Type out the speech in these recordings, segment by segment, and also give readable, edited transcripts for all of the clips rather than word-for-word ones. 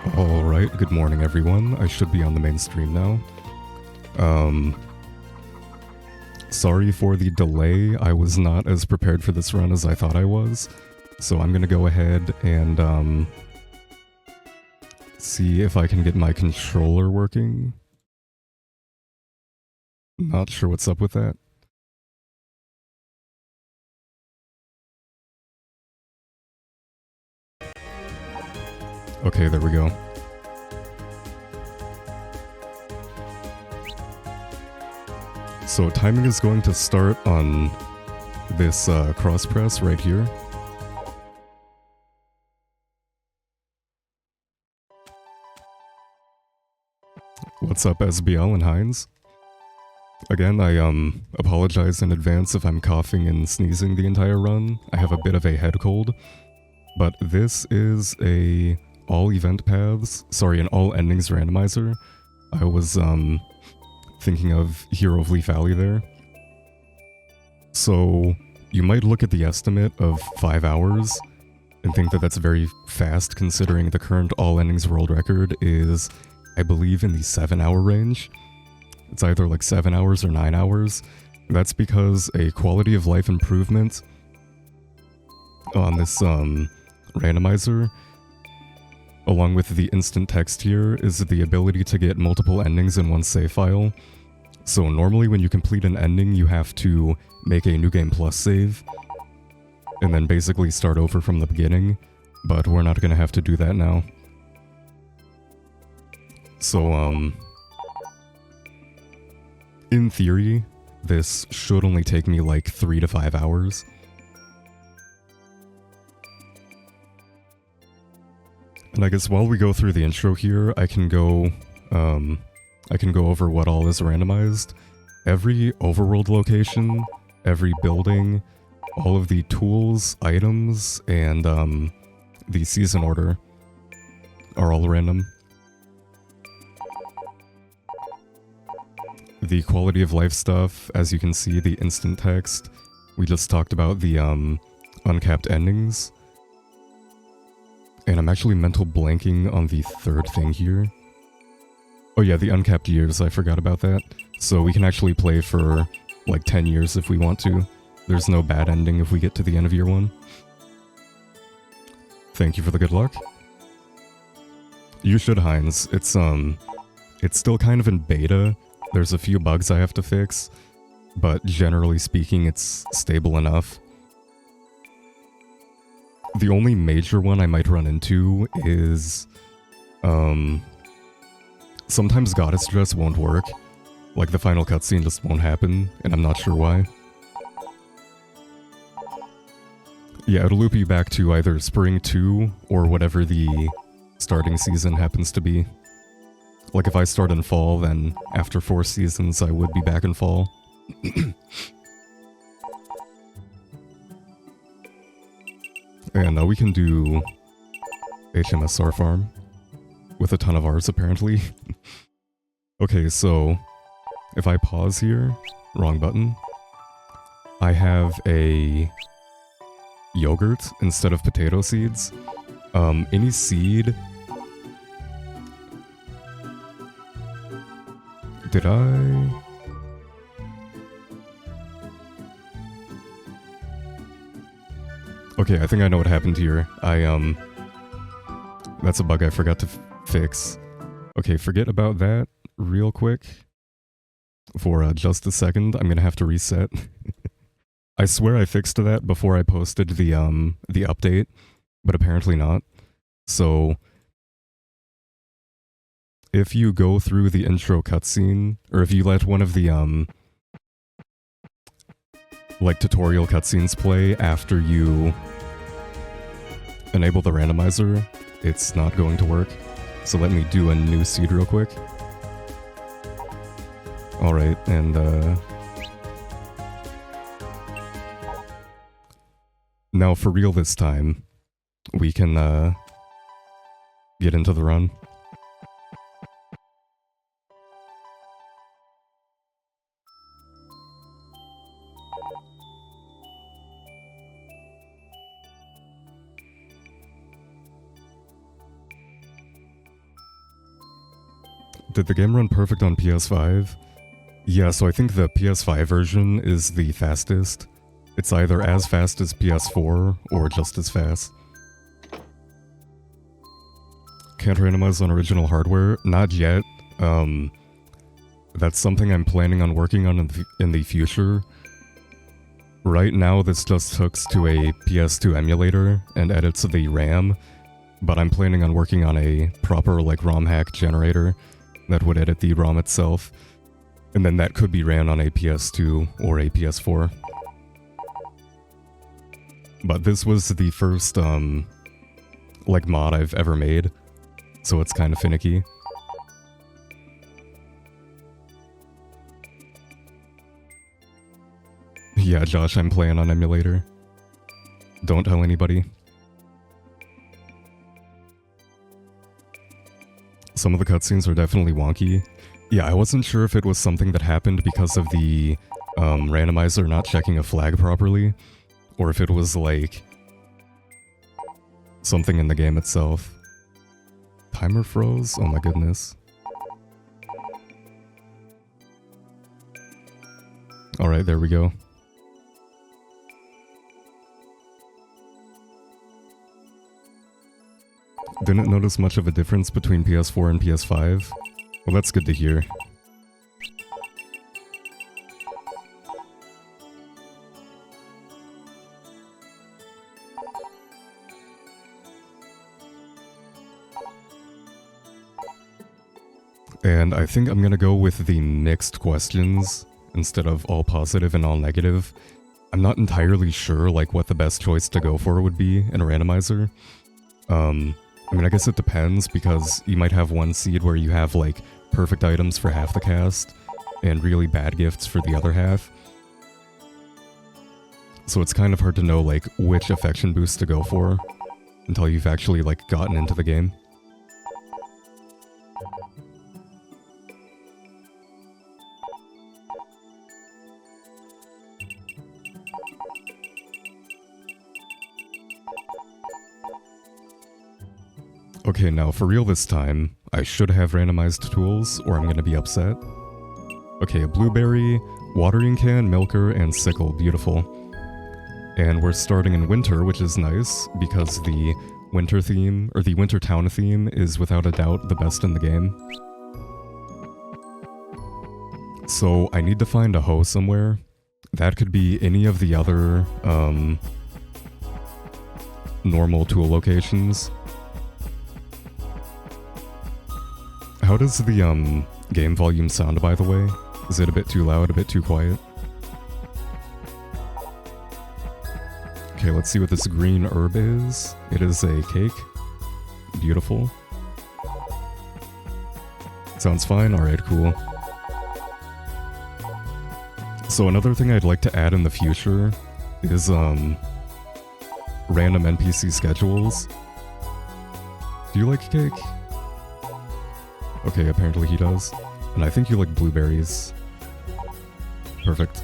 Alright, good morning everyone. I should be on the main stream now. Sorry for the delay. I was not as prepared for this run as I thought I was. So I'm gonna go ahead and see if I can get my controller working. Not sure what's up with that. Okay, there we go. So timing is going to start on this cross press right here. What's up, SBL and Heinz? Again, I apologize in advance if I'm coughing and sneezing the entire run. I have a bit of a head cold, but this is a all event paths, sorry, an all endings randomizer. I was thinking of Hero of Leaf Alley there. So you might look at the estimate of 5 hours and think that that's very fast considering the current all endings world record is, I believe, in the 7-hour range. It's either like 7 hours or 9 hours. That's because a quality of life improvement on this randomizer, along with the instant text here, is the ability to get multiple endings in one save file. So normally when you complete an ending, you have to make a New Game Plus save, and then basically start over from the beginning, but we're not gonna have to do that now. So, in theory, this should only take me like 3 to 5 hours. And I guess while we go through the intro here, I can go over what all is randomized. Every overworld location, every building, all of the tools, items, and the season order are all random. The quality of life stuff, as you can see, the instant text. We just talked about the uncapped endings. And I'm actually mental blanking on the third thing here. Oh yeah, the uncapped years, I forgot about that. So we can actually play for like 10 years if we want to. There's no bad ending if we get to the end of year 1. Thank you for the good luck. You should, Heinz. It's still kind of in beta. There's a few bugs I have to fix, but generally speaking, it's stable enough. The only major one I might run into is, sometimes Goddess Dress won't work. Like, the final cutscene just won't happen, and I'm not sure why. Yeah, it'll loop you back to either Spring 2, or whatever the starting season happens to be. Like, if I start in fall, then after 4 seasons, I would be back in fall. And we can do HMSR farm with a ton of Rs, apparently. Okay, so if I pause here, wrong button, I have a yogurt instead of potato seeds. Any seed... Did I... Okay, I think I know what happened here. That's a bug I forgot to fix. Okay, forget about that real quick. For just a second, I'm gonna have to reset. I swear I fixed that before I posted the update, but apparently not. So... if you go through the intro cutscene, or if you let one of the, like, tutorial cutscenes play after you enable the randomizer, it's not going to work. So let me do a new seed real quick. Alright, and, now for real this time, we can, get into the run. did the game run perfect on PS5? Yeah, so I think the PS5 version is the fastest. It's either as fast as PS4 or just as fast. Can't randomize on original hardware? Not yet. That's something I'm planning on working on in the future. Right now, this just hooks to a PS2 emulator and edits the RAM, but I'm planning on working on a proper like ROM hack generator that would edit the ROM itself, and then that could be ran on a PS2 or a PS4. But this was the first like mod I've ever made, so it's kind of finicky. Yeah, Josh, I'm playing on emulator. Don't tell anybody. Some of the cutscenes are definitely wonky. Yeah, I wasn't sure if it was something that happened because of the randomizer not checking a flag properly, or if it was like something in the game itself. Timer froze? Oh my goodness. Alright, there we go. Didn't notice much of a difference between PS4 and PS5. Well, that's good to hear. And I think I'm gonna go with the mixed questions instead of all positive and all negative. I'm not entirely sure like what the best choice to go for would be in a randomizer. I mean, I guess it depends, because you might have one seed where you have, like, perfect items for half the cast, and really bad gifts for the other half. So it's kind of hard to know, like, which affection boost to go for, until you've actually, like, gotten into the game. Okay, now for real this time, I should have randomized tools or I'm gonna be upset. Okay, a blueberry, watering can, milker, and sickle. Beautiful. And we're starting in winter, which is nice, because the winter theme, or the winter town theme, is without a doubt the best in the game. So I need to find a hoe somewhere. That could be any of the other, normal tool locations. How does the, game volume sound, by the way? Is it a bit too loud, a bit too quiet? Okay, let's see what this green herb is. It is a cake. Beautiful. Sounds fine? Alright, cool. So another thing I'd like to add in the future is, random NPC schedules. Do you like cake? Okay, apparently he does. And I think you like blueberries. Perfect.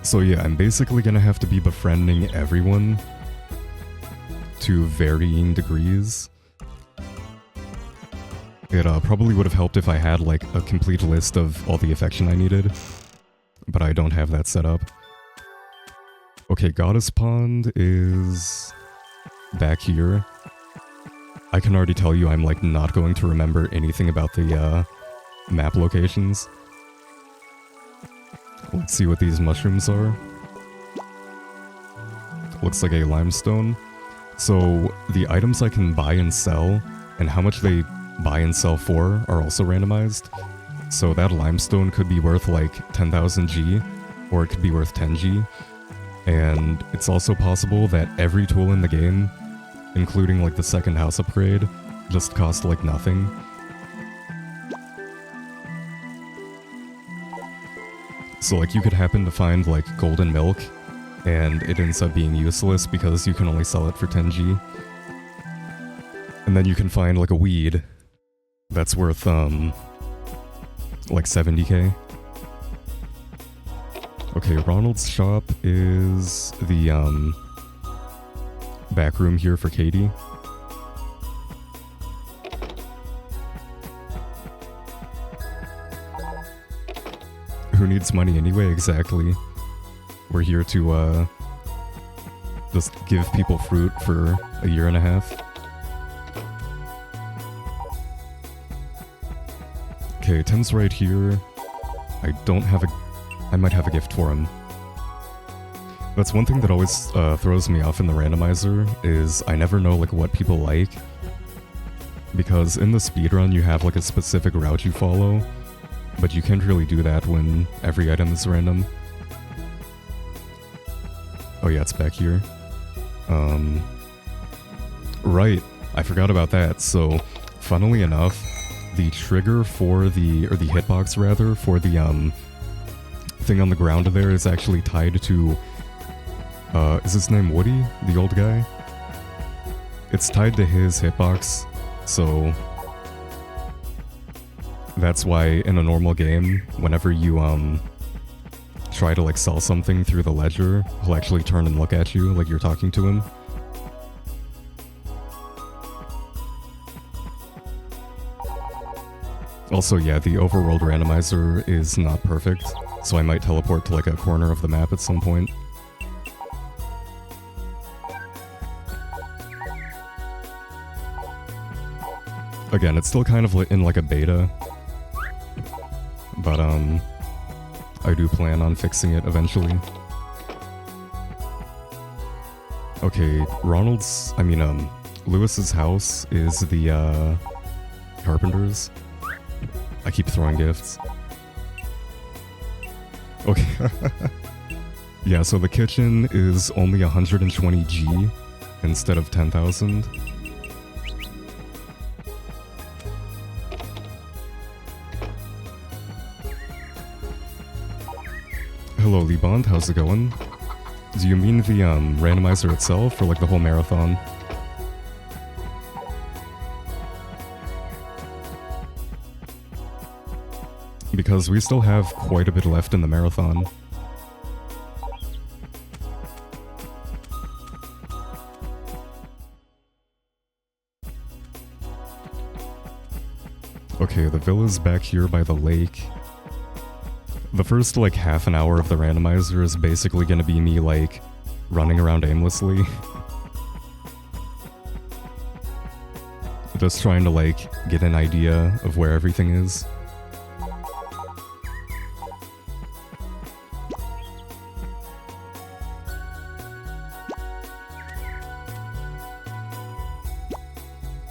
So yeah, I'm basically gonna have to be befriending everyone to varying degrees. It probably would have helped if I had like a complete list of all the affection I needed, but I don't have that set up. Okay, Goddess Pond is back here. I can already tell you I'm like not going to remember anything about the map locations. Let's see what these mushrooms are. Looks like a limestone. So the items I can buy and sell and how much they buy and sell for are also randomized. So that limestone could be worth like 10,000 G, or it could be worth 10 G. And it's also possible that every tool in the game, including like the second house upgrade, just cost like nothing. So like you could happen to find like golden milk and it ends up being useless because you can only sell it for 10 G. And then you can find like a weed that's worth like 70k. Okay, Ronald's shop is the back room here for Katie. Who needs money anyway? Exactly. We're here to, just give people fruit for a year and a half. Okay, Tim's right here. I might have a gift for him. That's one thing that always throws me off in the randomizer, is I never know like what people like. Because in the speedrun you have like a specific route you follow, but you can't really do that when every item is random. Oh yeah, it's back here. Right, I forgot about that. So, funnily enough, the trigger for or the hitbox rather, for the thing on the ground there is actually tied to, is his name Woody, the old guy? It's tied to his hitbox, so that's why in a normal game, whenever you try to like sell something through the ledger, he'll actually turn and look at you like you're talking to him. Also, yeah, the overworld randomizer is not perfect, so I might teleport to like a corner of the map at some point. Again, it's still kind of in like a beta, but I do plan on fixing it eventually. Okay, Lewis's house is the carpenter's. I keep throwing gifts. Okay. Yeah, so the kitchen is only 120G instead of 10,000. Hello, Lebond, how's it going? Do you mean the randomizer itself, or like the whole marathon? Because we still have quite a bit left in the marathon. Okay, the villa's back here by the lake. The first, like, half an hour of the randomizer is basically gonna be me, like, running around aimlessly. Just trying to, like, get an idea of where everything is.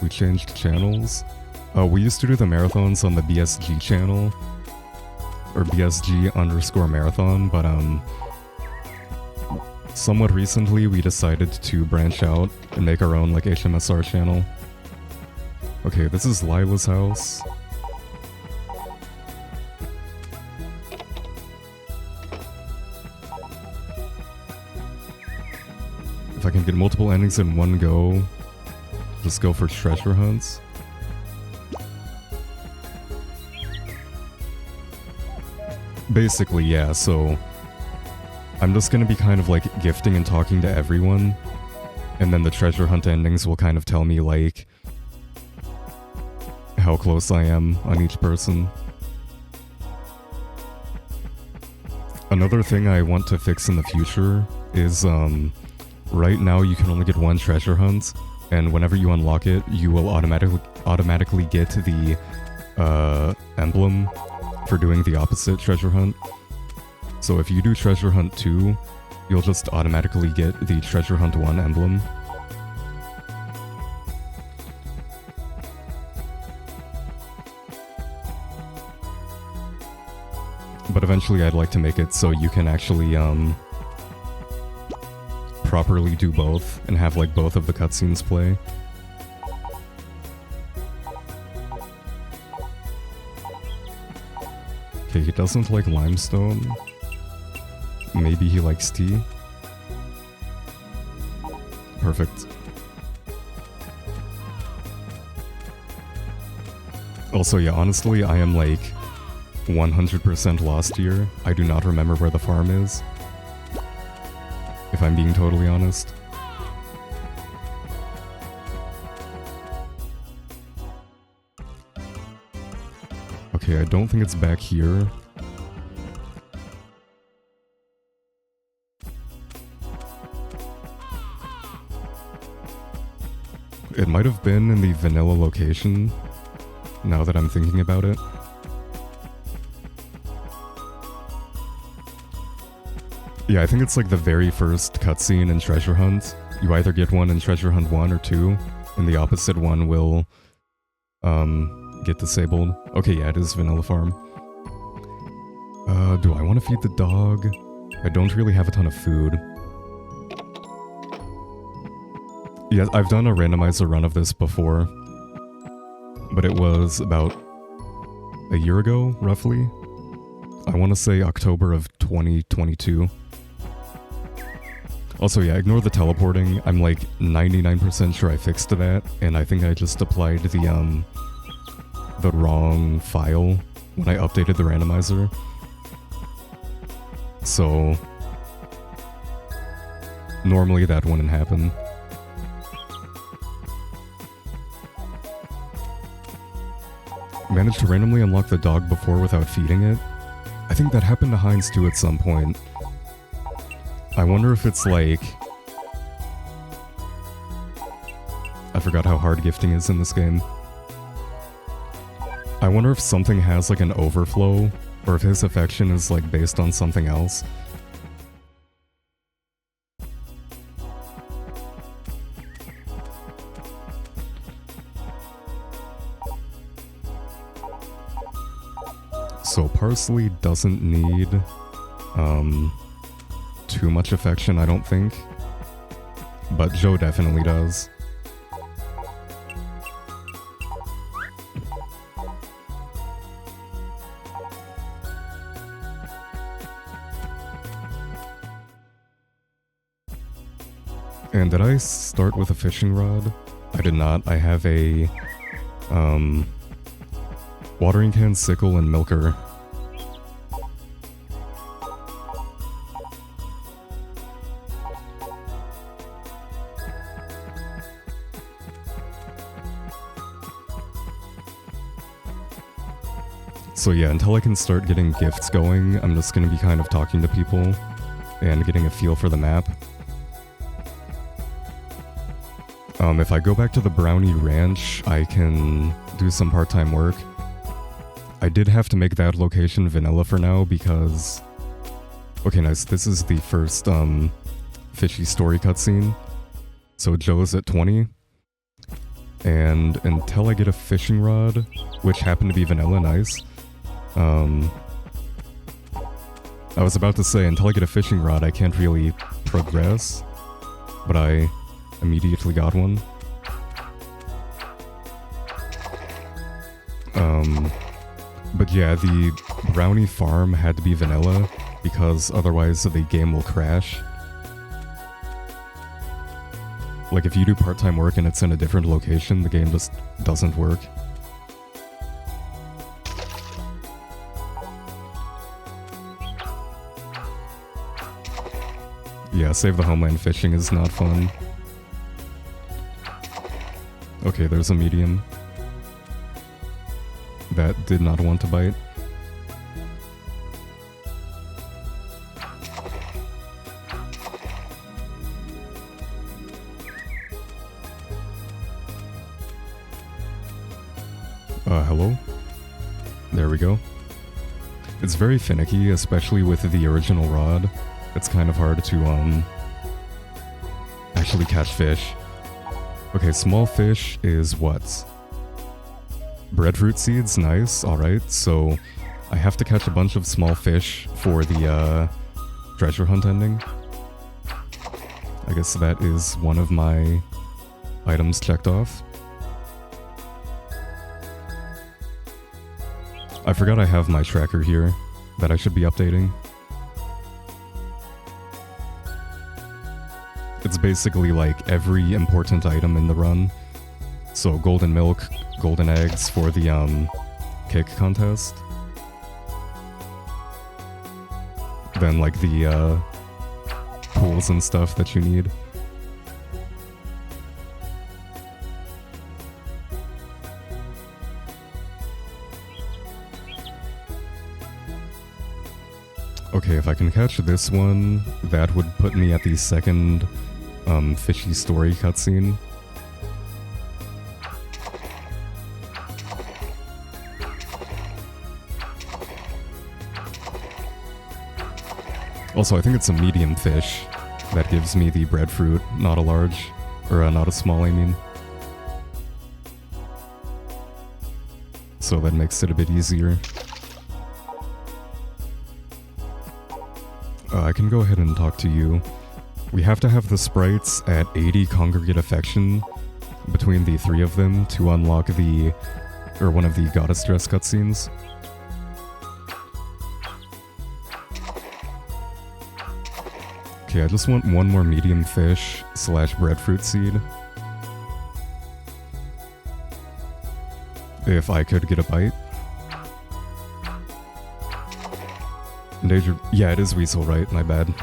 We changed channels. We used to do the marathons on the BSG channel, or BSG_marathon, but somewhat recently we decided to branch out and make our own like HMSR channel. Okay, this is Lila's house. If I can get multiple endings in one go, just go for treasure hunts. Basically, yeah, so I'm just gonna be kind of like gifting and talking to everyone, and then the treasure hunt endings will kind of tell me like how close I am on each person. Another thing I want to fix in the future is right now you can only get one treasure hunt, and whenever you unlock it, you will automatically get the emblem for doing the opposite treasure hunt. So if you do treasure hunt 2, you'll just automatically get the treasure hunt 1 emblem. But eventually I'd like to make it so you can actually properly do both and have like both of the cutscenes play. Okay, he doesn't like limestone. Maybe he likes tea. Perfect. Also, yeah, honestly, I am like 100% lost here. I do not remember where the farm is, if I'm being totally honest. Okay, I don't think it's back here. It might have been in the vanilla location, now that I'm thinking about it. Yeah, I think it's like the very first cutscene in Treasure Hunt. You either get one in Treasure Hunt 1 or 2, and the opposite one will get disabled. Okay, yeah, it is Vanilla Farm. Do I want to feed the dog? I don't really have a ton of food. Yeah, I've done a randomizer run of this before, but it was about a year ago, roughly. I want to say October of 2022. Also, yeah, ignore the teleporting. I'm like 99% sure I fixed that, and I think I just applied the wrong file when I updated the randomizer. So normally that wouldn't happen. Managed to randomly unlock the dog before without feeding it. I think that happened to Heinz too at some point. I wonder if it's like... I forgot how hard gifting is in this game. I wonder if something has like an overflow, or if his affection is like based on something else. So Parsley doesn't need too much affection, I don't think. But Joe definitely does. And did I start with a fishing rod? I did not. I have a watering can, sickle, and milker. So yeah, until I can start getting gifts going, I'm just gonna be kind of talking to people and getting a feel for the map. If I go back to the Brownie Ranch, I can do some part-time work. I did have to make that location vanilla for now because... Okay, nice. This is the first fishy story cutscene. So Joe's at 20. And until I get a fishing rod, which happened to be vanilla, nice. I was about to say, until I get a fishing rod, I can't really progress. But I immediately got one. But yeah, the brownie farm had to be vanilla, because otherwise the game will crash. Like if you do part-time work and it's in a different location, the game just doesn't work. Yeah, save the Homeland fishing is not fun. Okay, there's a medium. That did not want to bite. Hello? There we go. It's very finicky, especially with the original rod. It's kind of hard to, actually catch fish. Okay, small fish is what? Breadfruit seeds, nice, alright. So, I have to catch a bunch of small fish for the, treasure hunt ending. I guess that is one of my items checked off. I forgot I have my tracker here that I should be updating. It's basically like every important item in the run. So golden milk, golden eggs for the cake contest. Then like the pools and stuff that you need. Okay, if I can catch this one, that would put me at the second fishy story cutscene. Also, I think it's a medium fish that gives me the breadfruit, not a large, or not a small, I mean. So that makes it a bit easier. I can go ahead and talk to you. We have to have the sprites at 80 congregate affection between the three of them to unlock one of the goddess dress cutscenes. Okay, I just want one more medium fish / breadfruit seed. If I could get a bite. Yeah, it is weasel, right? My bad.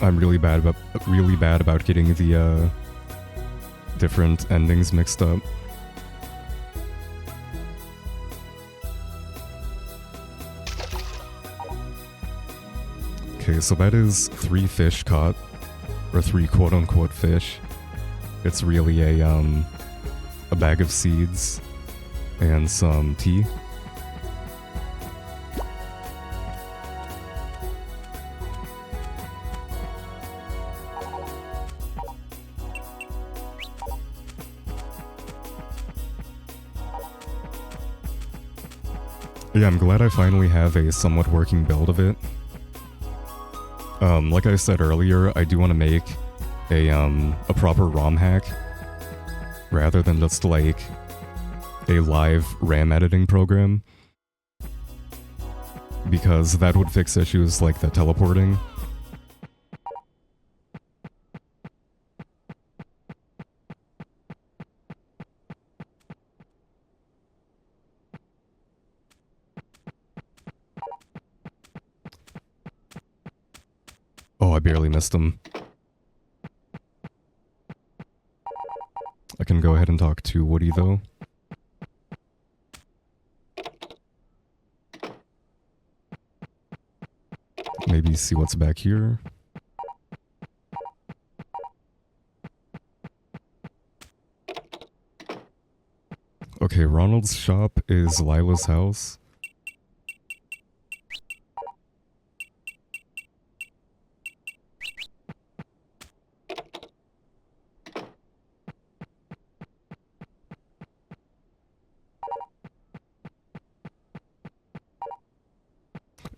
I'm really bad about getting the different endings mixed up. Okay, so that is 3 fish caught, or 3 quote-unquote fish. It's really a bag of seeds and some tea. Yeah, I'm glad I finally have a somewhat working build of it. Like I said earlier, I do want to make a proper ROM hack rather than just like a live RAM editing program, because that would fix issues like the teleporting. Oh, I barely missed him. I can go ahead and talk to Woody, though. Maybe see what's back here. Okay, Ronald's shop is Lila's house.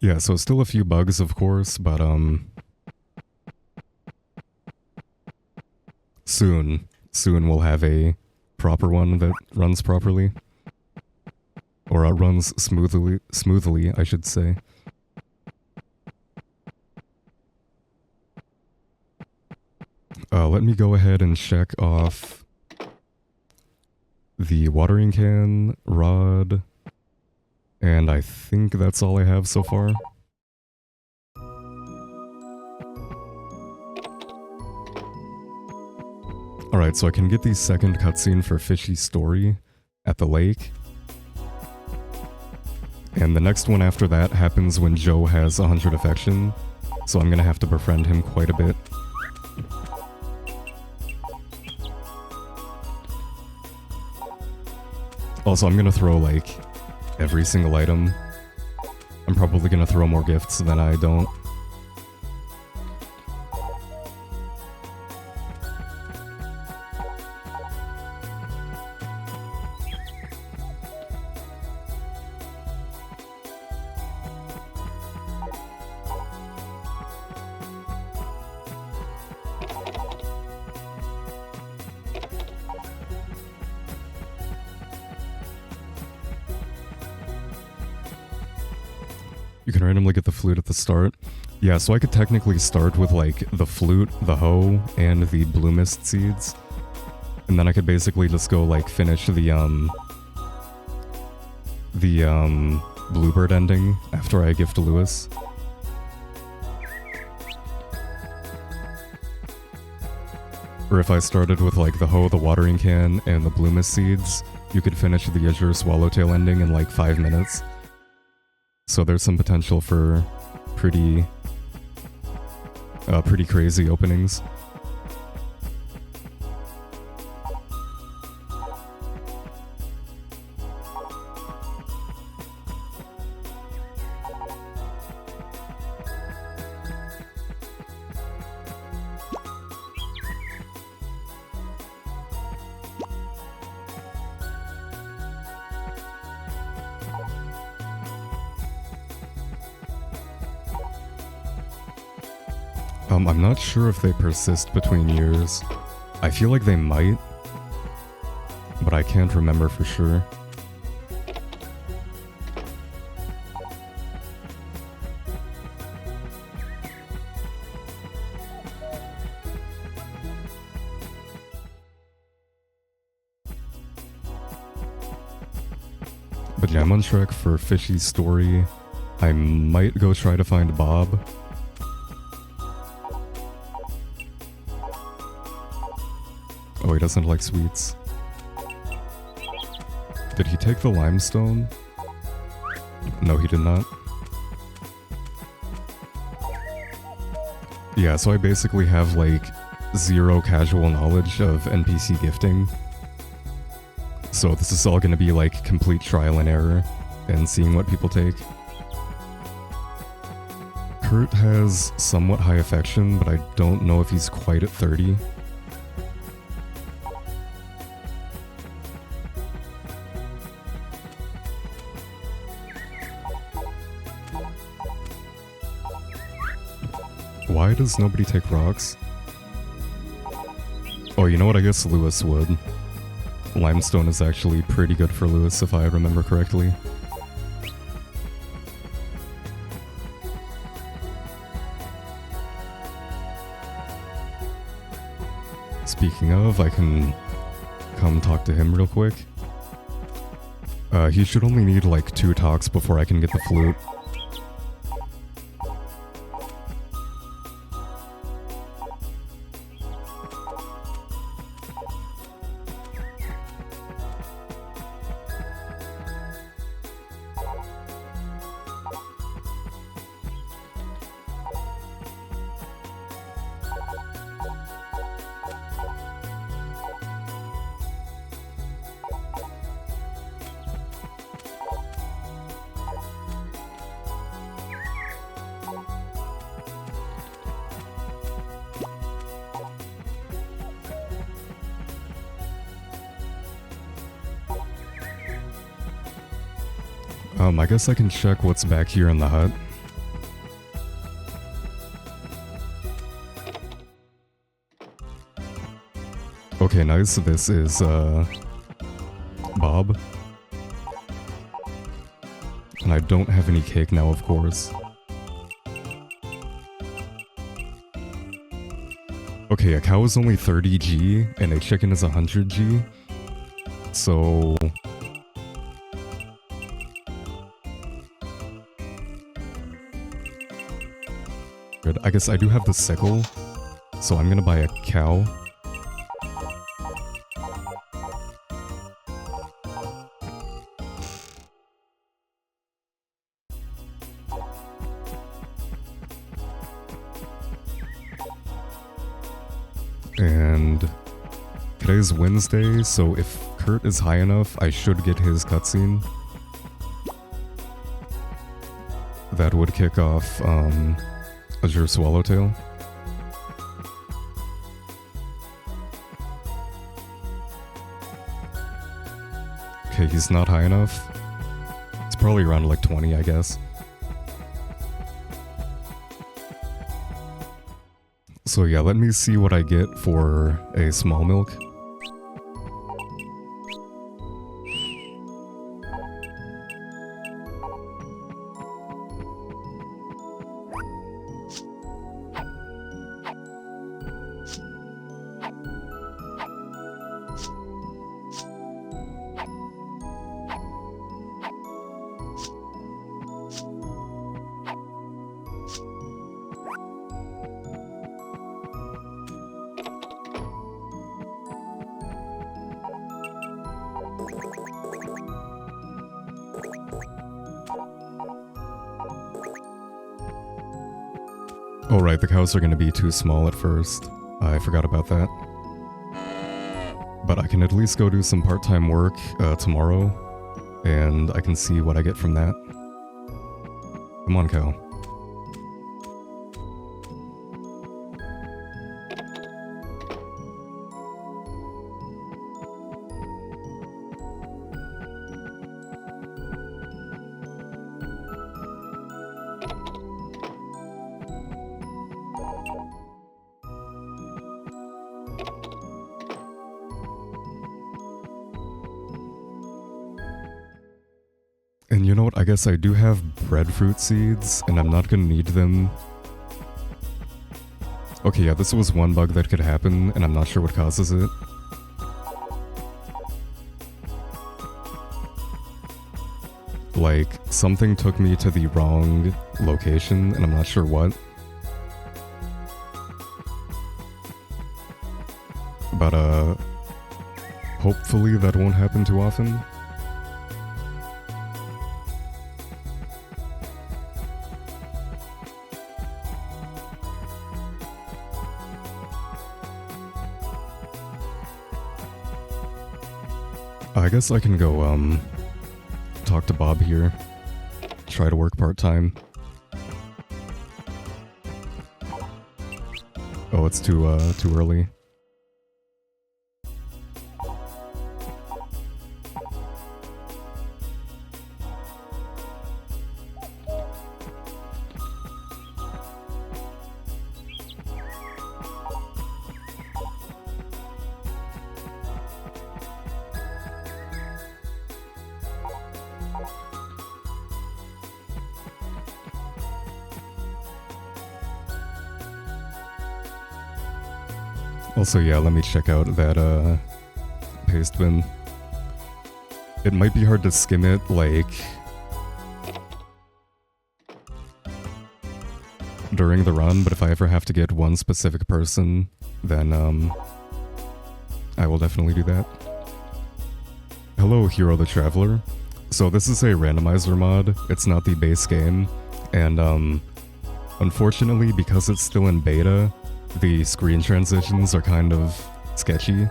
Yeah, so still a few bugs, of course, but soon we'll have a proper one that runs properly. Or runs smoothly, I should say. Let me go ahead and check off the watering can, rod, and I think that's all I have so far. Alright, so I can get the second cutscene for Fishy's story at the lake. And the next one after that happens when Joe has 100 affection, so I'm gonna have to befriend him quite a bit. Also, I'm gonna throw, like, every single item. I'm probably gonna throw more gifts than I don't. You can randomly get the flute at the start. Yeah, so I could technically start with, like, the flute, the hoe, and the blue mist seeds. And then I could basically just go, like, finish the bluebird ending after I gift Lewis. Or if I started with, like, the hoe, the watering can, and the blue mist seeds, you could finish the Azure Swallowtail ending in, like, 5 minutes. So there's some potential for pretty crazy openings. I'm not sure if they persist between years. I feel like they might, but I can't remember for sure. But yeah, I'm on track for Fishy's story. I might go try to find Bob. Oh, he doesn't like sweets. Did he take the limestone? No, he did not. Yeah, so I basically have like 0 casual knowledge of NPC gifting. So this is all gonna be like complete trial and error and seeing what people take. Kurt has somewhat high affection, but I don't know if he's quite at 30. Why does nobody take rocks? Oh, you know what? I guess Lewis would. Limestone is actually pretty good for Lewis, if I remember correctly. Speaking of, I can come talk to him real quick. He should only need like 2 talks before I can get the flute. I guess I can check what's back here in the hut. Okay, nice. This is, Bob. And I don't have any cake now, of course. Okay, a cow is only 30G, and a chicken is 100G. So... I guess I do have the sickle, so I'm gonna buy a cow. And today's Wednesday, so if Kurt is high enough, I should get his cutscene. That would kick off, Azure Swallowtail. Okay, he's not high enough. It's probably around like 20, I guess. So yeah, let me see what I get for a small milk. Oh right, the cows are going to be too small at first. I forgot about that. But I can at least go do some part-time work tomorrow, and I can see what I get from that. Come on, cow. And you know what, I guess I do have breadfruit seeds, and I'm not gonna need them. Okay, yeah, this was one bug that could happen, and I'm not sure what causes it. Like, something took me to the wrong location, and I'm not sure what. But, hopefully that won't happen too often. I guess I can go, talk to Bob here. Try to work part-time. Oh, it's too early. Also, yeah, let me check out that, paste bin. It might be hard to skim it, like, during the run, but if I ever have to get one specific person, then, I will definitely do that. Hello, Hero the Traveler. So this is a randomizer mod, it's not the base game, and, unfortunately, because it's still in beta, the screen transitions are kind of sketchy,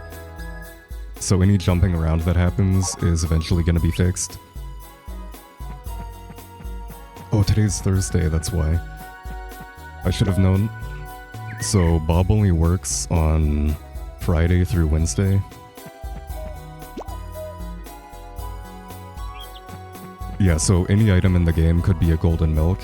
so any jumping around that happens is eventually going to be fixed. Oh, today's Thursday, that's why. I should have known. So Bob only works on Friday through Wednesday. Yeah, so any item in the game could be a golden milk.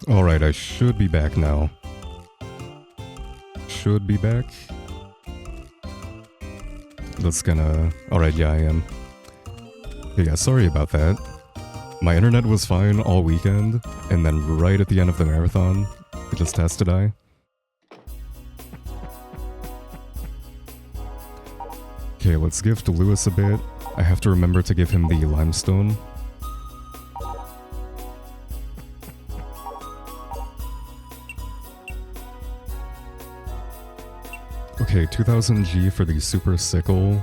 Alright, I should be back now. Should be back. That's gonna... Alright, yeah, I am. Yeah, sorry about that. My internet was fine all weekend, and then right at the end of the marathon, it just has to die. Okay, let's gift Lewis a bit. I have to remember to give him the limestone. Okay, 2000 G for the super sickle,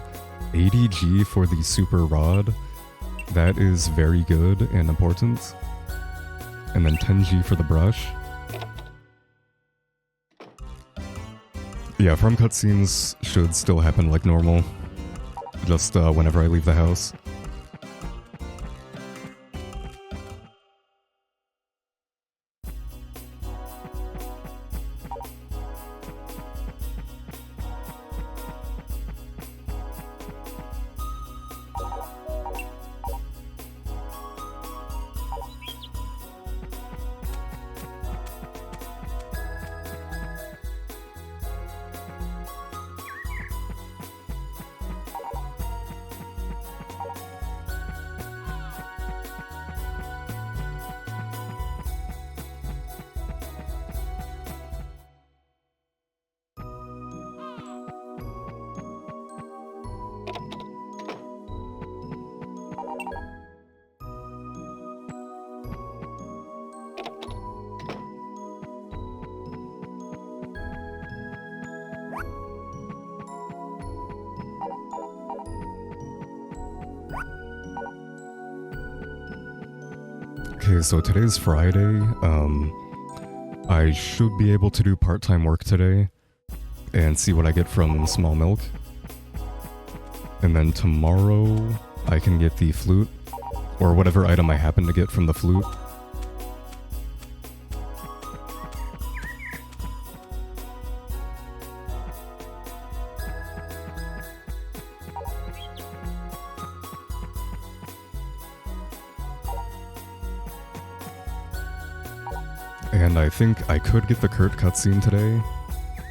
80 G for the super rod. That is very good and important. And then 10 G for the brush. Yeah, farm cutscenes should still happen like normal. Just whenever I leave the house. Okay, so today's Friday. I should be able to do part-time work today and see what I get from small milk. And then tomorrow I can get the flute, or whatever item I happen to get from the flute. And I think I could get the Kurt cutscene today,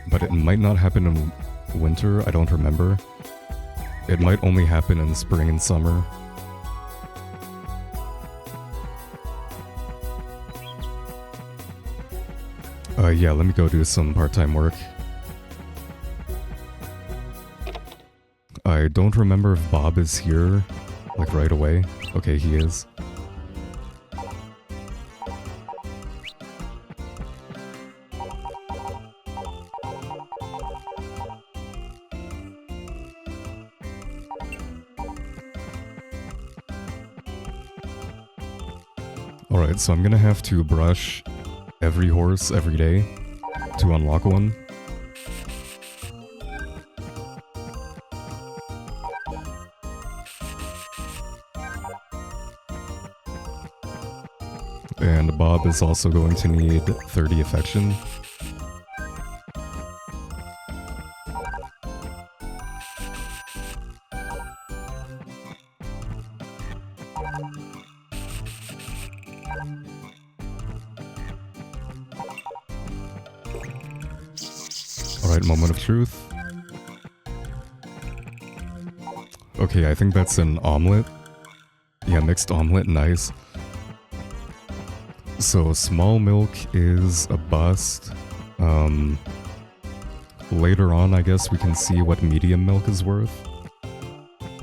but it might not happen in winter, I don't remember. It might only happen in spring and summer. Yeah, let me go do some part-time work. I don't remember if Bob is here, like right away. Okay, he is. Alright, so I'm gonna have to brush every horse every day to unlock one. And Bob is also going to need 30 affection. Alright, moment of truth. Okay, I think that's an omelet. Yeah, mixed omelet, nice. So, small milk is a bust. Later on, I guess we can see what medium milk is worth.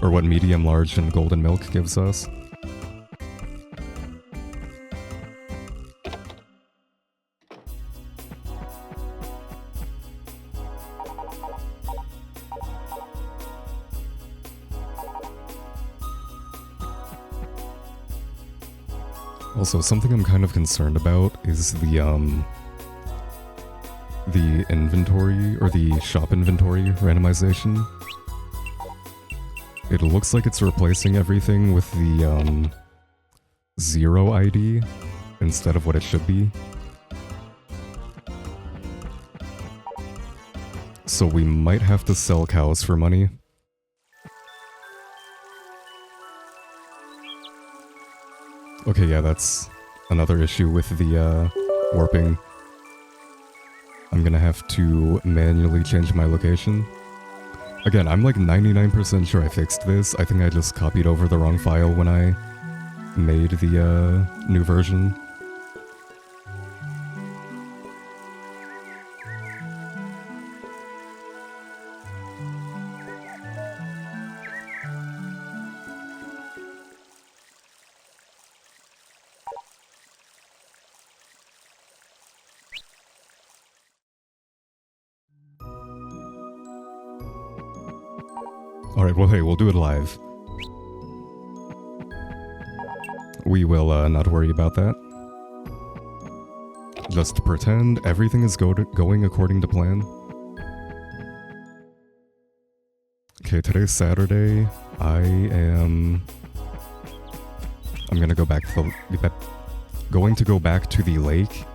Or what medium, large, and golden milk gives us. Also, something I'm kind of concerned about is the inventory, or the shop inventory randomization. It looks like it's replacing everything with the 0 ID instead of what it should be. So we might have to sell cows for money. Okay, yeah, that's another issue with the warping. I'm gonna have to manually change my location. Again, I'm like 99% sure I fixed this. I think I just copied over the wrong file when I made the new version. Alright, well hey, we'll do it live. We will not worry about that. Just pretend everything is going according to plan. Okay, today's Saturday. I'm gonna go back to the lake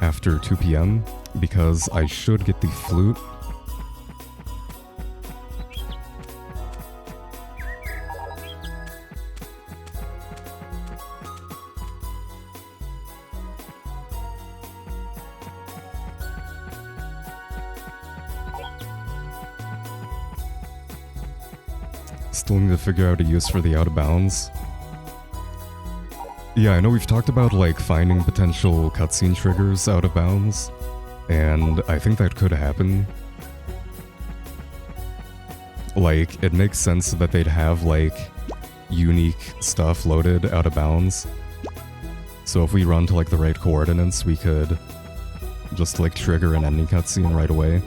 after 2 p.m. because I should get the flute. Still need to figure out a use for the out of bounds. Yeah, I know we've talked about like finding potential cutscene triggers out of bounds, and I think that could happen. Like, it makes sense that they'd have like unique stuff loaded out of bounds. So if we run to like the right coordinates, we could just like trigger an ending cutscene right away.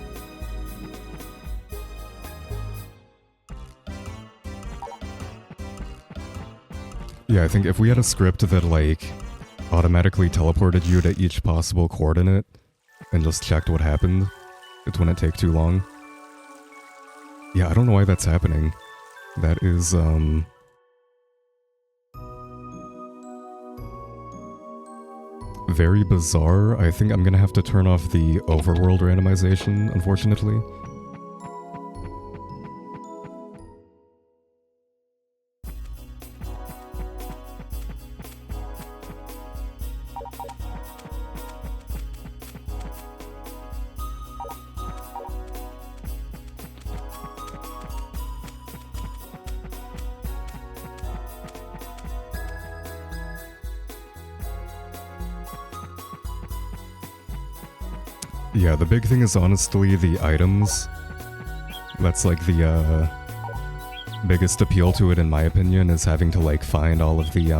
Yeah, I think if we had a script that, like, automatically teleported you to each possible coordinate and just checked what happened. It wouldn't take too long. Yeah, I don't know why that's happening. That is, very bizarre. I think I'm gonna have to turn off the overworld randomization, unfortunately. Yeah, the big thing is honestly the items. That's like the biggest appeal to it in my opinion, is having to like find all of the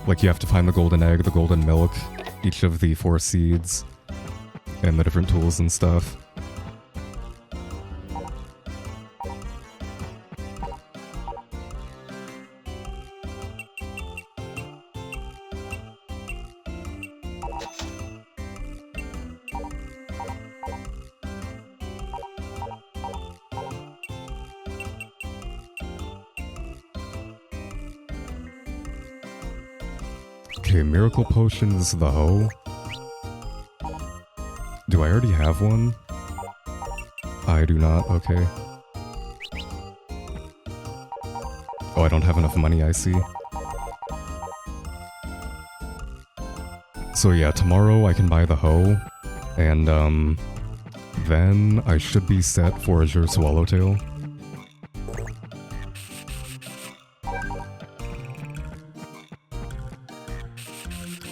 like you have to find the golden egg, the golden milk, each of the 4 seeds, and the different tools and stuff. Okay, miracle potion is the hoe. Do I already have one? I do not, okay. Oh, I don't have enough money, I see. So yeah, tomorrow I can buy the hoe, and then I should be set for Azure Swallowtail.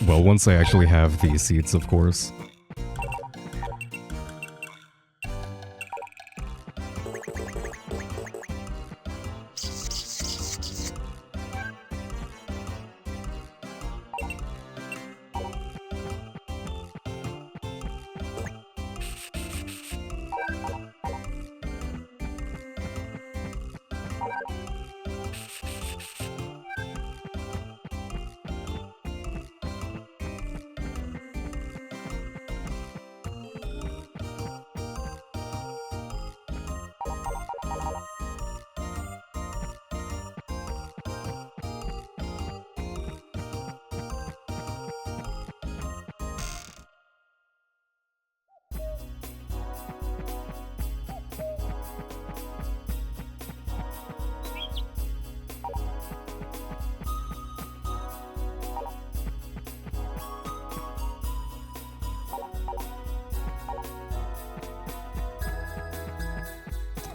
Well, once I actually have the seeds, of course.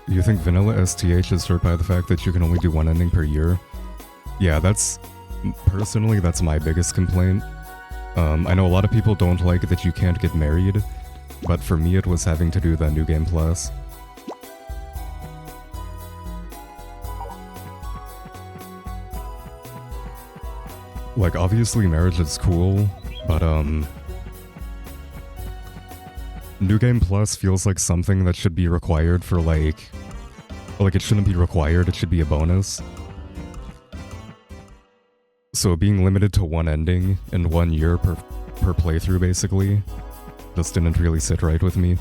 You think vanilla STH is hurt by the fact that you can only do one ending per year? Yeah, personally, that's my biggest complaint. I know a lot of people don't like that you can't get married, but for me it was having to do the New Game Plus. Like, obviously marriage is cool, but New Game Plus feels like something that should be required for like it shouldn't be required, it should be a bonus. So being limited to one ending in 1 year per playthrough basically just didn't really sit right with me.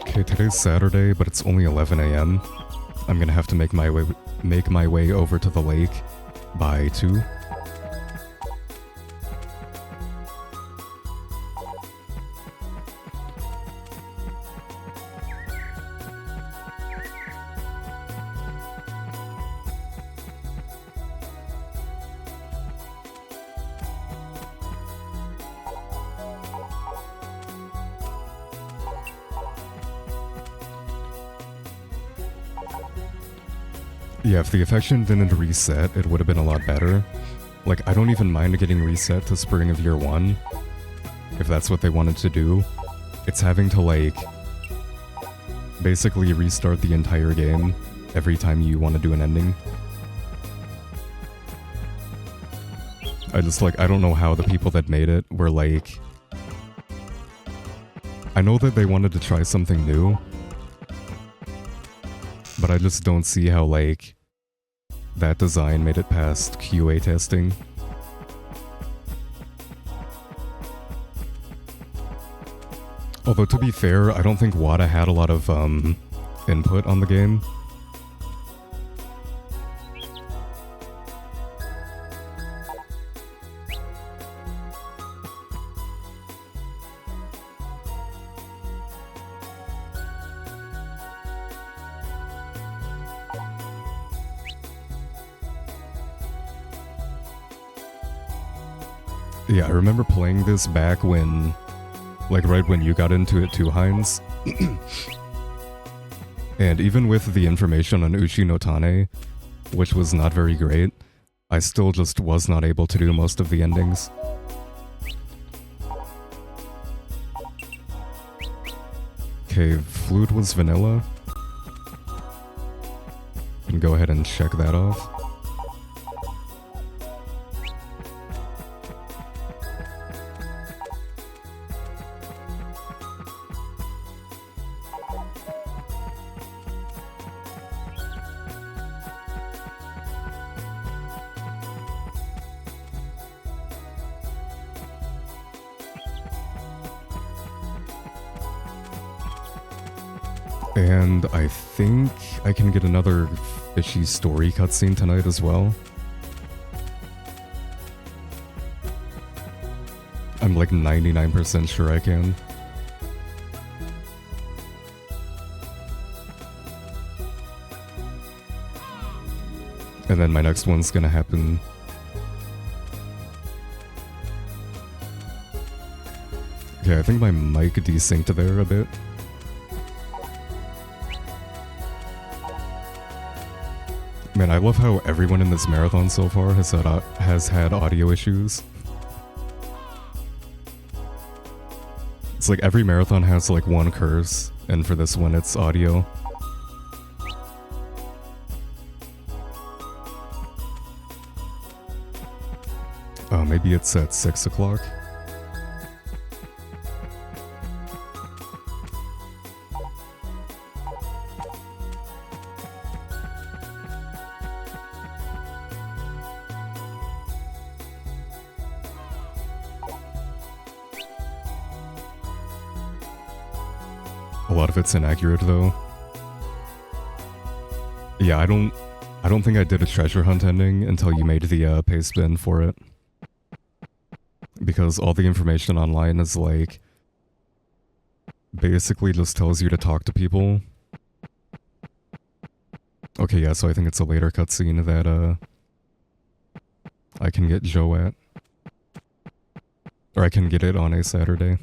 Okay, today's Saturday, but it's only 11 AM. I'm gonna have to make my way over to the lake by 2. Yeah, if the affection didn't reset, it would have been a lot better. Like, I don't even mind getting reset to Spring of Year 1, if that's what they wanted to do. It's having to, like, basically restart the entire game every time you want to do an ending. I just, like, I don't know how the people that made it were, like... I know that they wanted to try something new, but I just don't see how, like, that design made it past QA testing. Although, to be fair, I don't think WADA had a lot of, input on the game. Yeah, I remember playing this back when, like, right when you got into it too, Heinz. And even with the information on Uchi no Tane, which was not very great, I still just was not able to do most of the endings. Okay, Flute was vanilla. Can go ahead and check that off. And I think I can get another fishy story cutscene tonight as well. I'm like 99% sure I can. And then my next one's gonna happen. Okay, I think my mic desynced there a bit. Man, I love how everyone in this marathon so far has had audio issues. It's like every marathon has like one curse, and for this one it's audio. Oh, maybe it's at 6 o'clock. A lot of it's inaccurate though. Yeah, I don't think I did a treasure hunt ending until you made the paste bin for it. Because all the information online is like basically just tells you to talk to people. Okay, yeah, so I think it's a later cutscene that I can get Joe at. Or I can get it on a Saturday.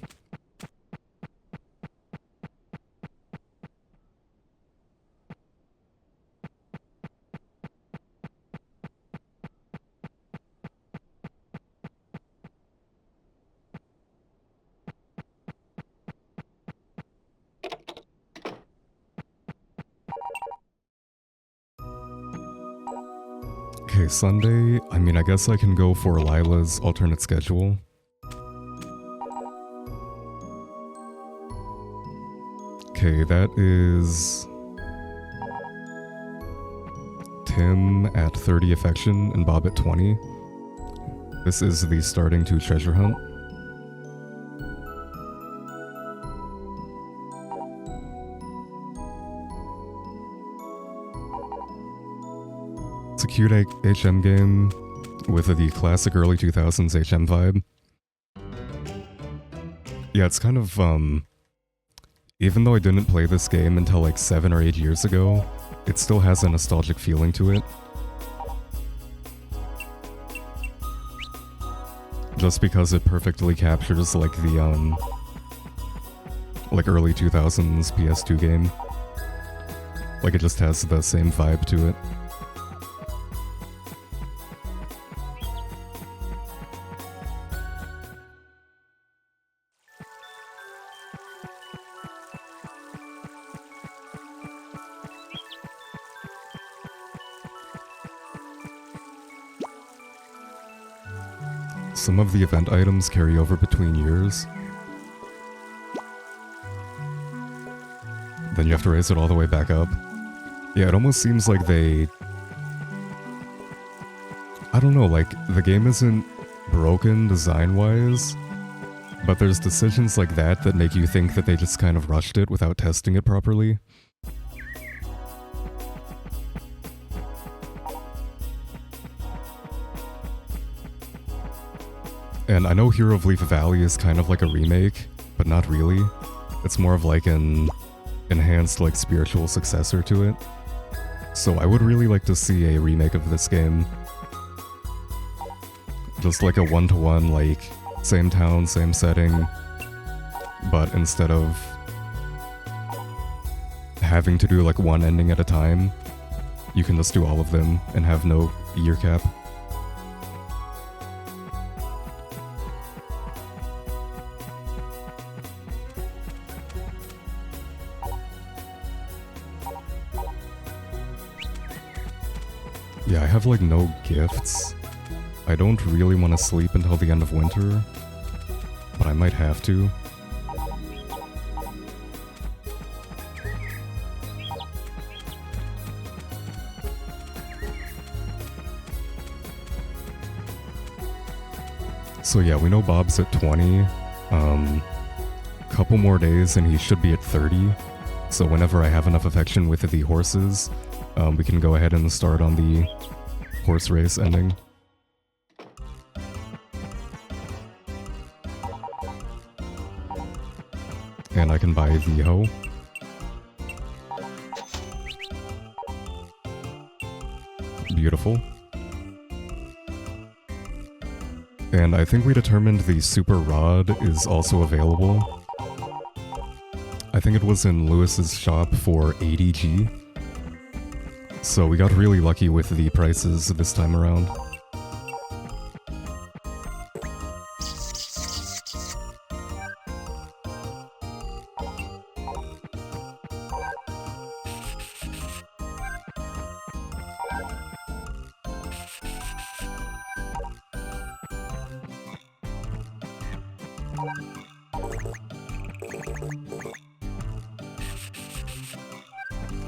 Okay, Sunday, I mean, I guess I can go for Lila's alternate schedule. Okay, that is Tim at 30 affection and Bob at 20. This is the starting to treasure hunt. It's a cute HM game with the classic early 2000s HM vibe. Yeah, it's kind of, even though I didn't play this game until like 7 or 8 years ago, it still has a nostalgic feeling to it. Just because it perfectly captures like the, like early 2000s PS2 game. Like it just has the same vibe to it. Some of the event items carry over between years. Then you have to raise it all the way back up. Yeah, it almost seems like they... I don't know, like, the game isn't broken design-wise, but there's decisions like that that make you think that they just kind of rushed it without testing it properly. And I know Hero of Leaf Valley is kind of like a remake, but not really. It's more of like an enhanced, like, spiritual successor to it. So I would really like to see a remake of this game. Just like a one-to-one, like, same town, same setting, but instead of having to do like one ending at a time, you can just do all of them and have no year cap. Yeah, I have like no gifts. I don't really want to sleep until the end of winter, but I might have to. So yeah, we know Bob's at 20. Couple more days and he should be at 30. So whenever I have enough affection with the horses, we can go ahead and start on the horse race ending. And I can buy the hoe. Beautiful. And I think we determined the super rod is also available. I think it was in Lewis's shop for 80G. So we got really lucky with the prices this time around.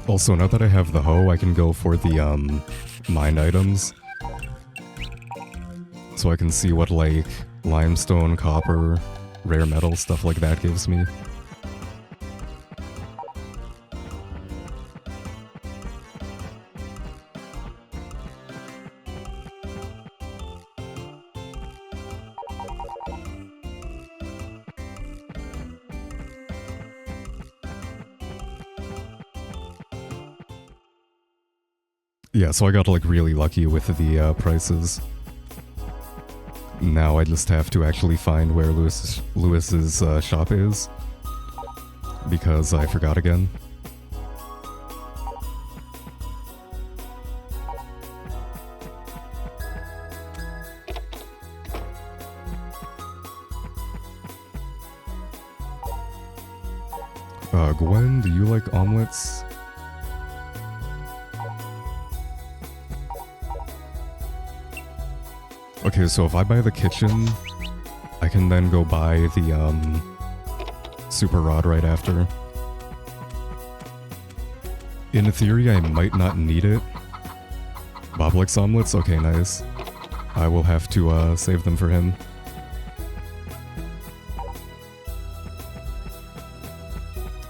Also, now that I have the hoe, I can go for the, mined items. So I can see what, like, limestone, copper, rare metal, stuff like that gives me. Yeah, so I got like really lucky with the prices. Now I just have to actually find where Lewis's shop is, because I forgot again. Gwen, do you like omelets? Okay, so if I buy the kitchen, I can then go buy the, super rod right after. In theory, I might not need it. Bob likes omelets? Okay, nice. I will have to, save them for him.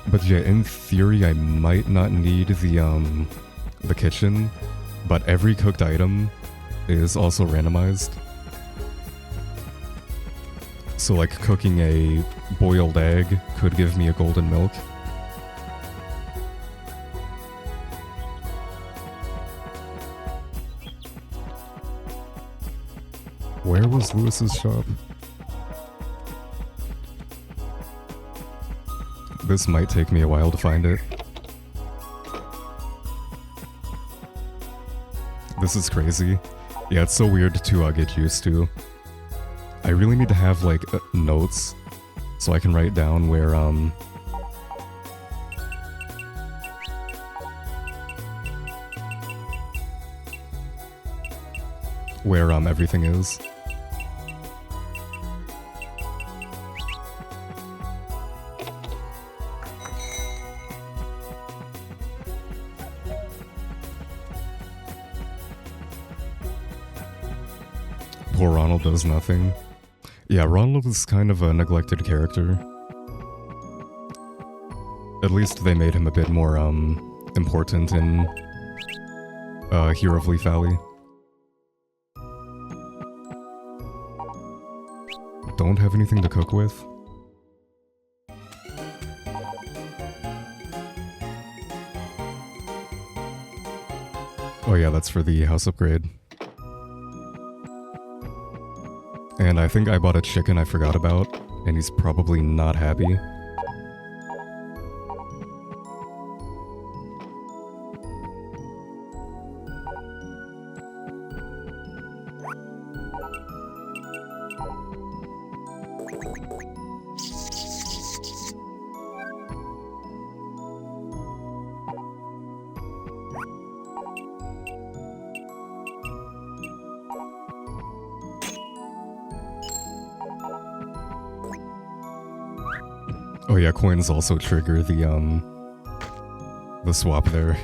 But yeah, in theory, I might not need the kitchen, but every cooked item is also randomized. So like cooking a boiled egg could give me a golden milk. Where was Lewis's shop? This might take me a while to find it. This is crazy. Yeah, it's so weird to get used to. I really need to have like notes so I can write down where everything is. poor Ronald does nothing. Yeah, Ronald is kind of a neglected character. At least they made him a bit more, important in, Hero of Leaf Valley. Don't have anything to cook with? Oh yeah, that's for the house upgrade. And I think I bought a chicken I forgot about, and he's probably not happy. Oh yeah, coins also trigger the swap there.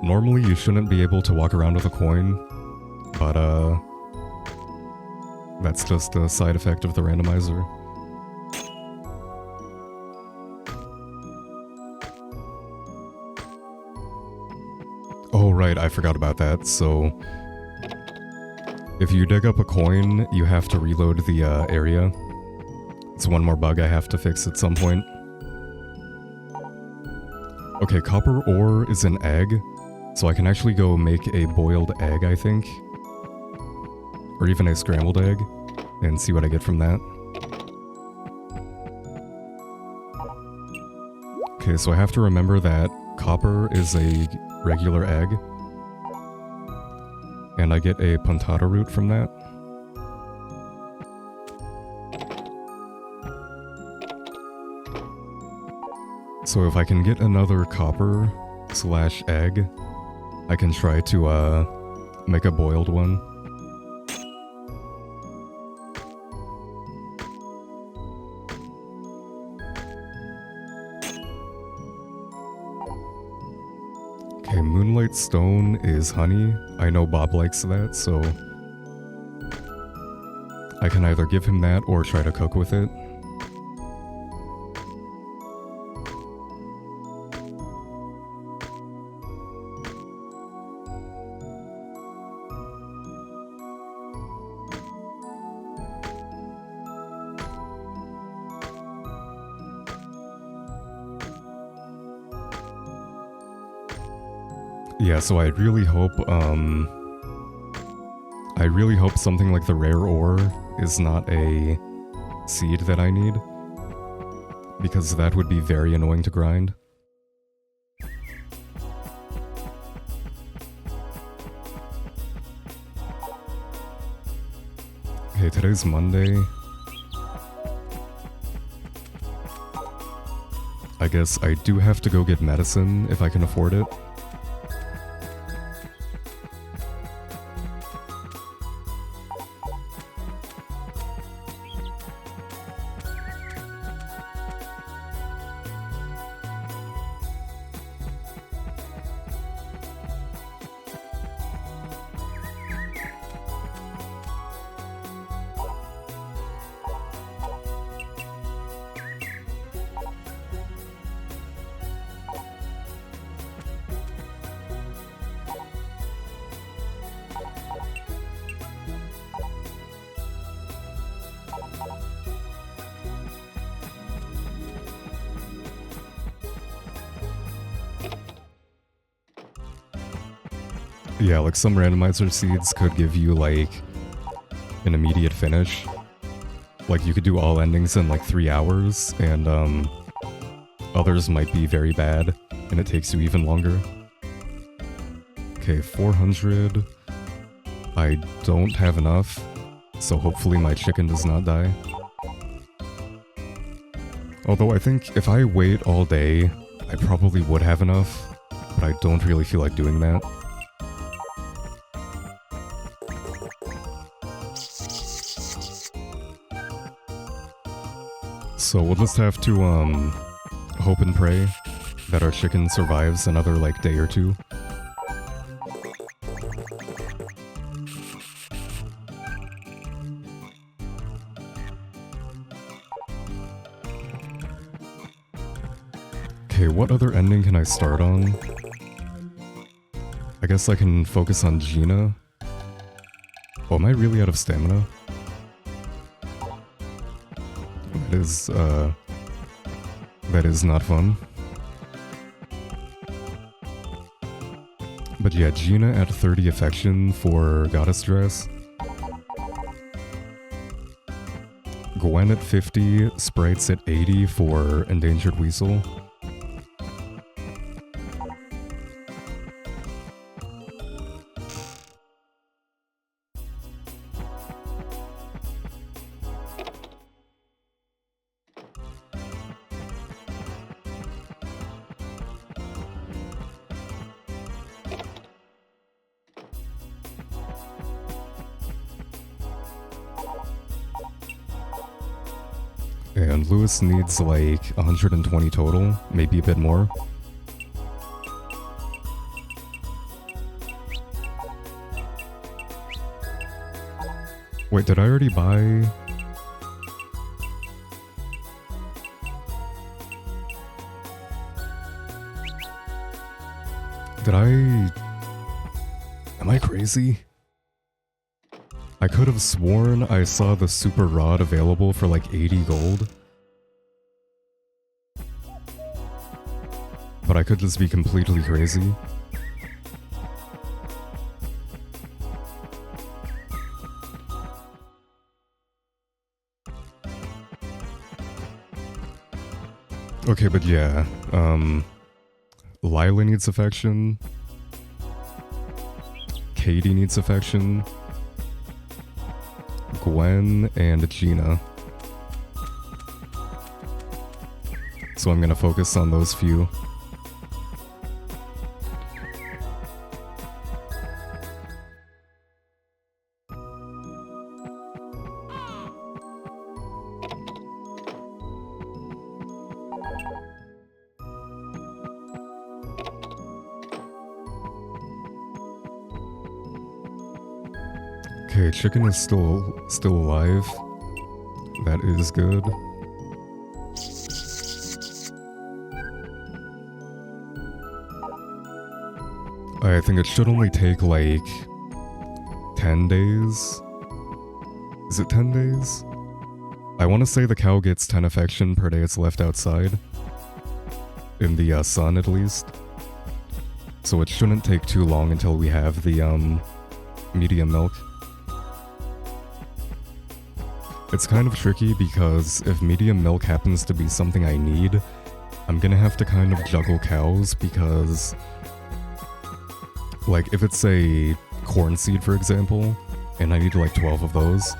Normally you shouldn't be able to walk around with a coin, but that's just a side effect of the randomizer. Oh right, I forgot about that. So if you dig up a coin, you have to reload the area. It's one more bug I have to fix at some point. Okay, copper ore is an egg, so I can actually go make a boiled egg, I think. Or even a scrambled egg, and see what I get from that. Okay, so I have to remember that copper is a regular egg. And I get a puntata root from that. So if I can get another copper / egg, I can try to make a boiled one. Okay, Moonlight Stone is honey. I know Bob likes that, so I can either give him that or try to cook with it. Yeah, so I really hope something like the rare ore is not a seed that I need, because that would be very annoying to grind. Okay, today's Monday. I guess I do have to go get medicine if I can afford it. Yeah, like some randomizer seeds could give you like an immediate finish. Like you could do all endings in like 3 hours, and others might be very bad and it takes you even longer. Okay, 400. I don't have enough, so hopefully my chicken does not die. Although I think if I wait all day, I probably would have enough, but I don't really feel like doing that. So we'll just have to, hope and pray that our chicken survives another, like, day or two. what other ending can I start on? I guess I can focus on Gina. Oh, am I really out of stamina? That is not fun. But yeah, Gina at 30 affection for Goddess Dress. Gwen at 50, Sprites at 80 for Endangered Weasel. And Lewis needs like 120 total, maybe a bit more. Wait, did I already buy? Am I crazy? I could have sworn I saw the super rod available for like 80 gold. But I could just be completely crazy. Okay, but yeah, Lila needs affection. Katie needs affection. Gwen and Gina. So I'm gonna focus on those few. Okay, chicken is still alive. That is good. I think it should only take like 10 days. Is it 10 days? I want to say the cow gets 10 affection per day it's left outside. In the sun, at least. So it shouldn't take too long until we have the medium milk. It's kind of tricky because if medium milk happens to be something I need, I'm gonna have to kind of juggle cows because, like, if it's a corn seed, for example, and I need like 12 of those,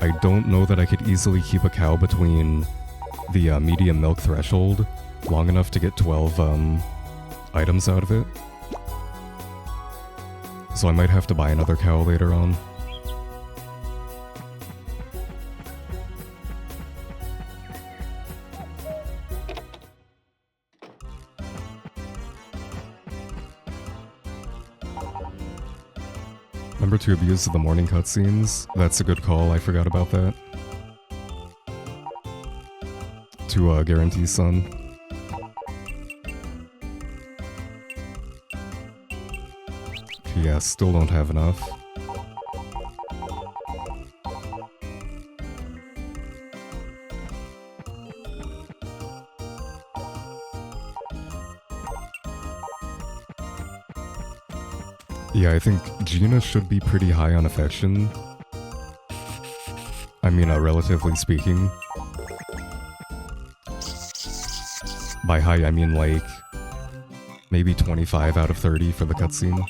I don't know that I could easily keep a cow between the medium milk threshold long enough to get 12 items out of it. So I might have to buy another cow later on. Number 2 abuse of the morning cutscenes. That's a good call, I forgot about that. To guarantee sun. Okay, yeah, still don't have enough. Yeah, I think Gina should be pretty high on affection. I mean, relatively speaking. By high, I mean like maybe 25 out of 30 for the cutscene.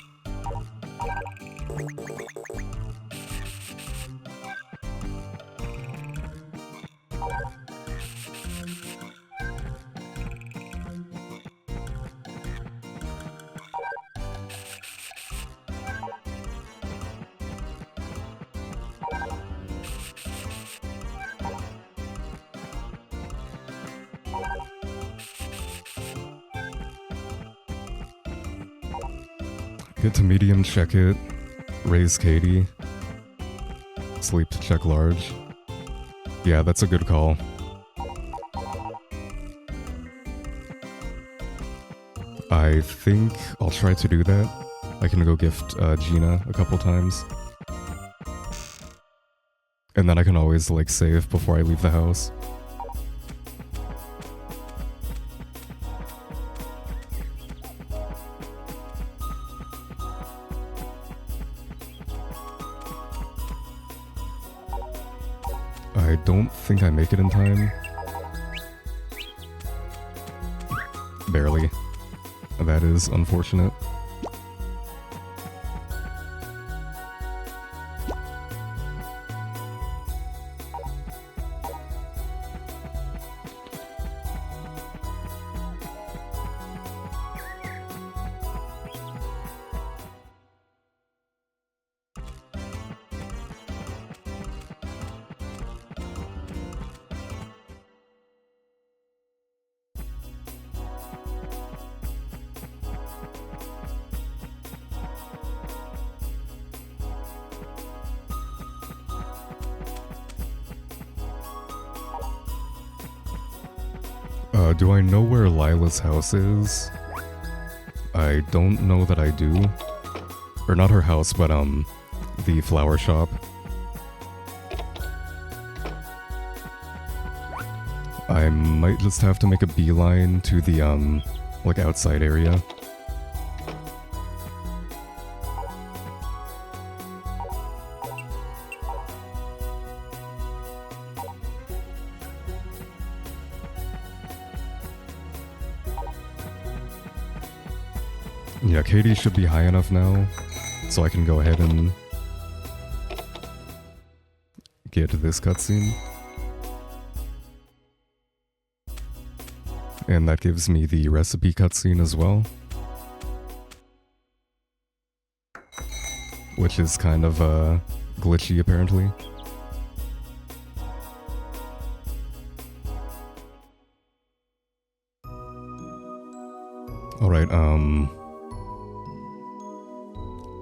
Get to medium, check it. Raise Katie. Sleep to check large. Yeah, that's a good call. I think I'll try to do that. I can go gift Gina a couple times. And then I can always, like, save before I leave the house. I don't think I make it in time. Barely. That is unfortunate. Do I know where Lila's house is? I don't know that I do. Or not her house, but the flower shop. I might just have to make a beeline to the like outside area. Yeah, Katie should be high enough now, so I can go ahead and get this cutscene. And that gives me the recipe cutscene as well. Which is kind of glitchy, apparently. Alright,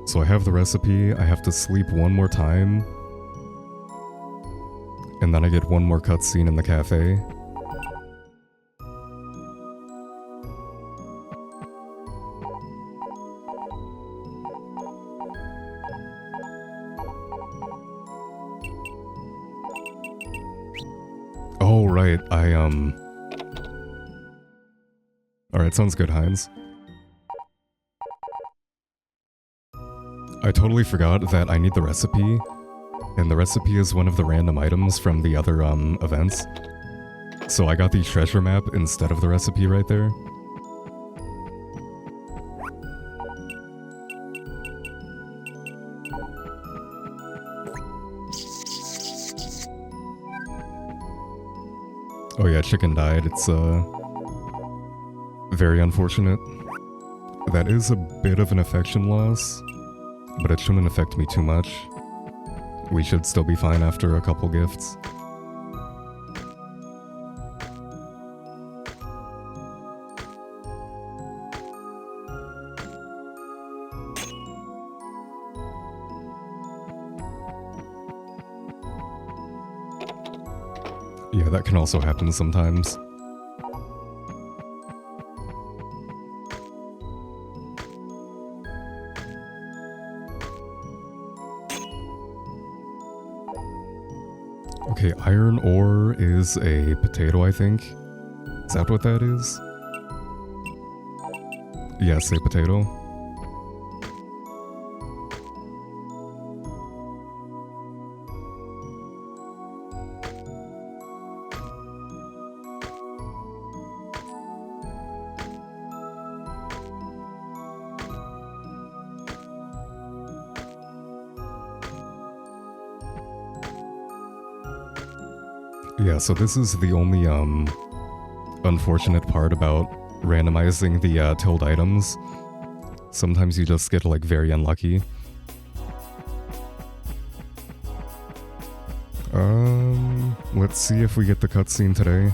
so I have the recipe, I have to sleep one more time, and then I get one more cutscene in the cafe. Oh, right, Alright, sounds good, Heinz. I totally forgot that I need the recipe, and the recipe is one of the random items from the other, events. So I got the treasure map instead of the recipe right there. Oh yeah, chicken died. It's, very unfortunate. That is a bit of an affection loss, but it shouldn't affect me too much. We should still be fine after a couple gifts. Yeah, that can also happen sometimes. Okay, iron ore is a potato, I think. Is that what that is? Yes, a potato. Yeah, so this is the only, unfortunate part about randomizing the, tilled items. Sometimes you just get, like, very unlucky. Let's see if we get the cutscene today.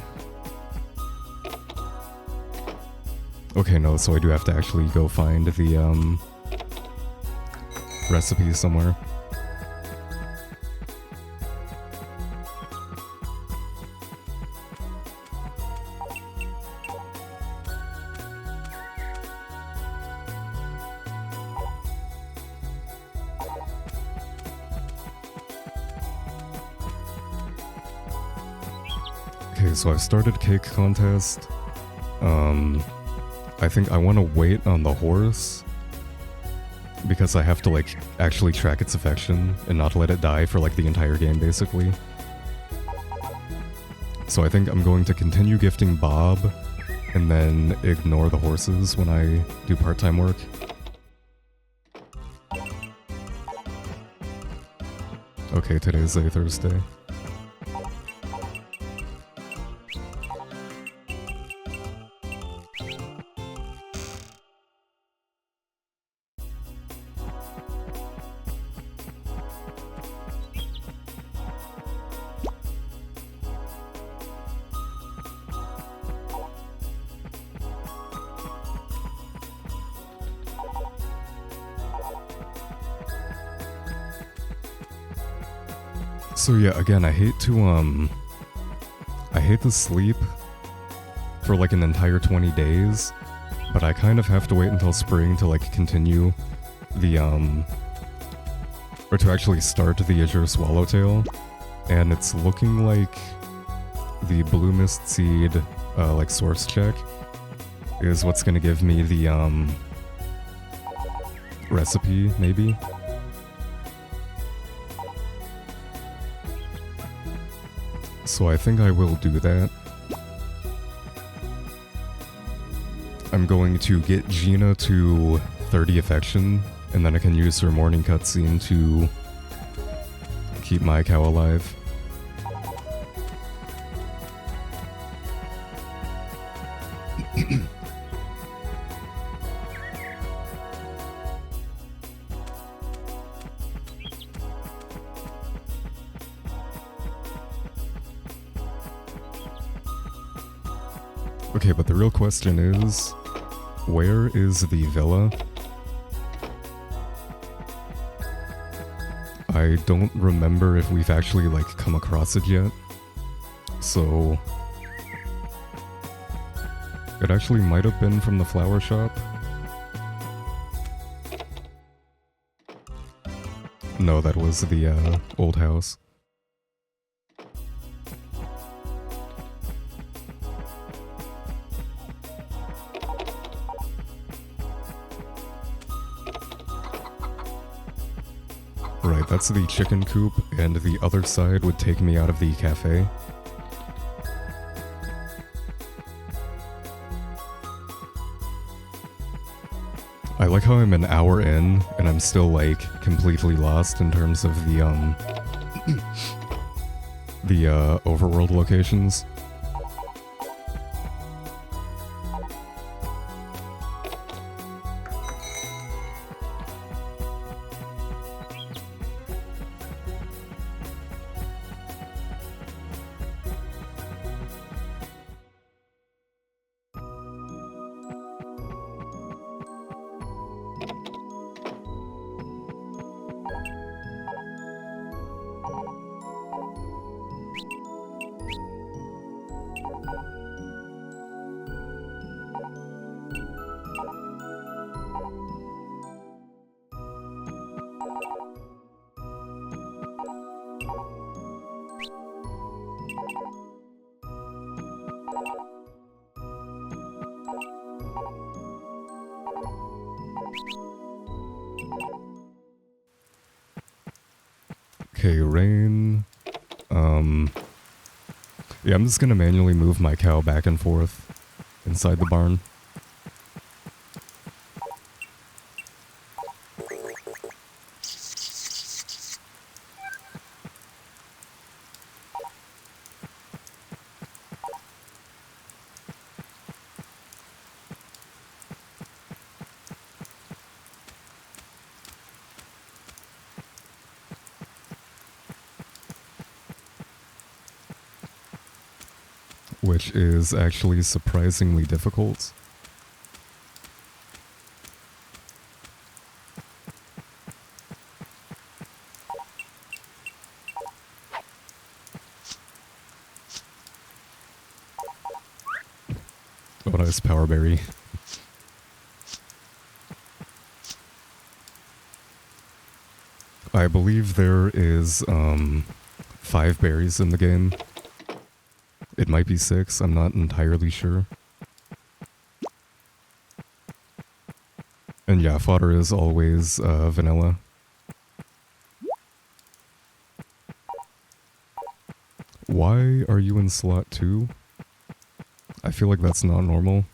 Okay, no, so I do have to actually go find the, recipe somewhere. Okay, so I've started cake contest. I think I want to wait on the horse because I have to like actually track its affection and not let it die for like the entire game basically. So I think I'm going to continue gifting Bob and then ignore the horses when I do part-time work. Okay, today's a Thursday. So yeah, again, I hate to sleep for like an entire 20 days, but I kind of have to wait until spring to like continue the, or to actually start the Azure Swallowtail, and it's looking like the Blue Mist Seed, like source check is what's gonna give me the, recipe, maybe? So I think I will do that. I'm going to get Gina to 30 affection, and then I can use her morning cutscene to keep my cow alive. Okay, but the real question is, where is the villa? I don't remember if we've actually, like, come across it yet. So it actually might have been from the flower shop. No, that was the, old house. Right, that's the chicken coop, and the other side would take me out of the cafe. I like how I'm an hour in, and I'm still, like, completely lost in terms of the, overworld locations. Okay, rain. Yeah, I'm just gonna manually move my cow back and forth inside the barn. Which is actually surprisingly difficult. Oh, nice power berry. I believe there is 5 berries in the game. It might be 6, I'm not entirely sure. And yeah, fodder is always vanilla. Why are you in slot 2? I feel like that's not normal.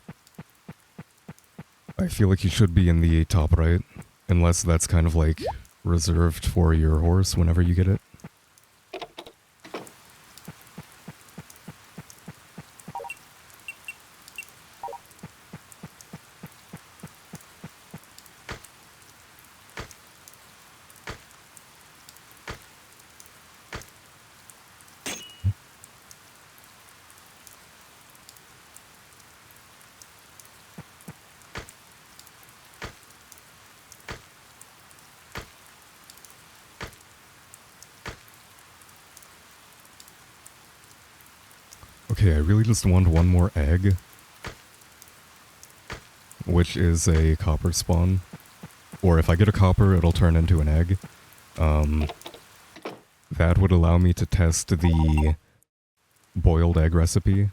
I feel like you should be in the top right, unless that's kind of like reserved for your horse whenever you get it. Okay, I really just want one more egg, which is a copper spawn. Or if I get a copper, it'll turn into an egg. That would allow me to test the boiled egg recipe.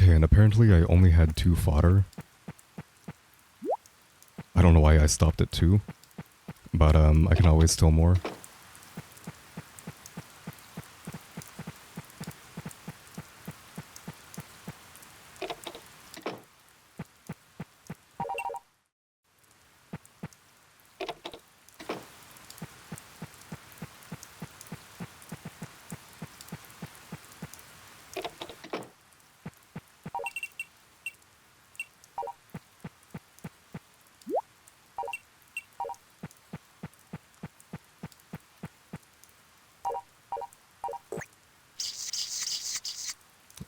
Okay, and apparently I only had 2 fodder. I don't know why I stopped at 2, but I can always steal more.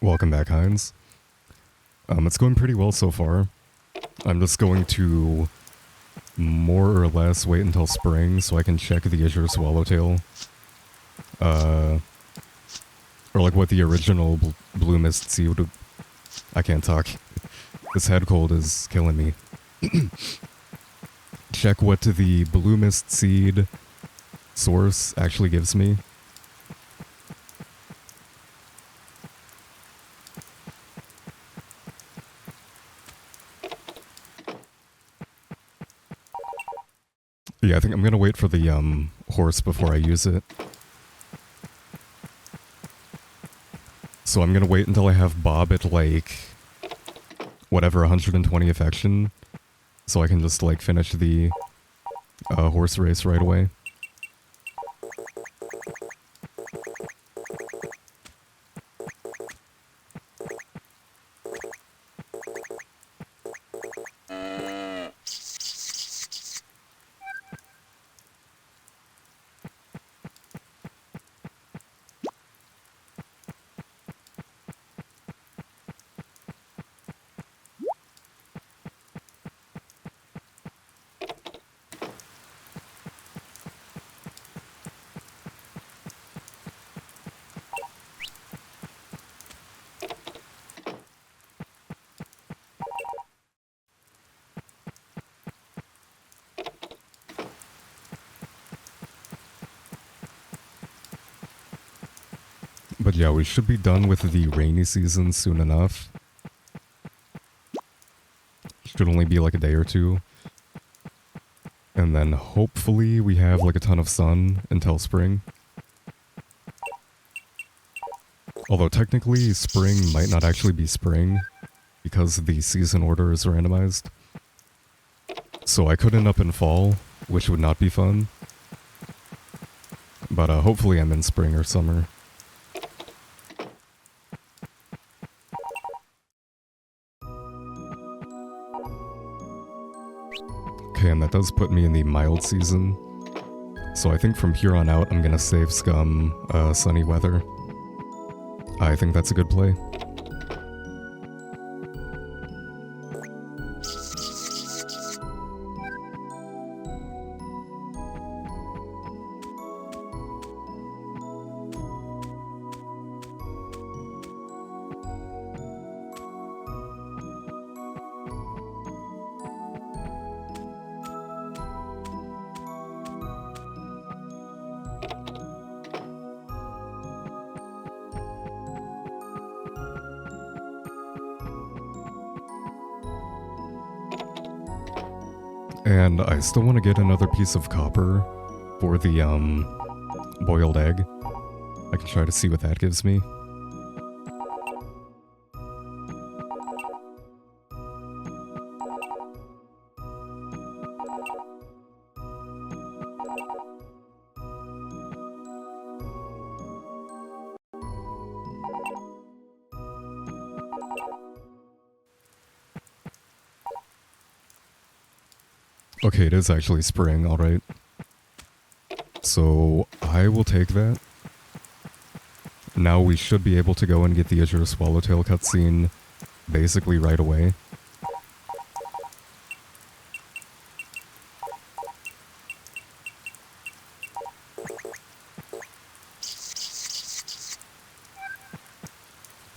Welcome back, Heinz. It's going pretty well so far. I'm just going to more or less wait until spring so I can check the Azure Swallowtail. Or like what the original Blue Mist Seed would... I can't talk. This head cold is killing me. Check what the Blue Mist Seed source actually gives me. Yeah, I think I'm gonna wait for the horse before I use it. So I'm gonna wait until I have Bob at like whatever 120 affection, so I can just like finish the horse race right away. But yeah, we should be done with the rainy season soon enough. Should only be like a day or 2. And then hopefully we have like a ton of sun until spring. Although technically spring might not actually be spring because the season order is randomized. So I could end up in fall, which would not be fun. But hopefully I'm in spring or summer. Okay, and that does put me in the mild season. So I think from here on out, I'm gonna save scum sunny weather. I think that's a good play. And I still want to get another piece of copper for the, boiled egg. I can try to see what that gives me. Okay, it is actually spring, alright. So, I will take that. Now we should be able to go and get the Azure Swallowtail cutscene basically right away.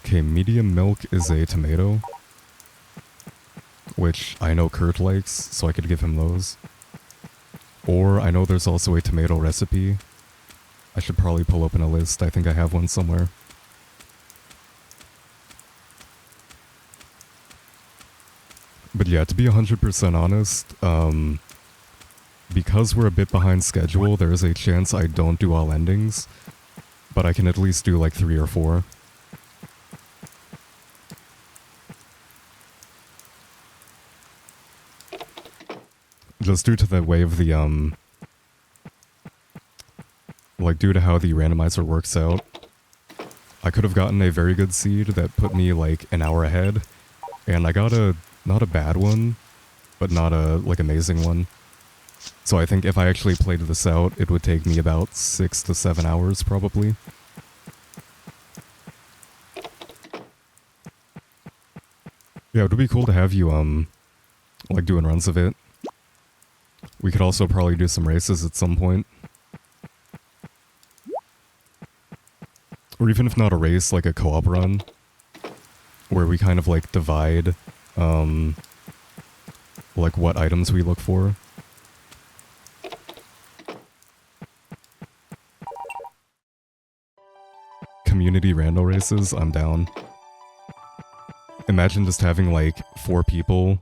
Okay, medium milk is a tomato, which I know Kurt likes, so I could give him those. Or I know there's also a tomato recipe. I should probably pull open a list. I think I have one somewhere. But yeah, to be 100% honest, because we're a bit behind schedule, there is a chance I don't do all endings, but I can at least do like 3 or 4. Just due to the way of the, like, due to how the randomizer works out, I could have gotten a very good seed that put me, like, an hour ahead, and I got not a bad one, but not a, like, amazing one. So I think if I actually played this out, it would take me about 6 to 7 hours, probably. Yeah, it would be cool to have you, like, doing runs of it. We could also probably do some races at some point. Or even if not a race, like a co-op run. Where we kind of like divide, like what items we look for. Community rando races, I'm down. Imagine just having like 4 people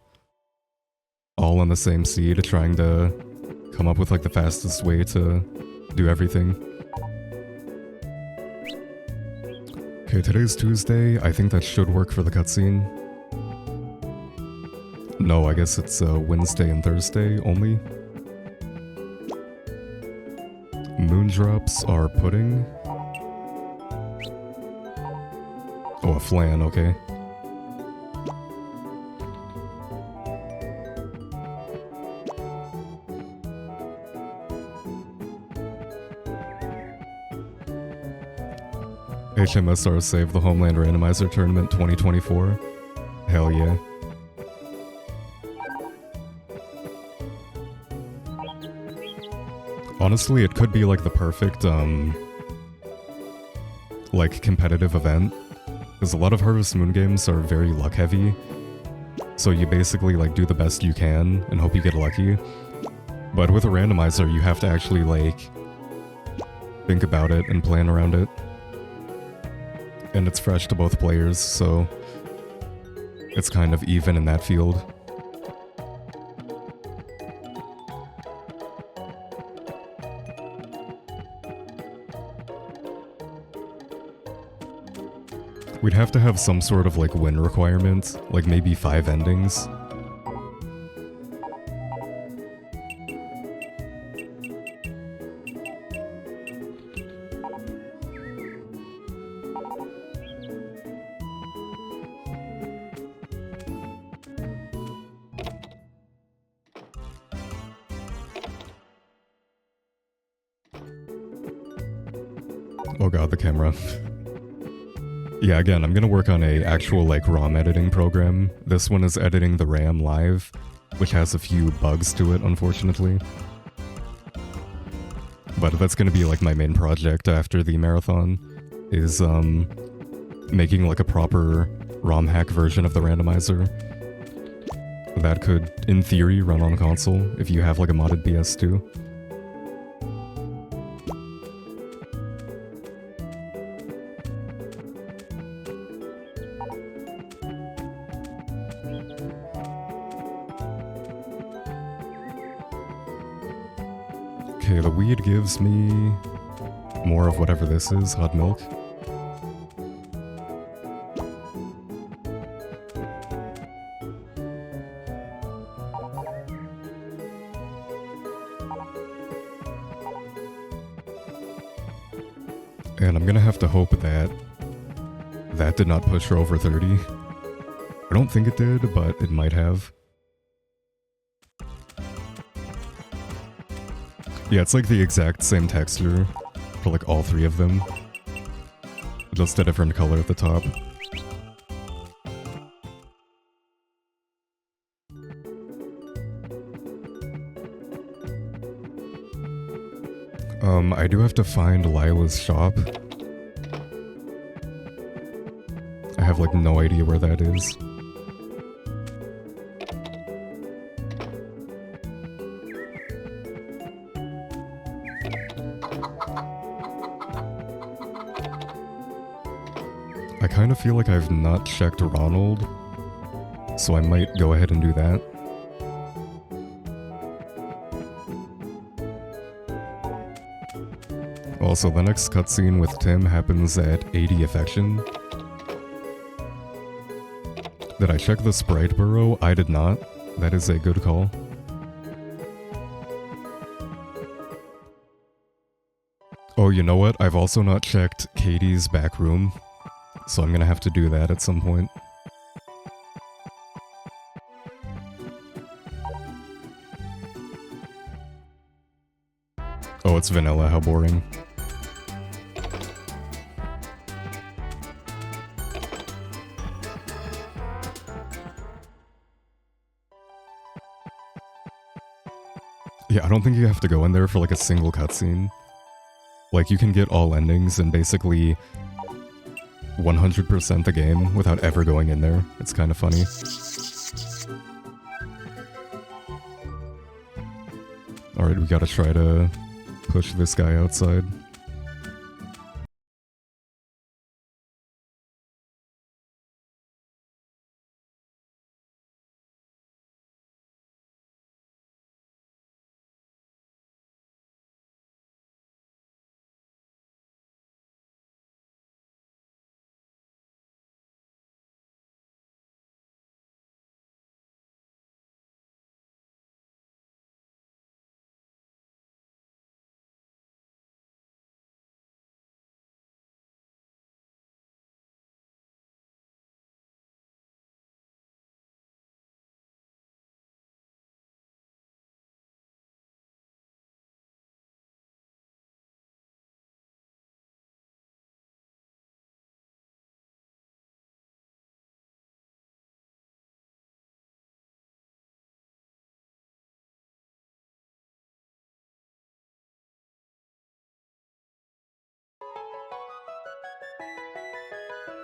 all on the same seed, trying to come up with like the fastest way to do everything. Okay, today's Tuesday. I think that should work for the cutscene. No, I guess it's Wednesday and Thursday only. Moondrops are pudding. Oh, a flan, okay. HMSR saved the Homeland Randomizer Tournament 2024. Hell yeah. Honestly, it could be like the perfect, like competitive event. Because a lot of Harvest Moon games are very luck heavy. So you basically like do the best you can and hope you get lucky. But with a randomizer, you have to actually like think about it and plan around it. And it's fresh to both players, so it's kind of even in that field. We'd have to have some sort of like win requirement, like maybe 5 endings. Oh god, the camera. Yeah, again, I'm gonna work on a actual like ROM editing program. This one is editing the RAM live, which has a few bugs to it, unfortunately. But that's gonna be like my main project after the marathon, is making like a proper ROM hack version of the randomizer. That could, in theory, run on console if you have like a modded PS2. Okay, the weed gives me more of whatever this is, hot milk. And I'm gonna have to hope that that did not push her over 30. I don't think it did, but it might have. Yeah, it's like the exact same texture for like all three of them. Just a different color at the top. I do have to find Lila's shop. I have like no idea where that is. I kind of feel like I've not checked Ronald, so I might go ahead and do that. Also, the next cutscene with Tim happens at 80 affection. Did I check the sprite burrow? I did not. That is a good call. Oh, you know what? I've also not checked Katie's back room, so I'm gonna have to do that at some point. Oh, it's vanilla, how boring. Yeah, I don't think you have to go in there for like a single cutscene. Like, you can get all endings and basically 100% the game without ever going in there. It's kind of funny. Alright, we gotta try to push this guy outside.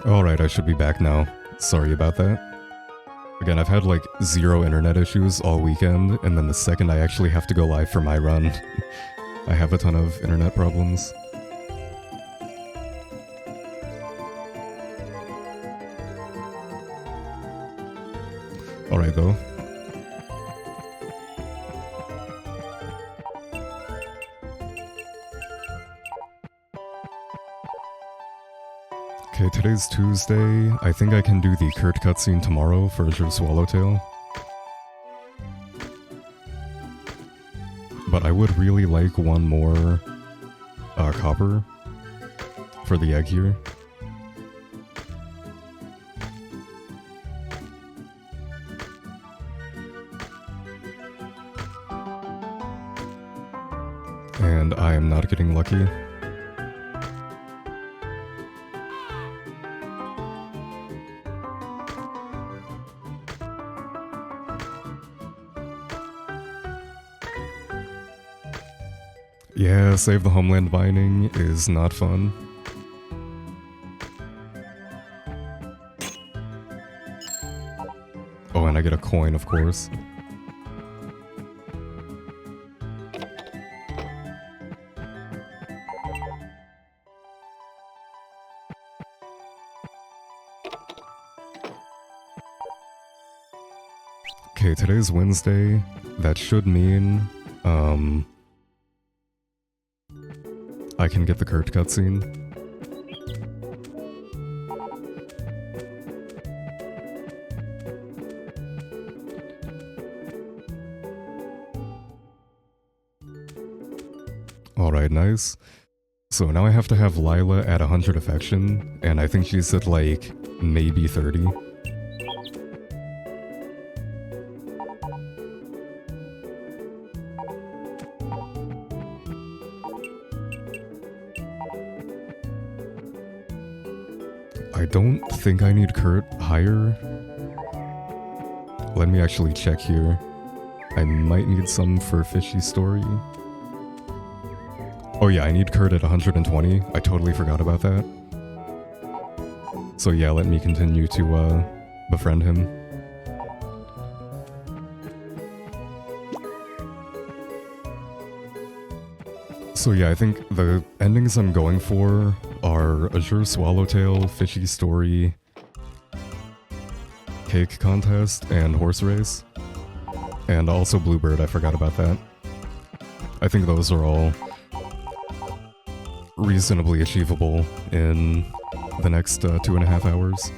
Alright, I should be back now. Sorry about that. Again, I've had like 0 internet issues all weekend, and then the second I actually have to go live for my run, I have a ton of internet problems. Alright though. Okay, today's Tuesday. I think I can do the Kurt cutscene tomorrow for Azure Swallowtail. But I would really like one more copper for the egg here. And I am not getting lucky. Yeah, save the Homeland mining is not fun. Oh, and I get a coin, of course. Okay, today's Wednesday. That should mean, I can get the Kurt cutscene. Alright, nice. So now I have to have Lila at 100 affection, and I think she's at like, maybe 30. I don't think I need Kurt higher. Let me actually check here. I might need some for Fishy Story. Oh yeah, I need Kurt at 120. I totally forgot about that. So yeah, let me continue to befriend him. So yeah, I think the endings I'm going for are Azure Swallowtail, Fishy Story, Cake Contest, and Horse Race. And also Bluebird, I forgot about that. I think those are all reasonably achievable in the next 2.5 hours.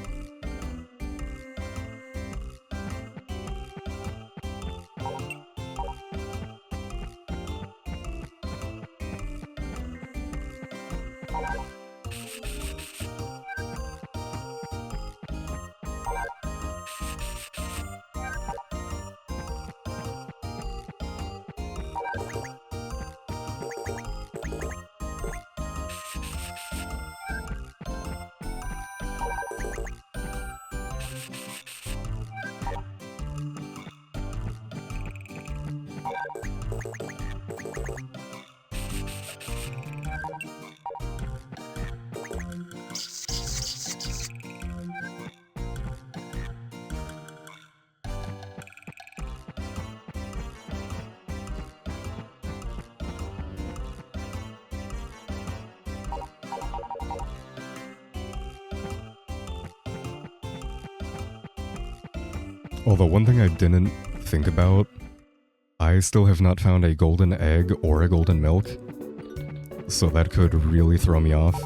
Although one thing I didn't think about, I still have not found a golden egg or a golden milk, so that could really throw me off.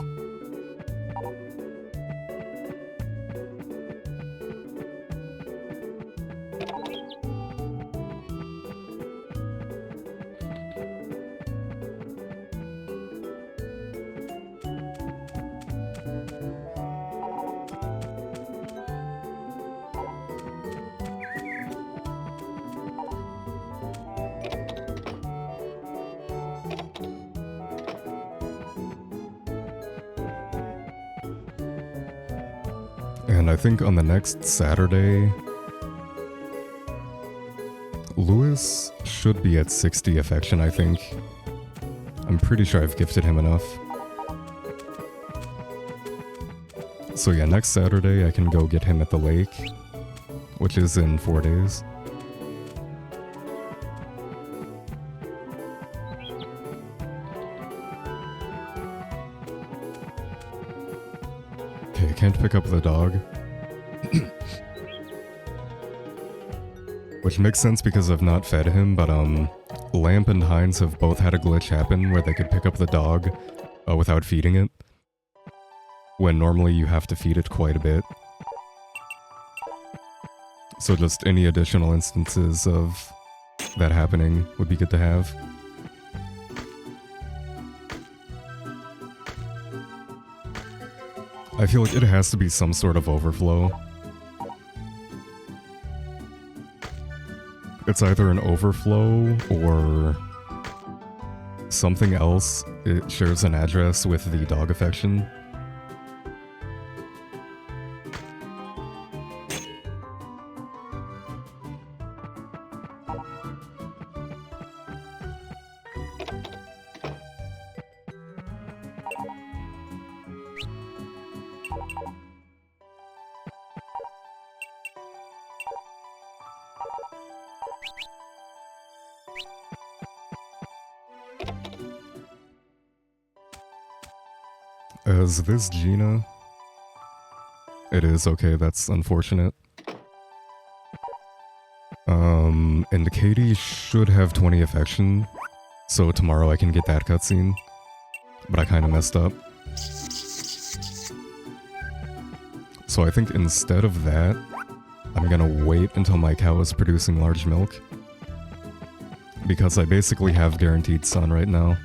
And I think on the next Saturday, Lewis should be at 60 affection, I think. I'm pretty sure I've gifted him enough. So yeah, next Saturday I can go get him at the lake, which is in 4 days. Okay, I can't pick up the dog. Which makes sense because I've not fed him, but Lamp and Hines have both had a glitch happen where they could pick up the dog without feeding it, when normally you have to feed it quite a bit. So just any additional instances of that happening would be good to have. I feel like it has to be some sort of overflow. It's either an overflow or something else. It shares an address with the dog affection. Is this Gina? It is, okay, that's unfortunate. And Katie should have 20 affection, so tomorrow I can get that cutscene. But I kinda messed up. So I think instead of that, I'm gonna wait until my cow is producing large milk. Because I basically have guaranteed sun right now.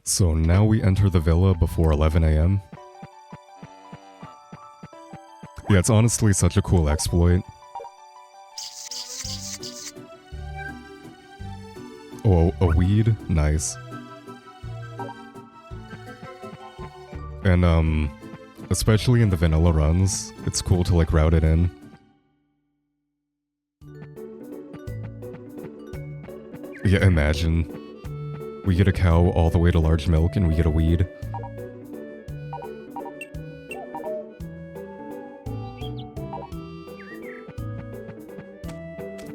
So now we enter the villa before 11 AM. Yeah, it's honestly such a cool exploit. Oh, a weed? Nice. And, especially in the vanilla runs, it's cool to, like, route it in. Yeah, imagine. We get a cow all the way to large milk and we get a weed.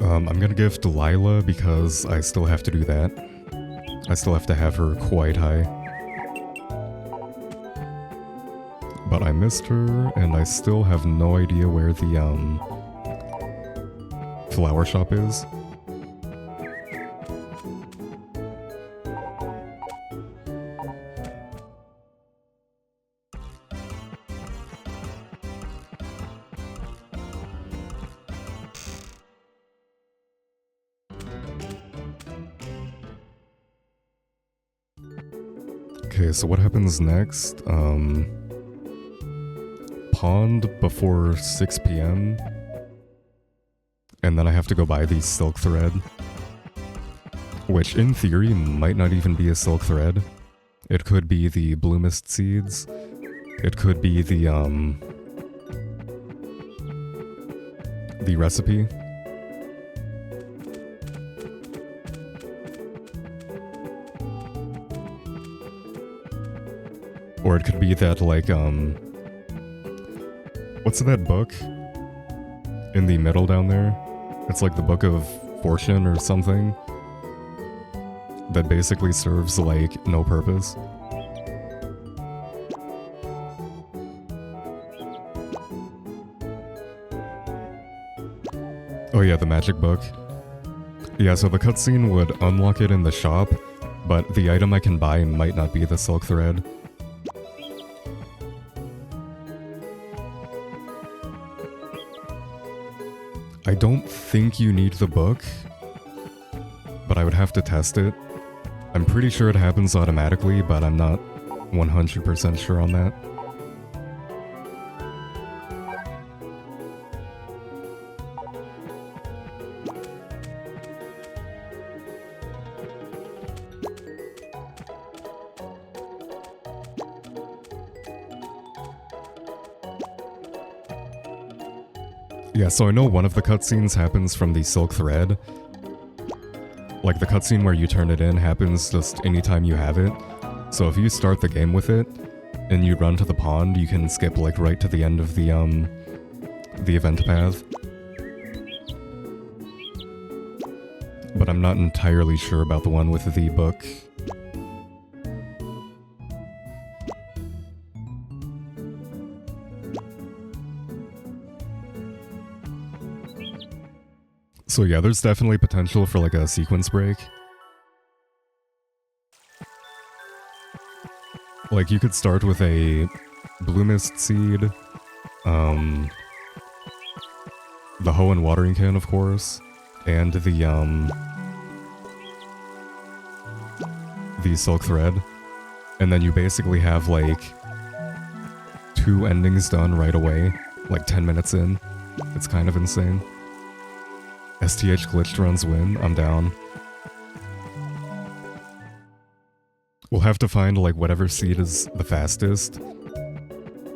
I'm gonna give Delilah because I still have to do that. I still have to have her quite high. But I missed her and I still have no idea where the, flower shop is. Okay, so what happens next? Pond before 6 PM. And then I have to go buy the silk thread. Which, in theory, might not even be a silk thread. It could be the blue mist seeds. It could be the recipe. Or it could be that, like, what's that book? In the middle down there? It's like the Book of Fortune or something. That basically serves, like, no purpose. Oh yeah, the magic book. Yeah, so the cutscene would unlock it in the shop, but the item I can buy might not be the silk thread. I don't think you need the book, but I would have to test it. I'm pretty sure it happens automatically, but I'm not 100% sure on that. Yeah, so I know one of the cutscenes happens from the silk thread. Like, the cutscene where you turn it in happens just anytime you have it. So if you start the game with it, and you run to the pond, you can skip, like, right to the end of the event path. But I'm not entirely sure about the one with the book. So yeah, there's definitely potential for, like, a sequence break. Like, you could start with a blue mist seed, the hoe and watering can, of course, and the silk thread, and then you basically have, like, 2 endings done right away, like 10 minutes in. It's kind of insane. STH glitched runs win, I'm down. We'll have to find, like, whatever seed is the fastest,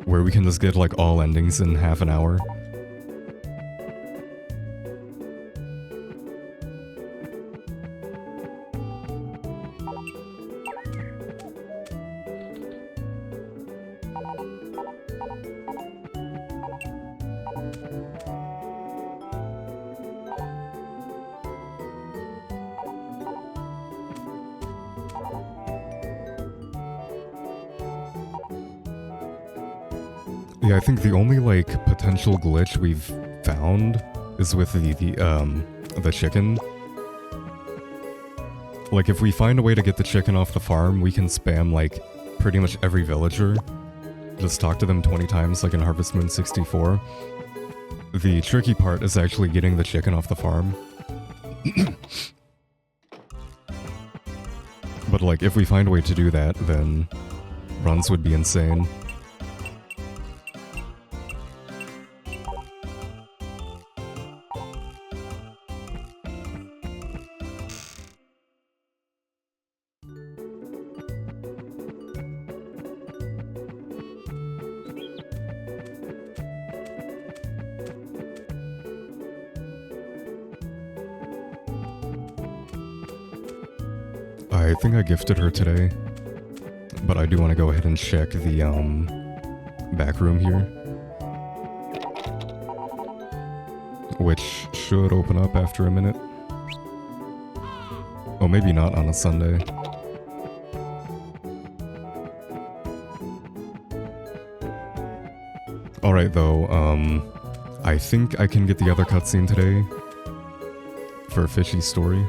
where we can just get, like, all endings in half an hour. Yeah, I think the only, like, potential glitch we've found is with the chicken. Like, if we find a way to get the chicken off the farm, we can spam, like, pretty much every villager. Just talk to them 20 times, like in Harvest Moon 64. The tricky part is actually getting the chicken off the farm. But, like, if we find a way to do that, then runs would be insane. I think I gifted her today, but I do want to go ahead and check the back room here, which should open up after a minute. Oh, maybe not on a Sunday. Alright though, I think I can get the other cutscene today for Fishy's story.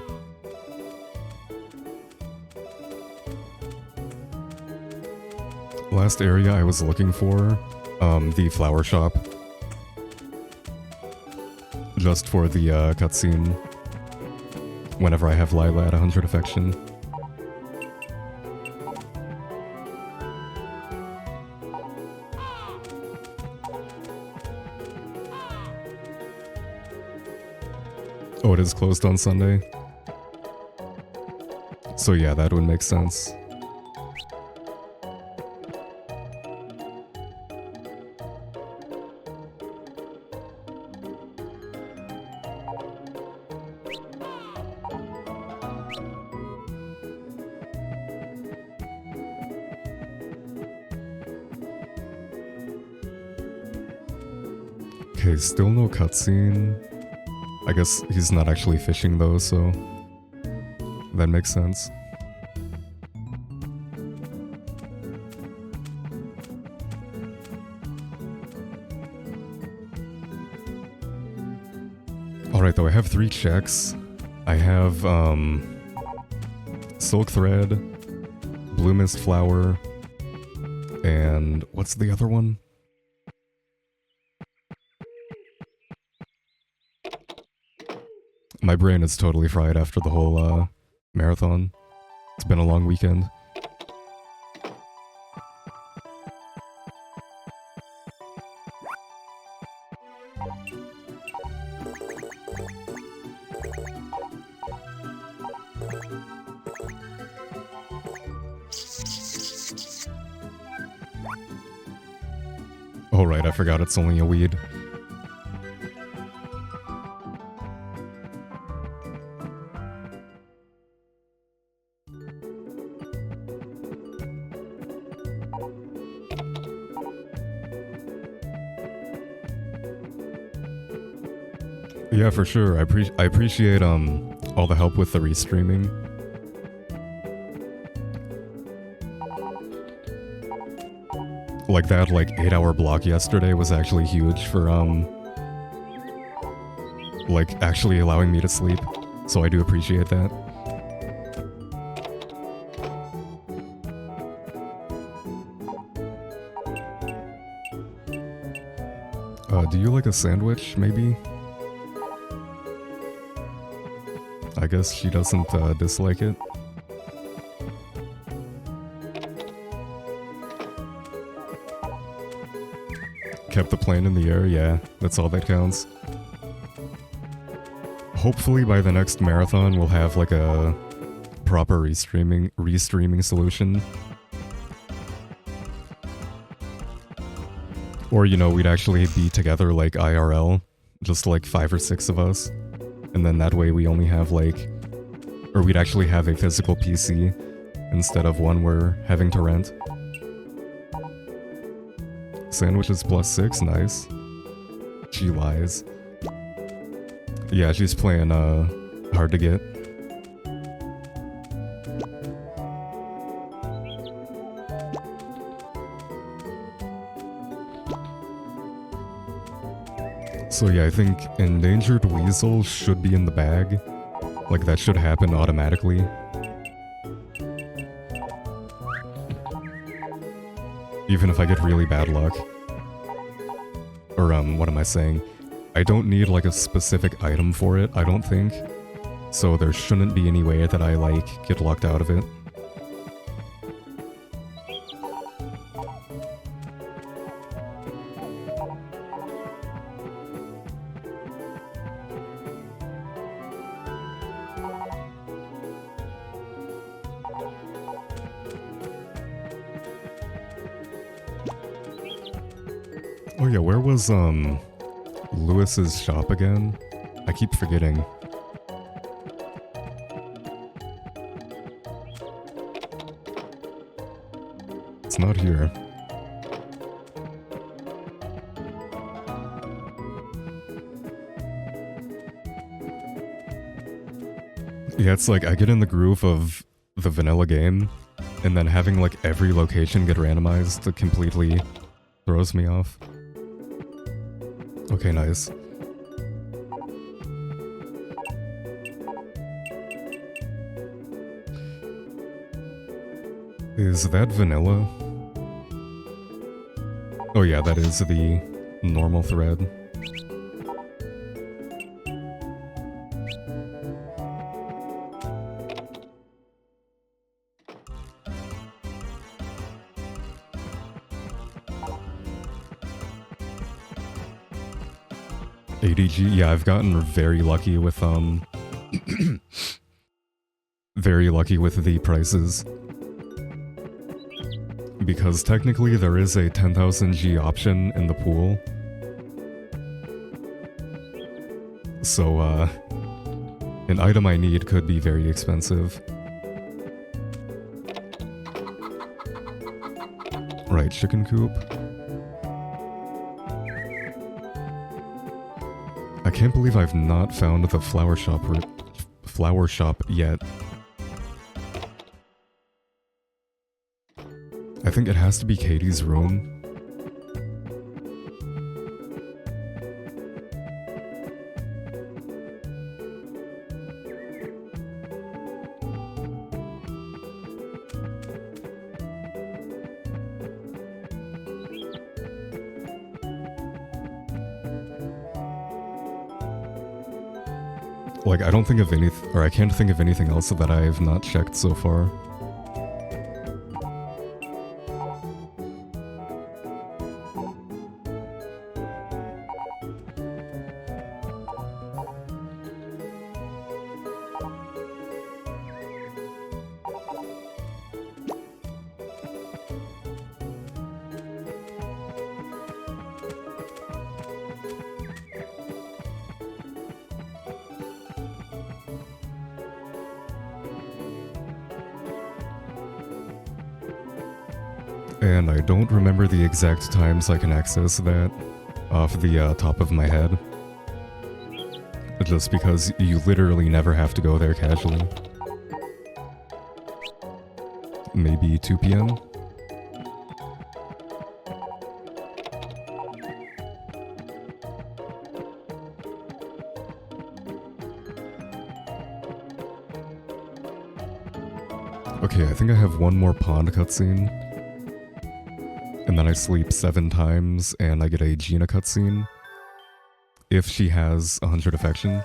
Last area I was looking for, the flower shop. Just for the cutscene whenever I have Lila at 100 affection. Oh, it is closed on Sunday? So yeah, that would make sense. Okay, still no cutscene. I guess he's not actually fishing though, so that makes sense. Alright though, I have 3 checks. I have Silk Thread, Blue Mist Flower, and what's the other one? My brain is totally fried after the whole marathon. It's been a long weekend. Oh right, I forgot it's only a weed. Yeah, for sure. I appreciate all the help with the restreaming. Like that 8-hour block yesterday was actually huge for like actually allowing me to sleep. So I do appreciate that. Do you like a sandwich, maybe? I guess she doesn't dislike it. Kept the plane in the air, yeah, that's all that counts. Hopefully by the next marathon we'll have like a proper restreaming solution. Or, you know, we'd actually be together like IRL, just like 5 or 6 of us. And then that way we only have or we'd actually have a physical PC instead of one we're having to rent. Sandwiches +6, nice. She lies. Yeah, she's playing hard to get. So yeah, I think Endangered Weasel should be in the bag. Like, that should happen automatically. Even if I get really bad luck. Or, what am I saying? I don't need, like, a specific item for it, I don't think. So there shouldn't be any way that I, like, get lucked out of it. Oh yeah, where was, Lewis's shop again? I keep forgetting. It's not here. Yeah, it's like I get in the groove of the vanilla game, and then having like every location get randomized completely throws me off. Okay, nice. Is that vanilla? Oh yeah, that is the normal thread. ADG, yeah, I've gotten very lucky with, very lucky with the prices. Because technically there is a 10,000 G option in the pool. So, an item I need could be very expensive. Right, chicken coop. I can't believe I've not found the flower shop yet. I think it has to be Katie's room. Like, I don't think of I can't think of anything else that I have not checked so far. And I don't remember the exact times I can access that off the top of my head. Just because you literally never have to go there casually. Maybe 2 PM? Okay, I think I have one more pond cutscene. And then I sleep 7 times, and I get a Gina cutscene. If she has 100 affection.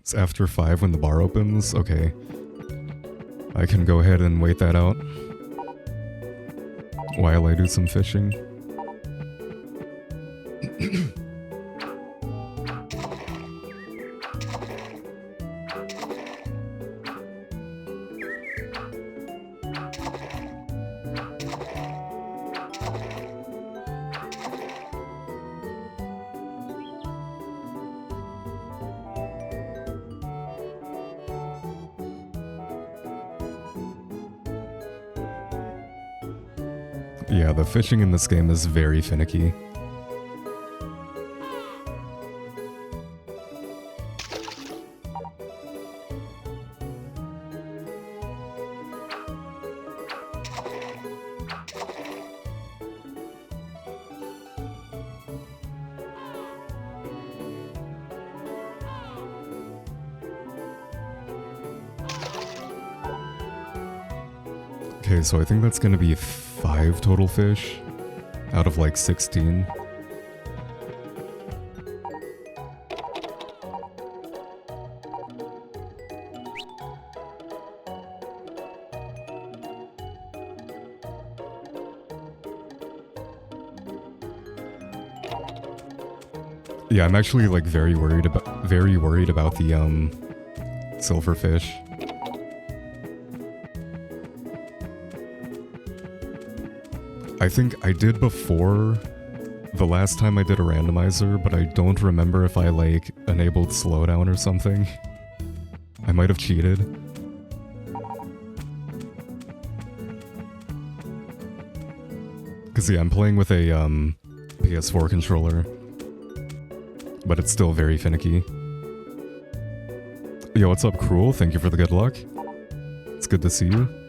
It's after 5 when the bar opens? Okay. I can go ahead and wait that out. While I do some fishing. Yeah, the fishing in this game is very finicky. Okay, so I think that's gonna be 5 total fish out of like 16. Yeah, I'm actually like very worried about the silverfish. I think I did before the last time I did a randomizer, but I don't remember if I like enabled slowdown or something. I might have cheated. Cause yeah, I'm playing with a PS4 controller, but it's still very finicky. Yo, what's up, Cruel? Thank you for the good luck. It's good to see you.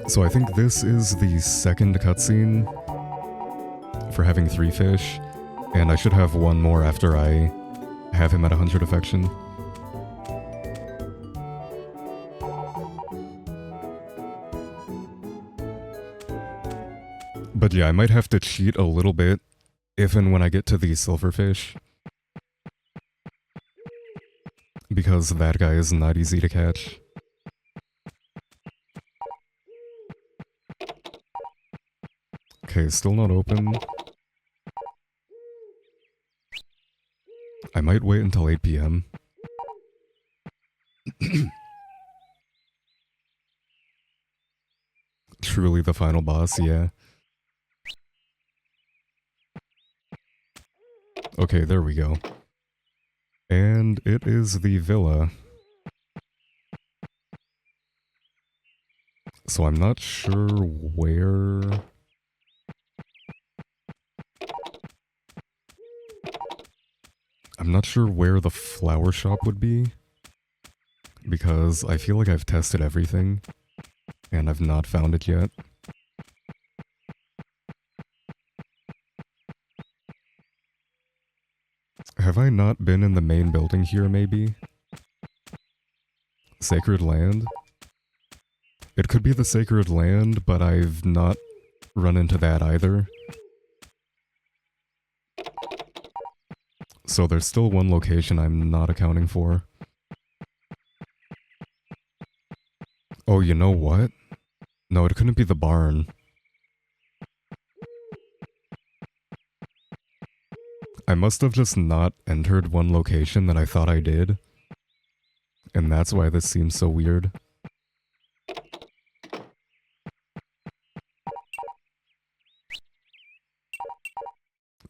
So I think this is the second cutscene for having 3 fish, and I should have 1 more after I have him at 100 affection. But yeah, I might have to cheat a little bit if and when I get to the silverfish, because that guy is not easy to catch. Okay, still not open. I might wait until 8 PM. Truly the final boss, yeah. Okay, there we go. And it is the villa. So I'm not sure where... I'm not sure where the flower shop would be, because I feel like I've tested everything, and I've not found it yet. Have I not been in the main building here, maybe? Sacred Land? It could be the Sacred Land, but I've not run into that either. So there's still one location I'm not accounting for. Oh, you know what? No, it couldn't be the barn. I must have just not entered one location that I thought I did. And that's why this seems so weird.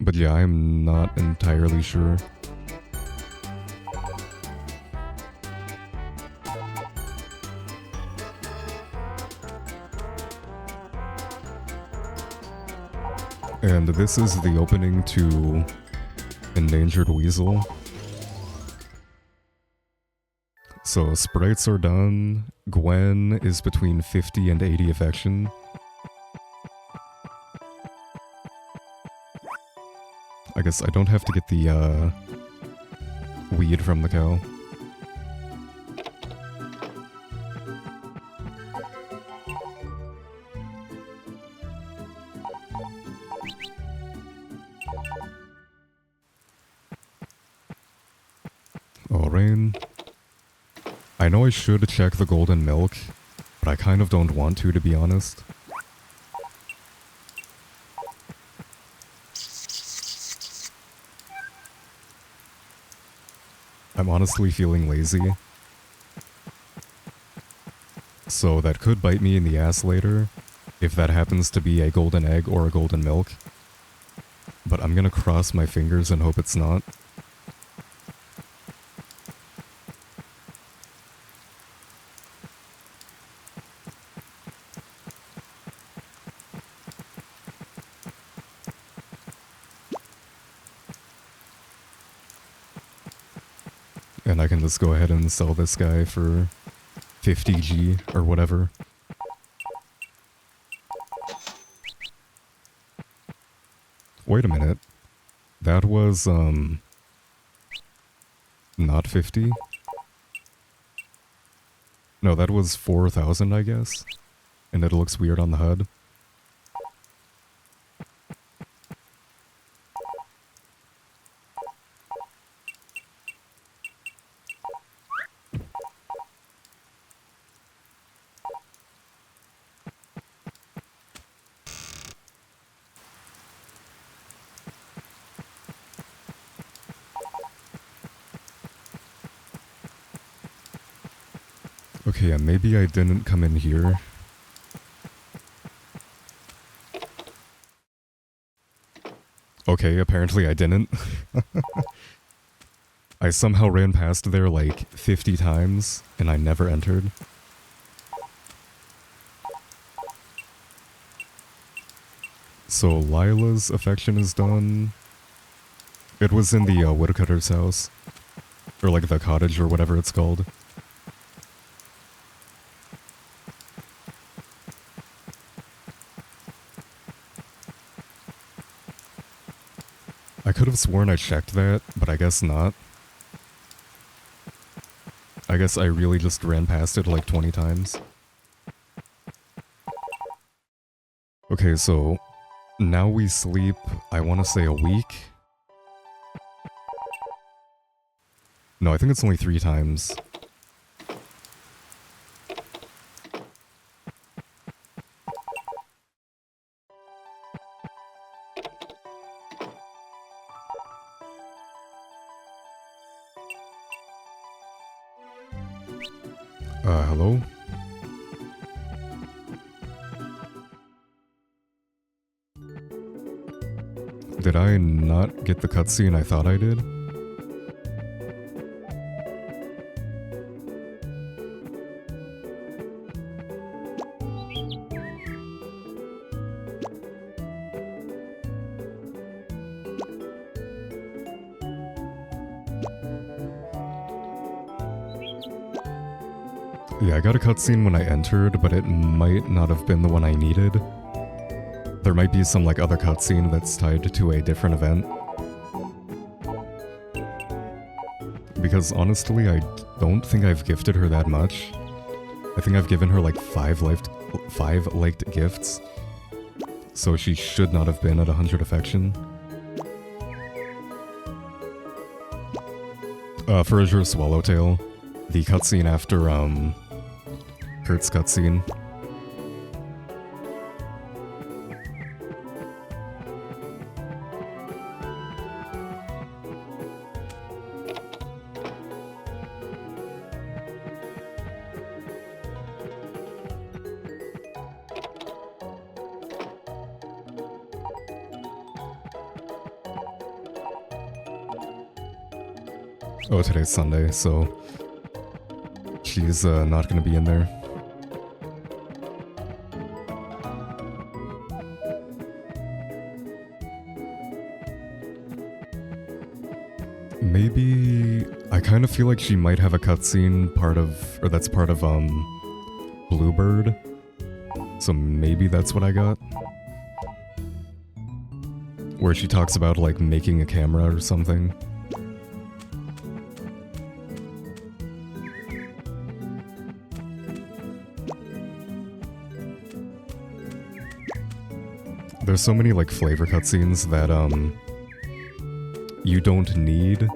But yeah, I'm not entirely sure. And this is the opening to Endangered Weasel. So sprites are done. Gwen is between 50 and 80 affection. I guess I don't have to get the weed from the cow. Oh, rain. I know I should check the golden milk, but I kind of don't want to be honest. I'm honestly feeling lazy. So that could bite me in the ass later, if that happens to be a golden egg or a golden milk. But I'm gonna cross my fingers and hope it's not. And I can just go ahead and sell this guy for 50G or whatever. Wait a minute. That was, Not 50? No, that was 4,000, I guess. And it looks weird on the HUD. Okay, yeah, maybe I didn't come in here. Okay, apparently I didn't. I somehow ran past there like 50 times, and I never entered. So Lila's affection is done. It was in the woodcutter's house. Or like the cottage or whatever it's called. I could have sworn I checked that, but I guess not. I guess I really just ran past it like 20 times. Okay, so now we sleep, I want to say a week? No, I think it's only 3 times. Hello? Did I not get the cutscene I thought I did? Yeah, I got a cutscene when I entered, but it might not have been the one I needed. There might be some like other cutscene that's tied to a different event. Because honestly, I don't think I've gifted her that much. I think I've given her like 5 liked gifts. So she should not have been at 100 affection. For Azure Swallowtail, the cutscene after, Kurt's cutscene. Oh, today's Sunday, so she's not gonna be in there. Maybe I kind of feel like she might have a cutscene that's part of Bluebird. So maybe that's what I got. Where she talks about like making a camera or something. There's so many like flavor cutscenes that you don't need,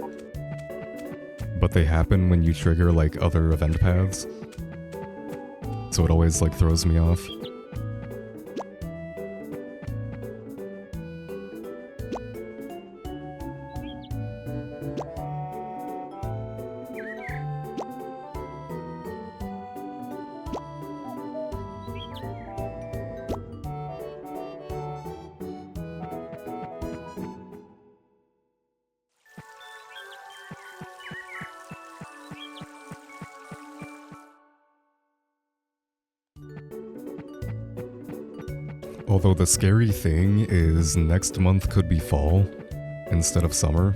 but they happen when you trigger like other event paths. So it always like throws me off. Although the scary thing is next month could be fall instead of summer.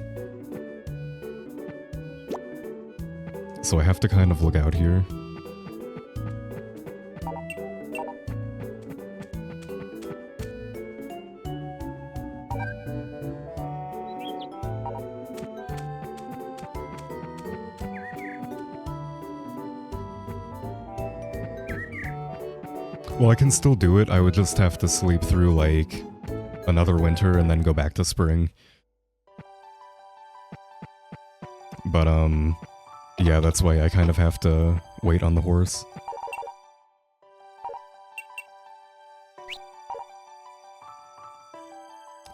So I have to kind of look out here. Well, I can still do it, I would just have to sleep through, like, another winter and then go back to spring. But, yeah, that's why I kind of have to wait on the horse.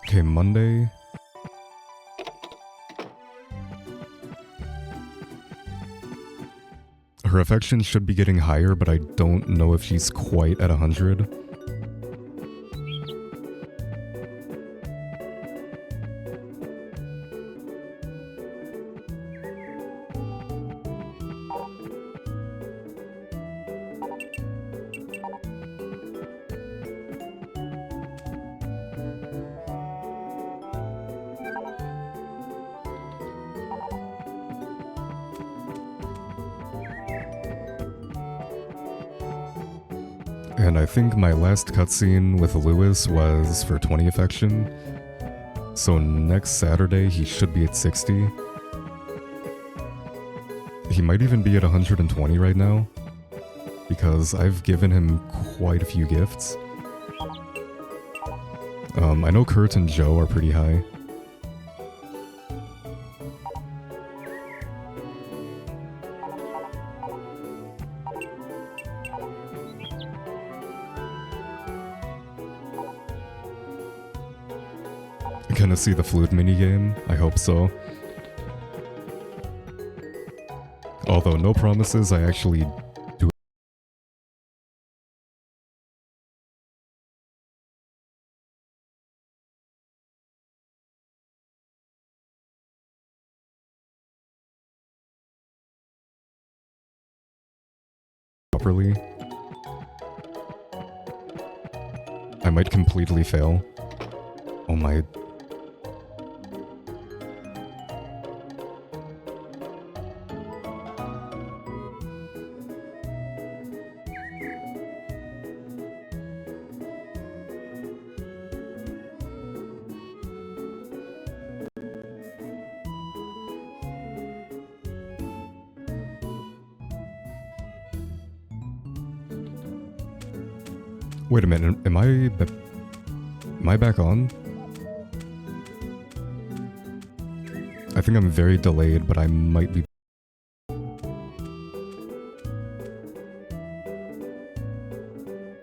Okay, Monday. Her affection should be getting higher, but I don't know if she's quite at 100. And I think my last cutscene with Lewis was for 20 affection. So next Saturday he should be at 60. He might even be at 120 right now, because I've given him quite a few gifts. I know Kurt and Joe are pretty high. Gonna see the flute minigame? I hope so. Although no promises, I actually do. Properly. I might completely fail. Oh my. Wait a minute, am I back on? I think I'm very delayed, but I might be.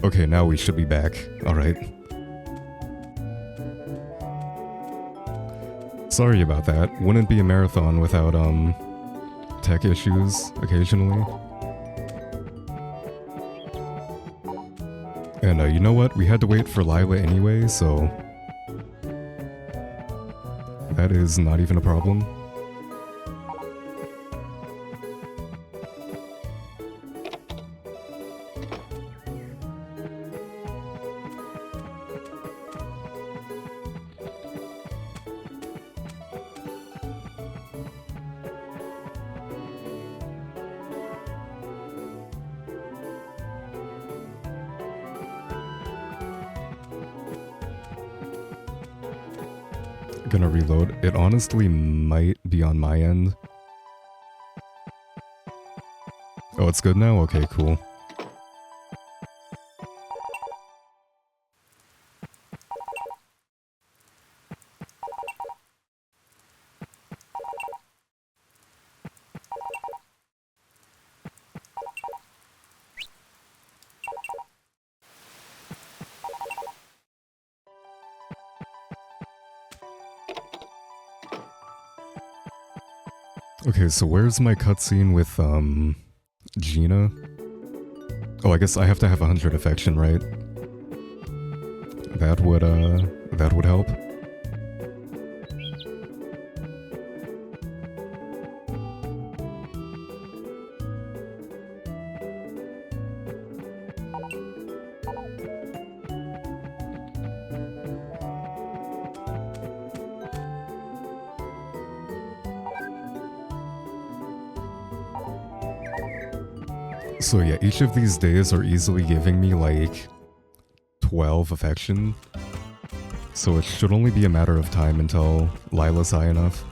Okay, now we should be back. Alright. Sorry about that. Wouldn't be a marathon without, tech issues occasionally. And, you know what? We had to wait for Lila anyway, so that is not even a problem. Gonna reload. It honestly might be on my end. Oh, it's good now? Okay, cool. Okay, so where's my cutscene with, Gina? Oh, I guess I have to have 100 affection, right? That would help. So yeah, each of these days are easily giving me like 12 affection. So it should only be a matter of time until Lila's high enough.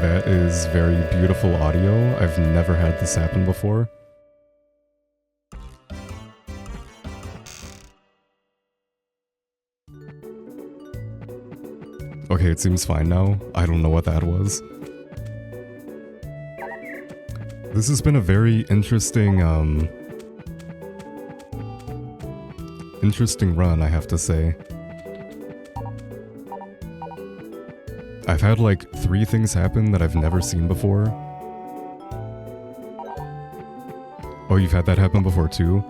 That is very beautiful audio. I've never had this happen before. Okay, it seems fine now. I don't know what that was. This has been a very interesting, interesting run, I have to say. I've had like 3 things happen that I've never seen before. Oh, you've had that happen before too?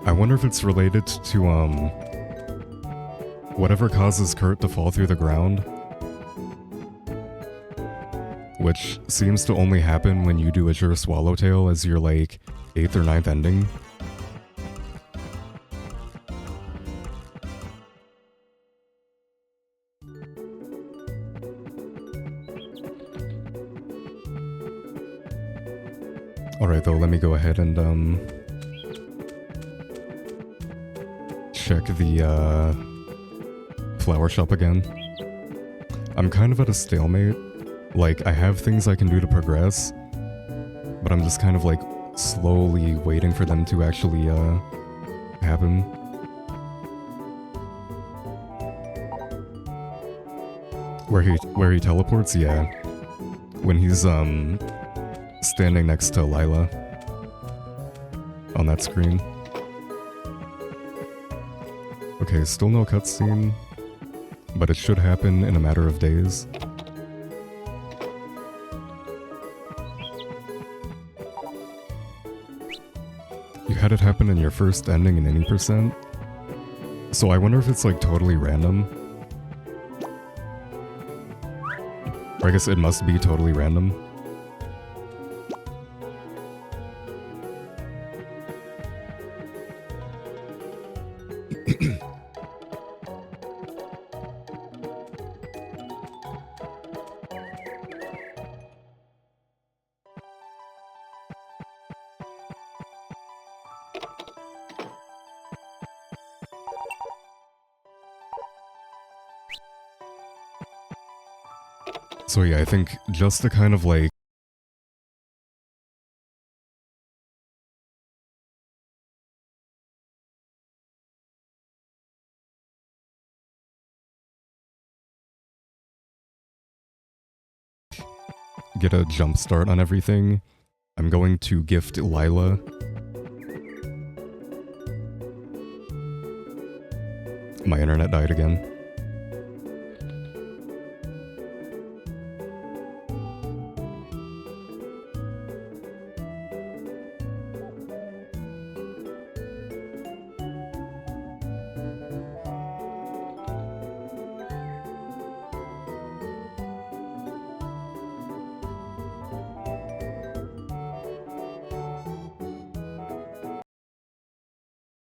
I wonder if it's related to, whatever causes Kurt to fall through the ground. Which seems to only happen when you do Azure Swallowtail as your, like, 8th or 9th ending. Alright though, let me go ahead and, check the, flower shop again. I'm kind of at a stalemate. Like, I have things I can do to progress, but I'm just kind of, like, slowly waiting for them to actually, happen. Where he teleports? Yeah. When he's, standing next to Lila on that screen. Okay, still no cutscene, but it should happen in a matter of days. You had it happen in your first ending in any percent? So I wonder if it's like totally random. Or I guess it must be totally random. So yeah, I think just to kind of like get a jump start on everything, I'm going to gift Lila my internet died again.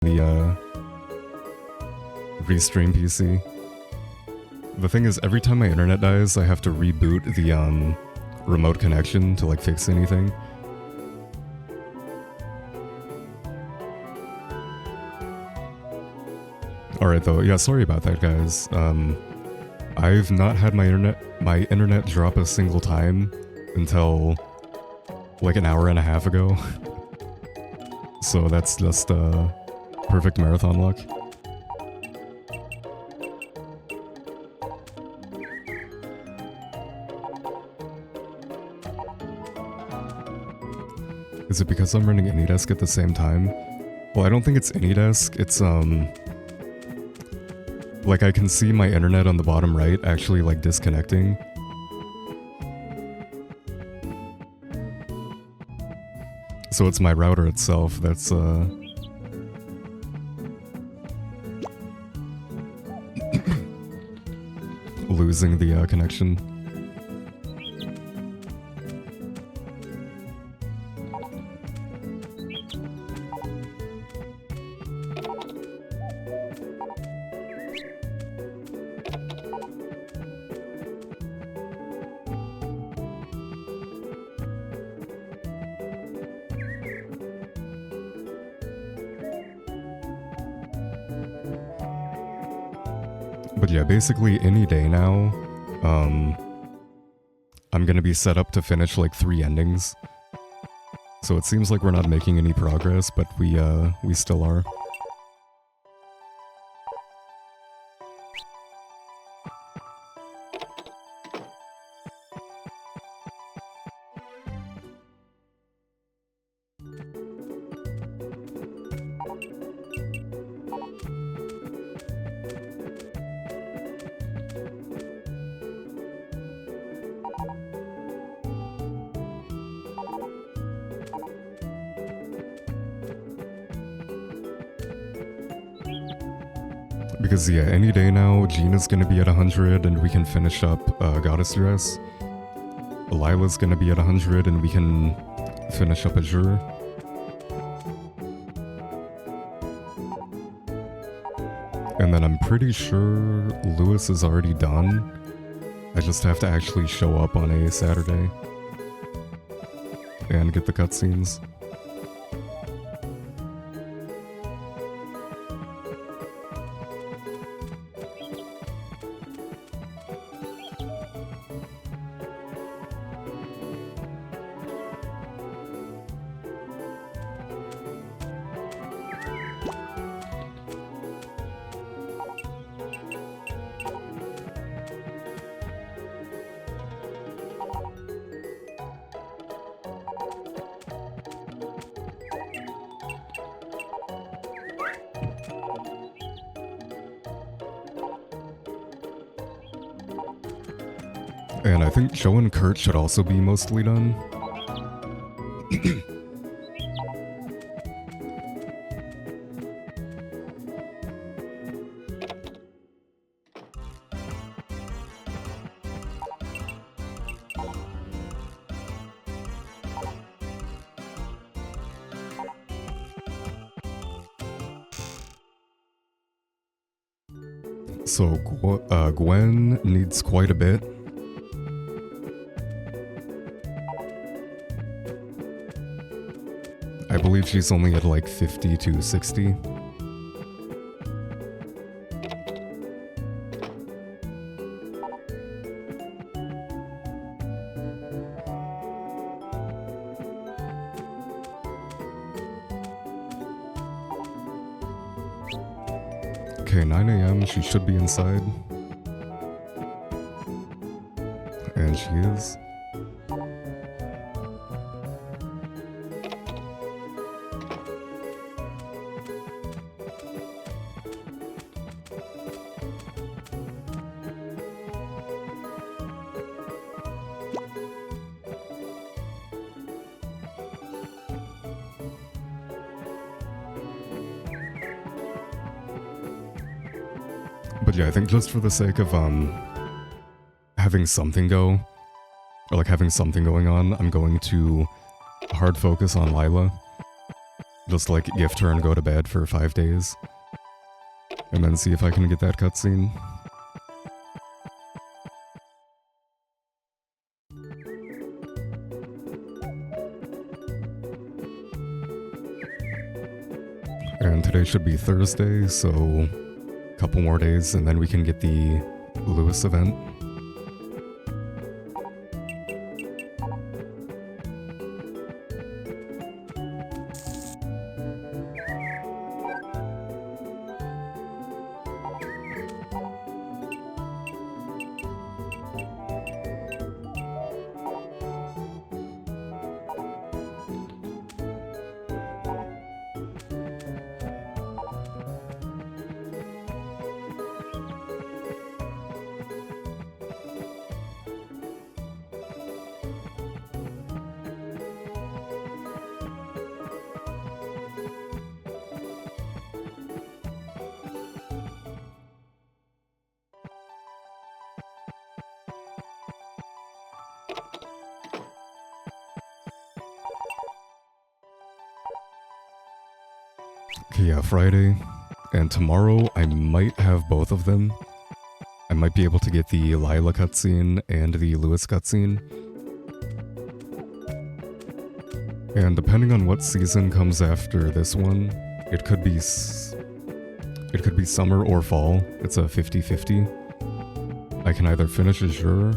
The restream PC. The thing is, every time my internet dies, I have to reboot the remote connection to like fix anything. Alright though, yeah, sorry about that guys. I've not had my internet drop a single time until like an hour and a half ago. So that's just perfect marathon luck. Is it because I'm running AnyDesk at the same time? Well, I don't think it's AnyDesk, it's like I can see my internet on the bottom right actually like disconnecting. So it's my router itself that's losing the connection. But yeah, basically any day now, I'm gonna be set up to finish like 3 endings. So it seems like we're not making any progress, but we still are. Because yeah, any day now, Gina's gonna be at 100 and we can finish up Goddess Dress. Lila's gonna be at 100 and we can finish up Azure. And then I'm pretty sure Lewis is already done. I just have to actually show up on a Saturday and get the cutscenes. And I think Joe and Kurt should also be mostly done. So Gwen needs quite a bit. I believe she's only at like 50 to 60. Okay, 9 AM, she should be inside. And she is. But yeah, I think just for the sake of having something go, or like having something going on, I'm going to hard focus on Lila. Just like gift her and go to bed for 5 days. And then see if I can get that cutscene. And today should be Thursday, so couple more days and then we can get the Lewis event. Okay, yeah, Friday. And tomorrow I might have both of them. I might be able to get the Lila cutscene and the Lewis cutscene. And depending on what season comes after this one, it could be summer or fall. It's a 50-50. I can either finish Azure...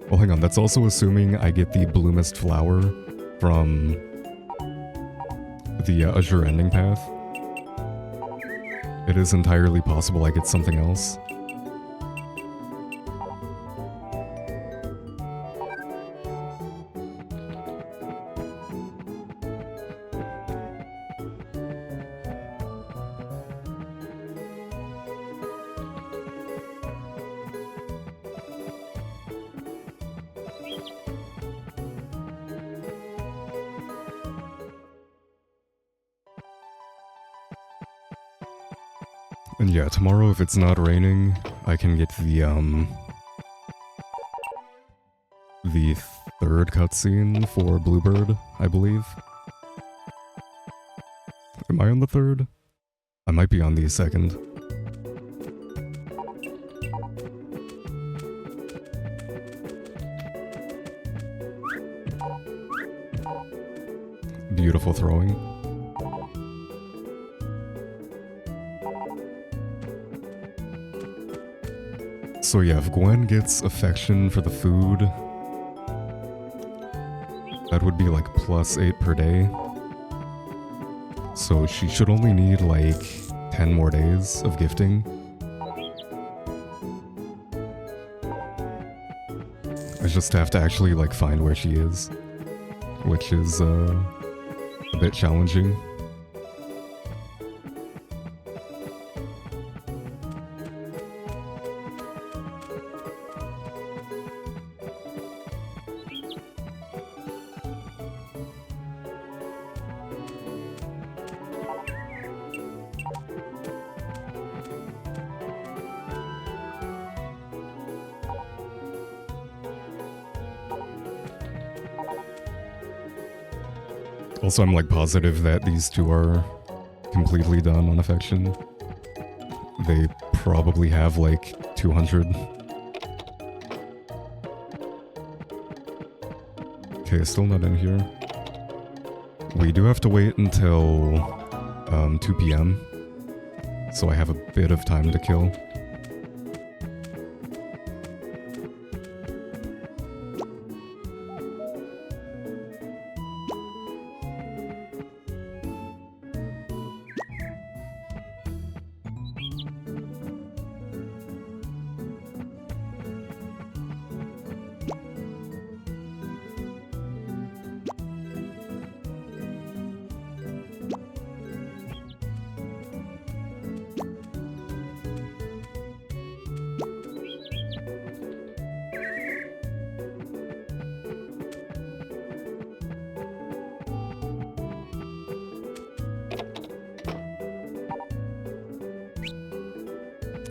Well, hang on, that's also assuming I get the Bloomist Flower from the Azure ending path. It is entirely possible I get something else. And yeah, tomorrow if it's not raining, I can get the third cutscene for Bluebird, I believe. Am I on the third? I might be on the second. Beautiful throwing. So yeah, if Gwen gets affection for the food, that would be like +8 per day. So she should only need like 10 more days of gifting. I just have to actually like find where she is, which is a bit challenging. Also, I'm like positive that these two are completely done on affection. They probably have like 200. Okay, still not in here. We do have to wait until 2 PM, so I have a bit of time to kill.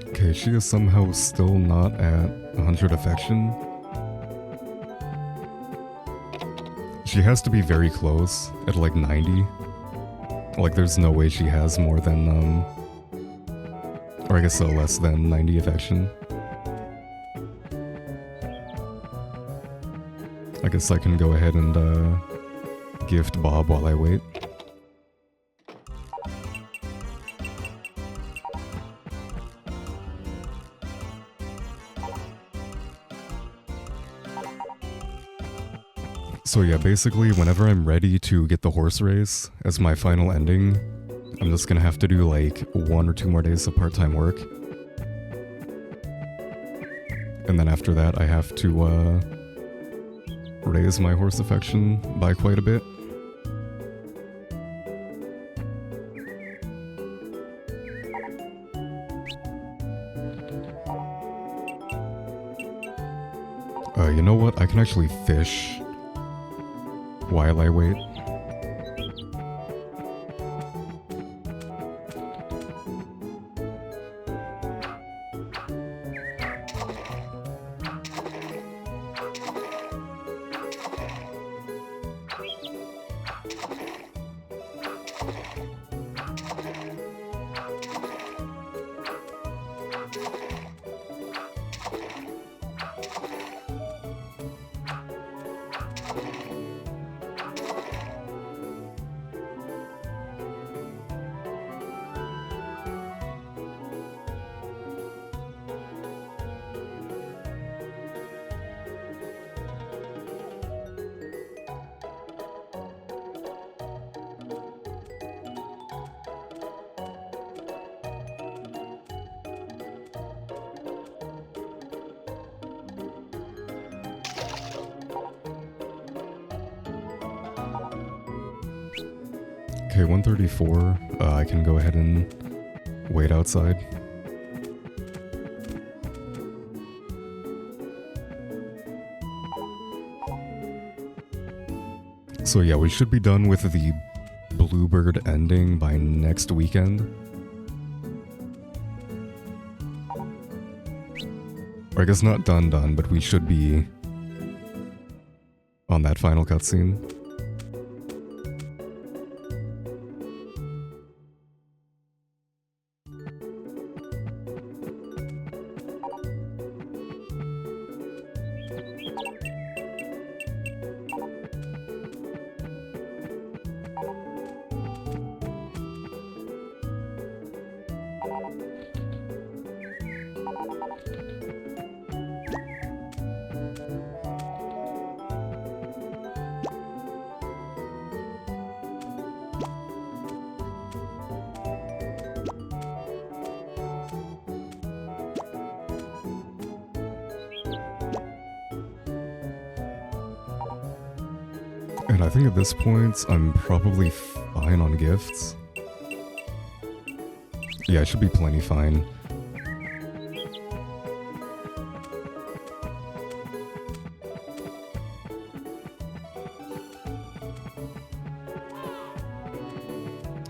Okay, she is somehow still not at 100 affection. She has to be very close, at like 90. Like, there's no way she has more than, or I guess so, less than 90 affection. I guess I can go ahead and, gift Bob while I wait. So yeah, basically, whenever I'm ready to get the horse race as my final ending, I'm just gonna have to do like 1 or 2 more days of part-time work. And then after that, I have to raise my horse affection by quite a bit. You know what? I can actually fish while I wait. Okay, 134. I can go ahead and wait outside. So yeah, we should be done with the Bluebird ending by next weekend. Or I guess not done, but we should be on that final cutscene. And I think at this point, I'm probably fine on gifts. Yeah, I should be plenty fine.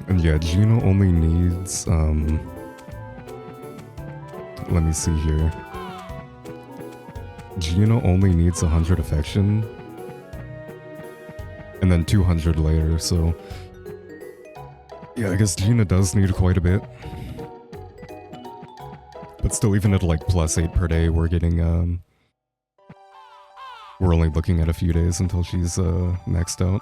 And yeah, Gina only needs, let me see here. Gina only needs 100 affection. And then 200 later, so... Yeah, I guess Gina does need quite a bit. But still, even at like +8 per day, we're getting, we're only looking at a few days until she's, maxed out.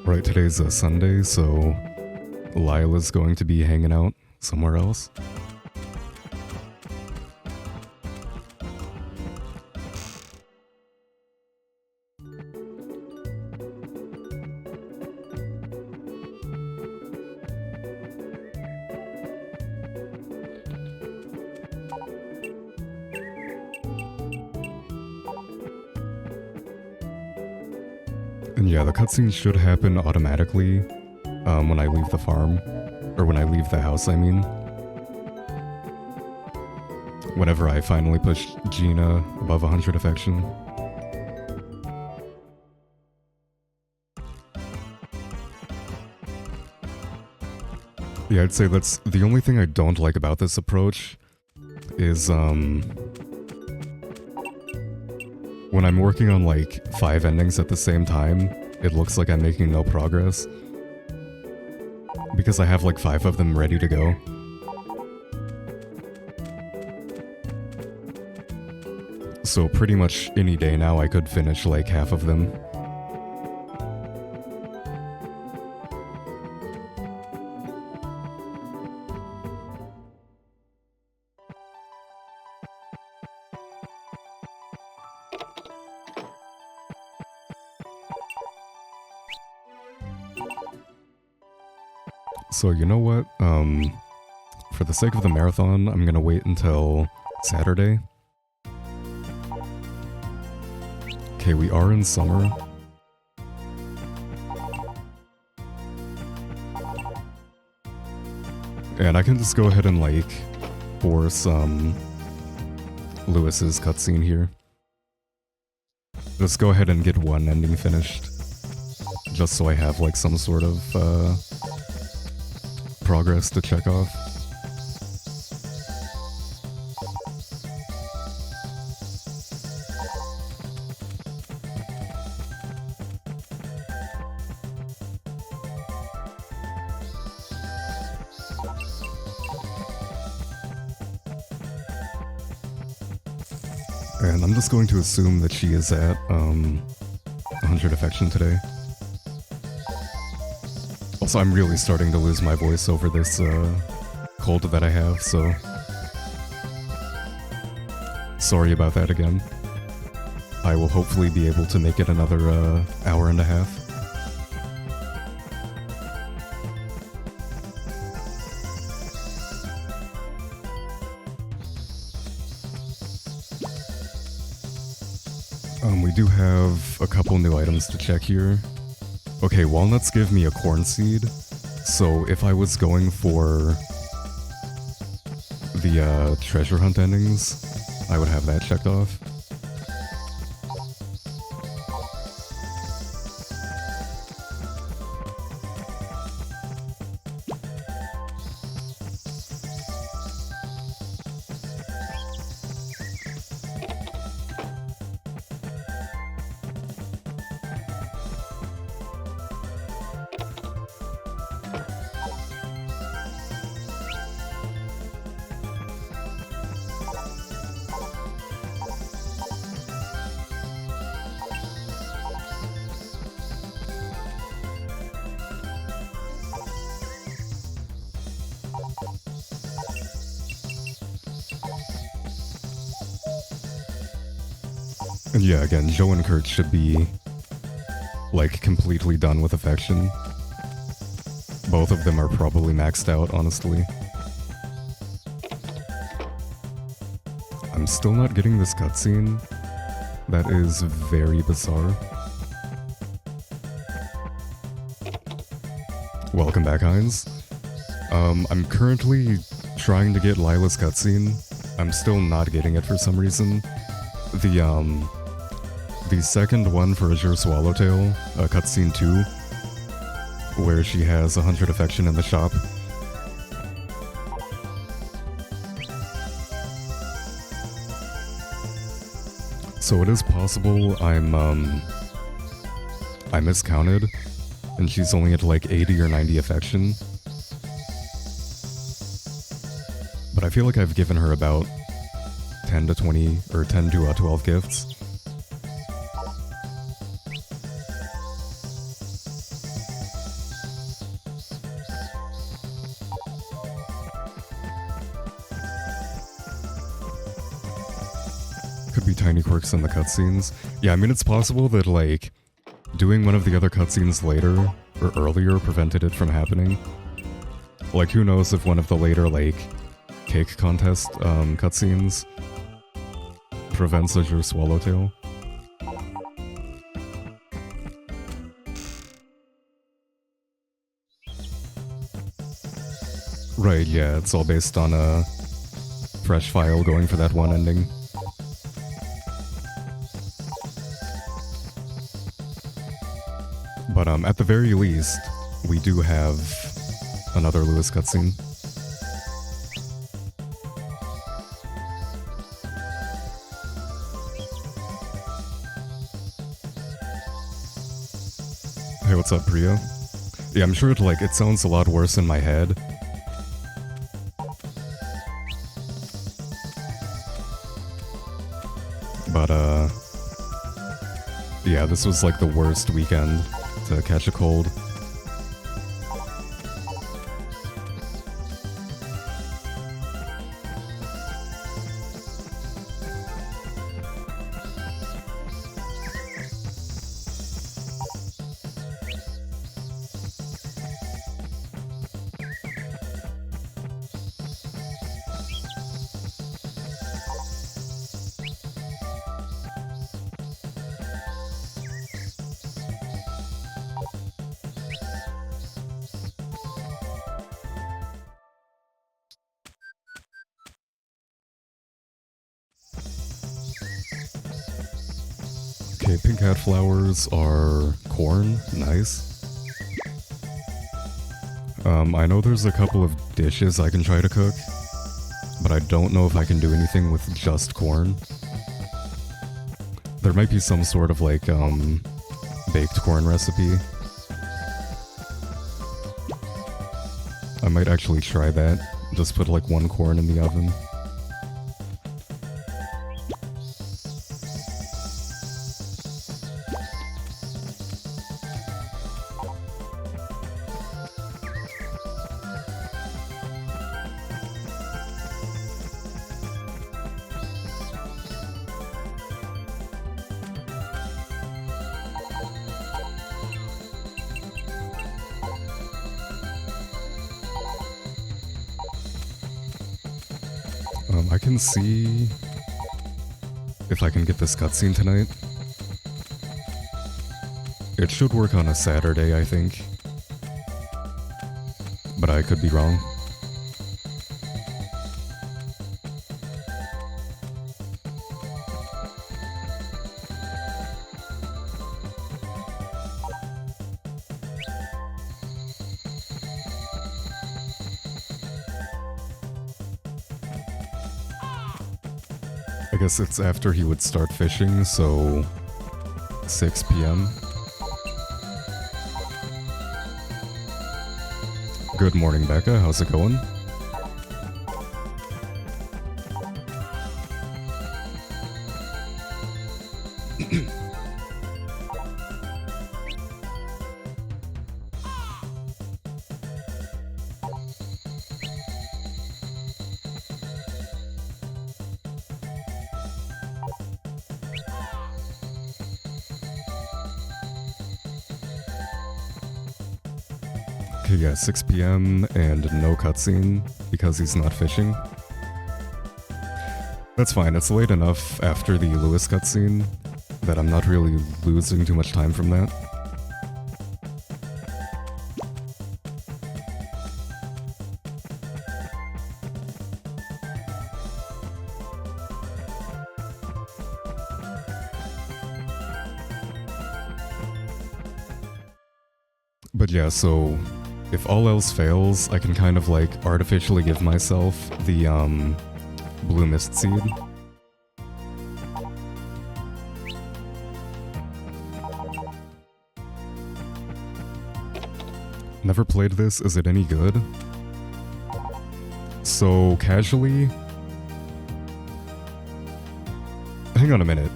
Right, today's a Sunday, so Lila's going to be hanging out somewhere else. And yeah, the cutscene should happen automatically when I leave the farm. Or when I leave the house, I mean. Whenever I finally push Gina above 100 affection. Yeah, I'd say that's the only thing I don't like about this approach is, when I'm working on like 5 endings at the same time, it looks like I'm making no progress. Because I have like 5 of them ready to go. So pretty much any day now I could finish like half of them. So you know what, for the sake of the marathon, I'm gonna wait until Saturday. Okay, we are in summer. And I can just go ahead and like force Lewis's cutscene here. Just go ahead and get one ending finished. Just so I have like some sort of progress to check off. And I'm just going to assume that she is at 100 affection today. Also, I'm really starting to lose my voice over this cold that I have, so sorry about that again. I will hopefully be able to make it another hour and a half. We do have a couple new items to check here. Okay, walnuts give me a corn seed, so if I was going for the treasure hunt endings, I would have that checked off. And yeah, again, Joe and Kurt should be, like, completely done with affection. Both of them are probably maxed out, honestly. I'm still not getting this cutscene. That is very bizarre. Welcome back, Heinz. I'm currently trying to get Lila's cutscene. I'm still not getting it for some reason. The second one for Azure Swallowtail, cutscene 2, where she has 100 affection in the shop. So it is possible I miscounted, and she's only at like 80 or 90 affection. But I feel like I've given her about 10 to 20, or 10 to 12 gifts. Could be tiny quirks in the cutscenes. Yeah, I mean, it's possible that, like, doing one of the other cutscenes later, or earlier, prevented it from happening. Like, who knows if one of the later, like, cake contest cutscenes prevents Azure Swallowtail. Right, yeah, it's all based on a fresh file going for that one ending. But at the very least, we do have another Lewis cutscene. Hey, what's up, Priya? Yeah, I'm sure it sounds a lot worse in my head. But, yeah, this was like the worst weekend to catch a cold. Okay, pink hat flowers are corn. Nice. I know there's a couple of dishes I can try to cook, but I don't know if I can do anything with just corn. There might be some sort of, like, baked corn recipe. I might actually try that. Just put, like, one corn in the oven. I can see if I can get this cutscene tonight. It should work on a Saturday, I think. But I could be wrong. I guess it's after he would start fishing, so 6 p.m. Good morning, Becca. How's it going? Okay, yeah, 6 p.m. and no cutscene because he's not fishing. That's fine, it's late enough after the Lewis cutscene that I'm not really losing too much time from that. But yeah, so if all else fails, I can kind of like artificially give myself the blue mist seed. Never played this, is it any good? So casually... Hang on a minute.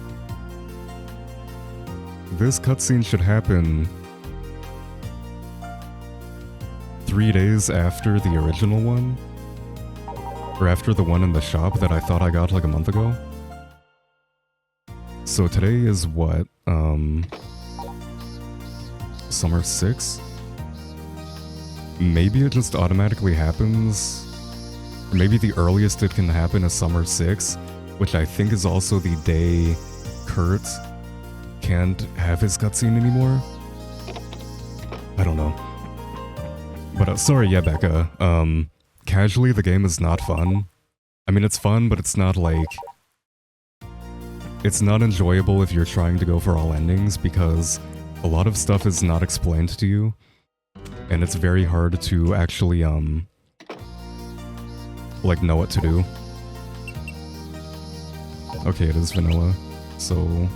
This cutscene should happen 3 days after the original one? Or after the one in the shop that I thought I got like a month ago? So today is what? Summer 6? Maybe it just automatically happens. Maybe the earliest it can happen is Summer 6, which I think is also the day Kurt can't have his cutscene anymore. I don't know. But sorry, yeah, Becca. Casually, the game is not fun. I mean, it's fun, but it's not like... It's not enjoyable if you're trying to go for all endings, because a lot of stuff is not explained to you. And it's very hard to actually, like, know what to do. Okay, it is vanilla, so...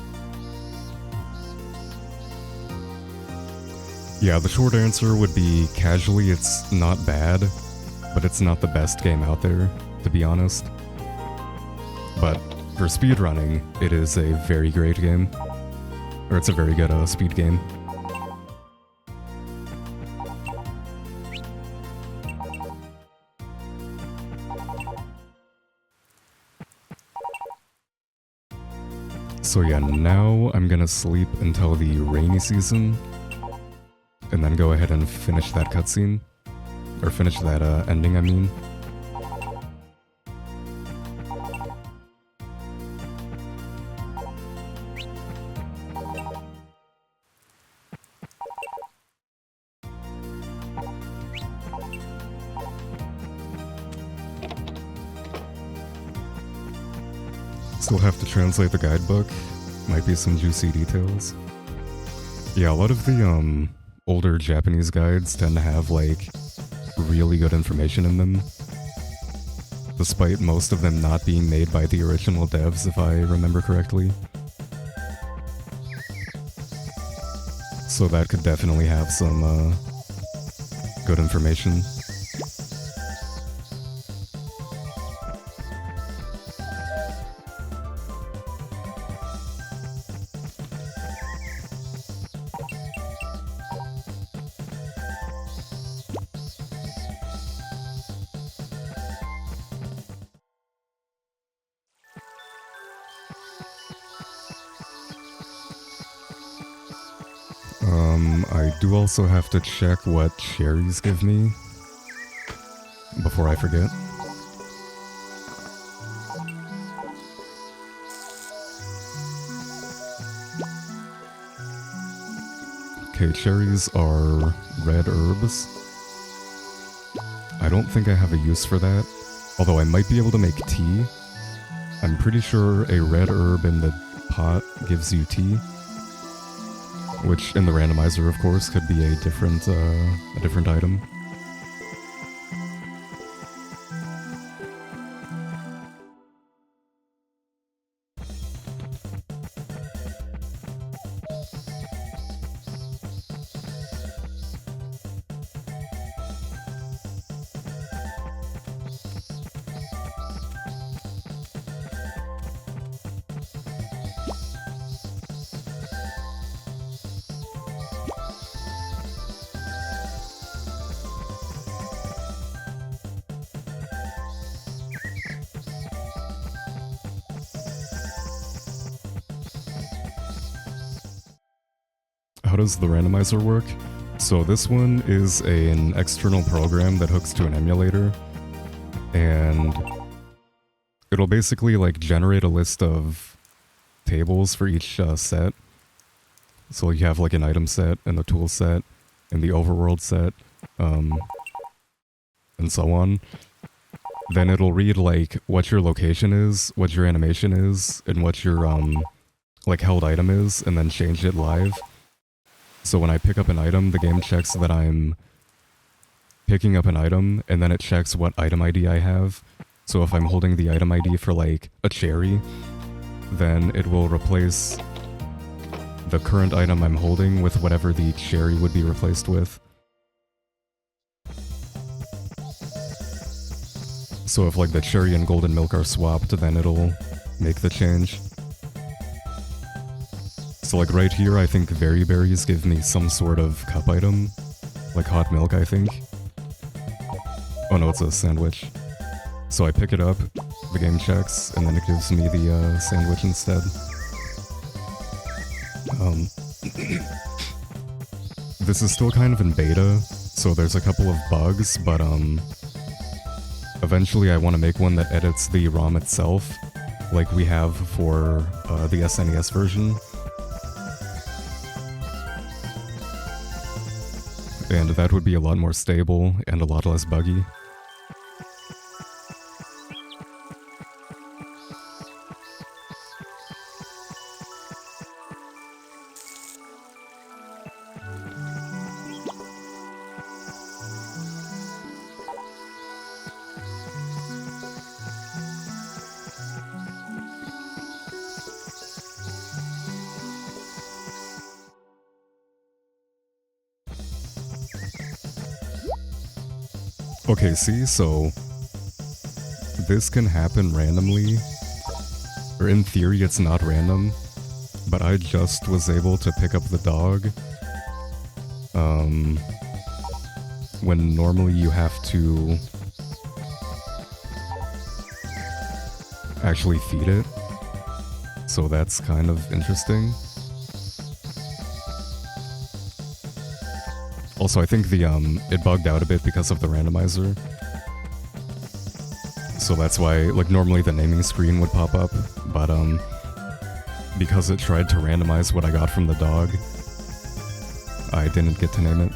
Yeah, the short answer would be casually it's not bad, but it's not the best game out there, to be honest. But for speedrunning, it is a very great game. Or it's a very good speed game. So yeah, now I'm gonna sleep until the rainy season. And then go ahead and finish that cutscene. Or finish that ending, I mean. Still have to translate the guidebook. Might be some juicy details. Yeah, a lot of the older Japanese guides tend to have like really good information in them, despite most of them not being made by the original devs, if I remember correctly. So that could definitely have some good information. I do also have to check what cherries give me before I forget. Okay, cherries are red herbs. I don't think I have a use for that, although I might be able to make tea. I'm pretty sure a red herb in the pot gives you tea, which in the randomizer, of course, could be a different item. How does the randomizer work? So this one is an external program that hooks to an emulator, and it'll basically like generate a list of tables for each set. So you have like an item set and the tool set and the overworld set, and so on. Then it'll read like what your location is, what your animation is, and what your like held item is, and then change it live. So when I pick up an item, the game checks that I'm picking up an item, and then it checks what item ID I have. So if I'm holding the item ID for like a cherry, then it will replace the current item I'm holding with whatever the cherry would be replaced with. So if like the cherry and golden milk are swapped, then it'll make the change. So like right here, I think Very Berries give me some sort of cup item, like hot milk, I think. Oh no, it's a sandwich. So I pick it up, the game checks, and then it gives me the sandwich instead. This is still kind of in beta, so there's a couple of bugs, but eventually I want to make one that edits the ROM itself, like we have for the SNES version. And that would be a lot more stable and a lot less buggy. Okay, see, so this can happen randomly, or in theory it's not random, but I just was able to pick up the dog, when normally you have to actually feed it, so that's kind of interesting. Also, I think the it bugged out a bit because of the randomizer. So that's why, like, normally the naming screen would pop up, but because it tried to randomize what I got from the dog, I didn't get to name it.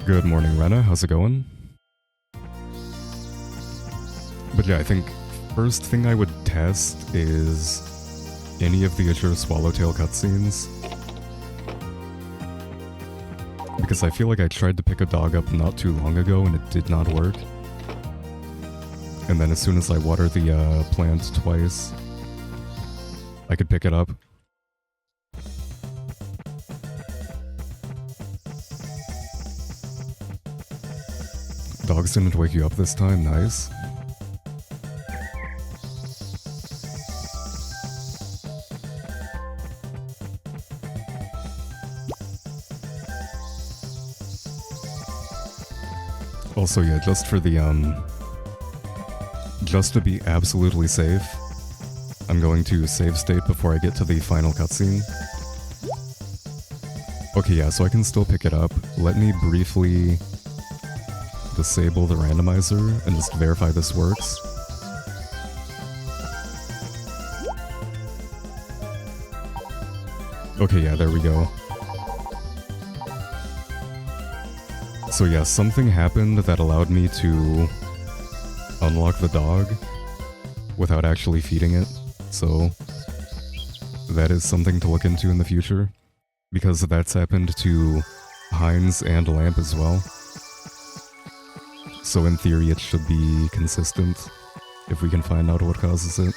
Good morning, Rena. How's it going? But yeah, I think first thing I would test is any of the Azure Swallowtail cutscenes. Because I feel like I tried to pick a dog up not too long ago and it did not work. And then as soon as I water the plant twice, I could pick it up. Dogs didn't wake you up this time, nice. Also, yeah, just for the, just to be absolutely safe, I'm going to save state before I get to the final cutscene. Okay, yeah, so I can still pick it up. Let me briefly disable the randomizer and just verify this works. Okay, yeah, there we go. So yeah, something happened that allowed me to unlock the dog without actually feeding it. So that is something to look into in the future, because that's happened to Heinz and Lamp as well. So in theory it should be consistent if we can find out what causes it.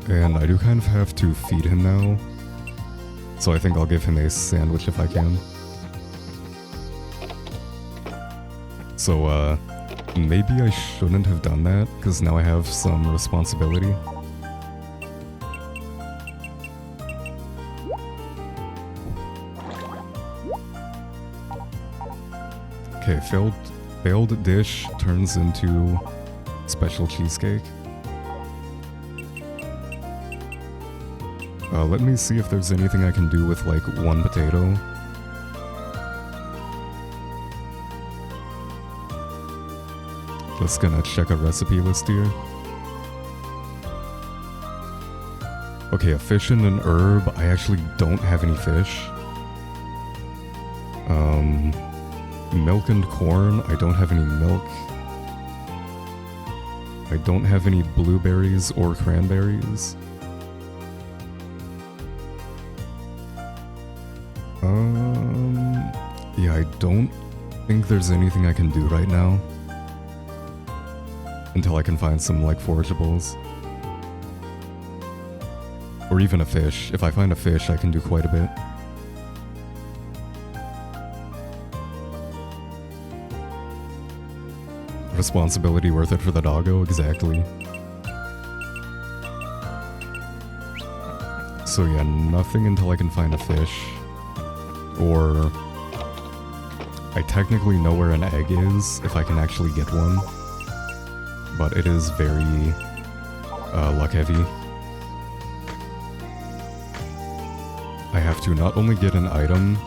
And I do kind of have to feed him now, so I think I'll give him a sandwich if I can. So, maybe I shouldn't have done that, because now I have some responsibility. Okay, failed dish turns into special cheesecake. Let me see if there's anything I can do with, like, one potato. Just gonna check a recipe list here. Okay, a fish and an herb. I actually don't have any fish. Milk and corn. I don't have any milk. I don't have any blueberries or cranberries. Yeah, I don't think there's anything I can do right now. Until I can find some, like, forageables. Or even a fish. If I find a fish, I can do quite a bit. Responsibility worth it for the doggo? Exactly. So yeah, nothing until I can find a fish. Or I technically know where an egg is, if I can actually get one. But it is very luck heavy. I have to not only get an item,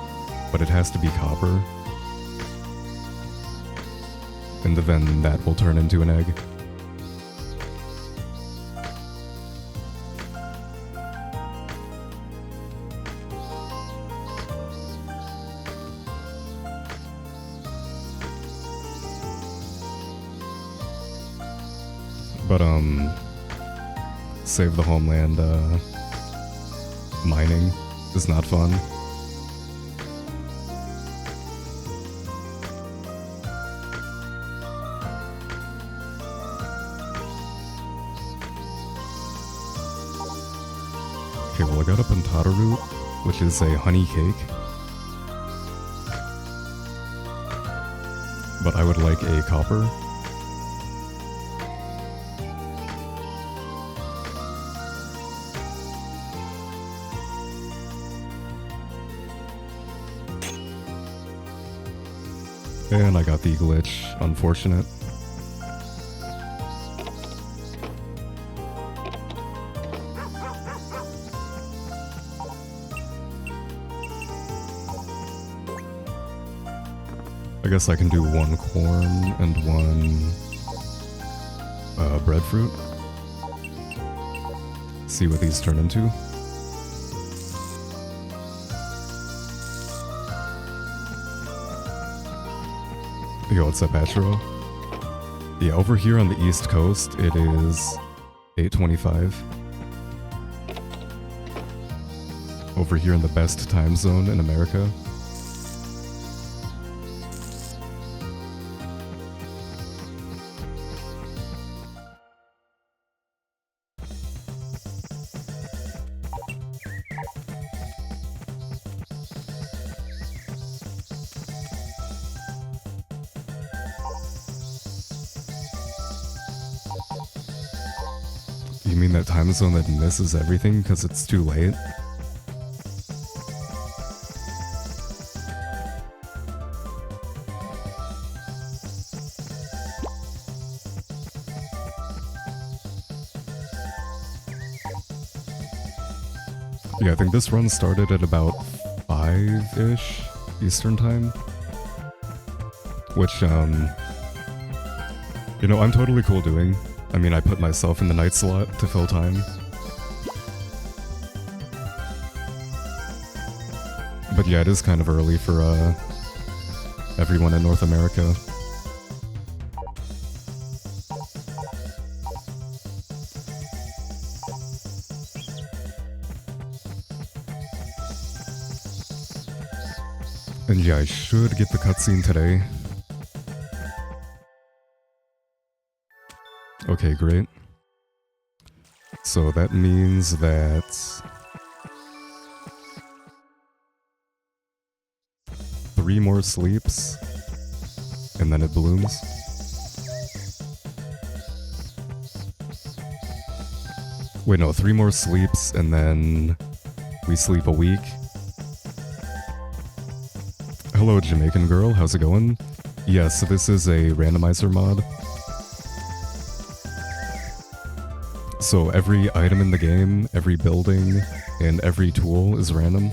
but it has to be copper. And then that will turn into an egg. But, save the Homeland, mining is not fun. Okay, well I got a pantata root, which is a honey cake. But I would like a copper. And I got the glitch. Unfortunate. I guess I can do one corn and one breadfruit. See what these turn into. Yo, what's up, Patro? Yeah, over here on the East Coast, it is 8:25. Over here in the best time zone in America. You mean that time zone that misses everything because it's too late? Yeah, I think this run started at about 5-ish Eastern time. Which, you know, I'm totally cool doing. I mean, I put myself in the night slot to fill time. But yeah, it is kind of early for, everyone in North America. And yeah, I should get the cutscene today. Okay, great. So that means that 3 more sleeps, and then it blooms. Wait, no, 3 more sleeps, and then we sleep a week. Hello, Jamaican girl, how's it going? Yes, this is a randomizer mod. So every item in the game, every building, and every tool is random.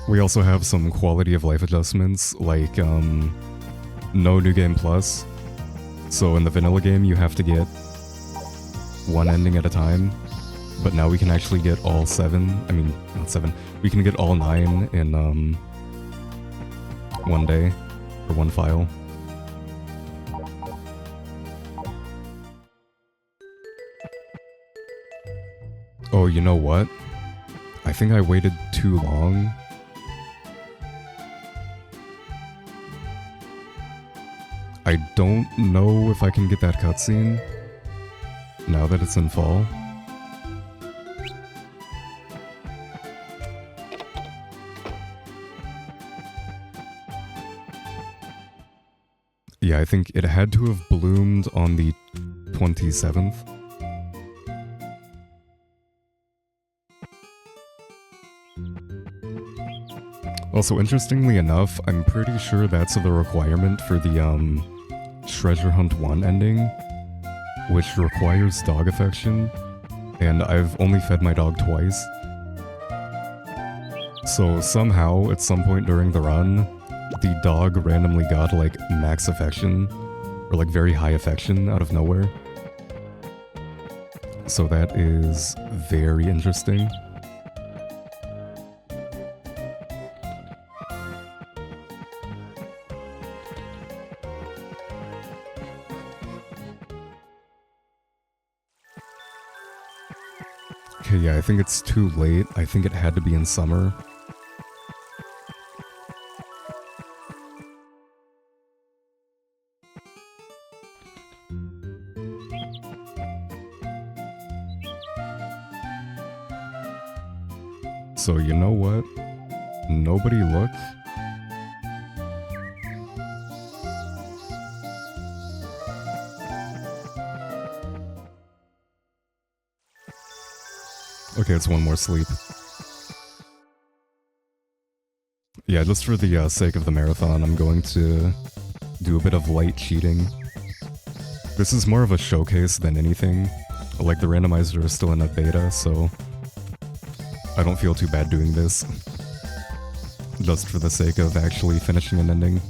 We also have some quality of life adjustments, like no New Game Plus. So in the vanilla game you have to get 1 ending at a time, but now we can actually get all 7, I mean, not 7, we can get all 9 in 1 day, or 1 file. Oh, you know what? I think I waited too long. I don't know if I can get that cutscene now that it's in fall. Yeah, I think it had to have bloomed on the 27th. Also, interestingly enough, I'm pretty sure that's the requirement for the Treasure Hunt 1 ending, which requires dog affection, and I've only fed my dog twice. So somehow, at some point during the run, the dog randomly got like max affection, or like very high affection out of nowhere. So that is very interesting. Okay, yeah, I think it's too late. I think it had to be in summer. So you know what? Nobody look. Okay, it's 1 more sleep. Yeah, just for the sake of the marathon, I'm going to do a bit of light cheating. This is more of a showcase than anything. Like, the randomizer is still in a beta, so I don't feel too bad doing this. Just for the sake of actually finishing an ending.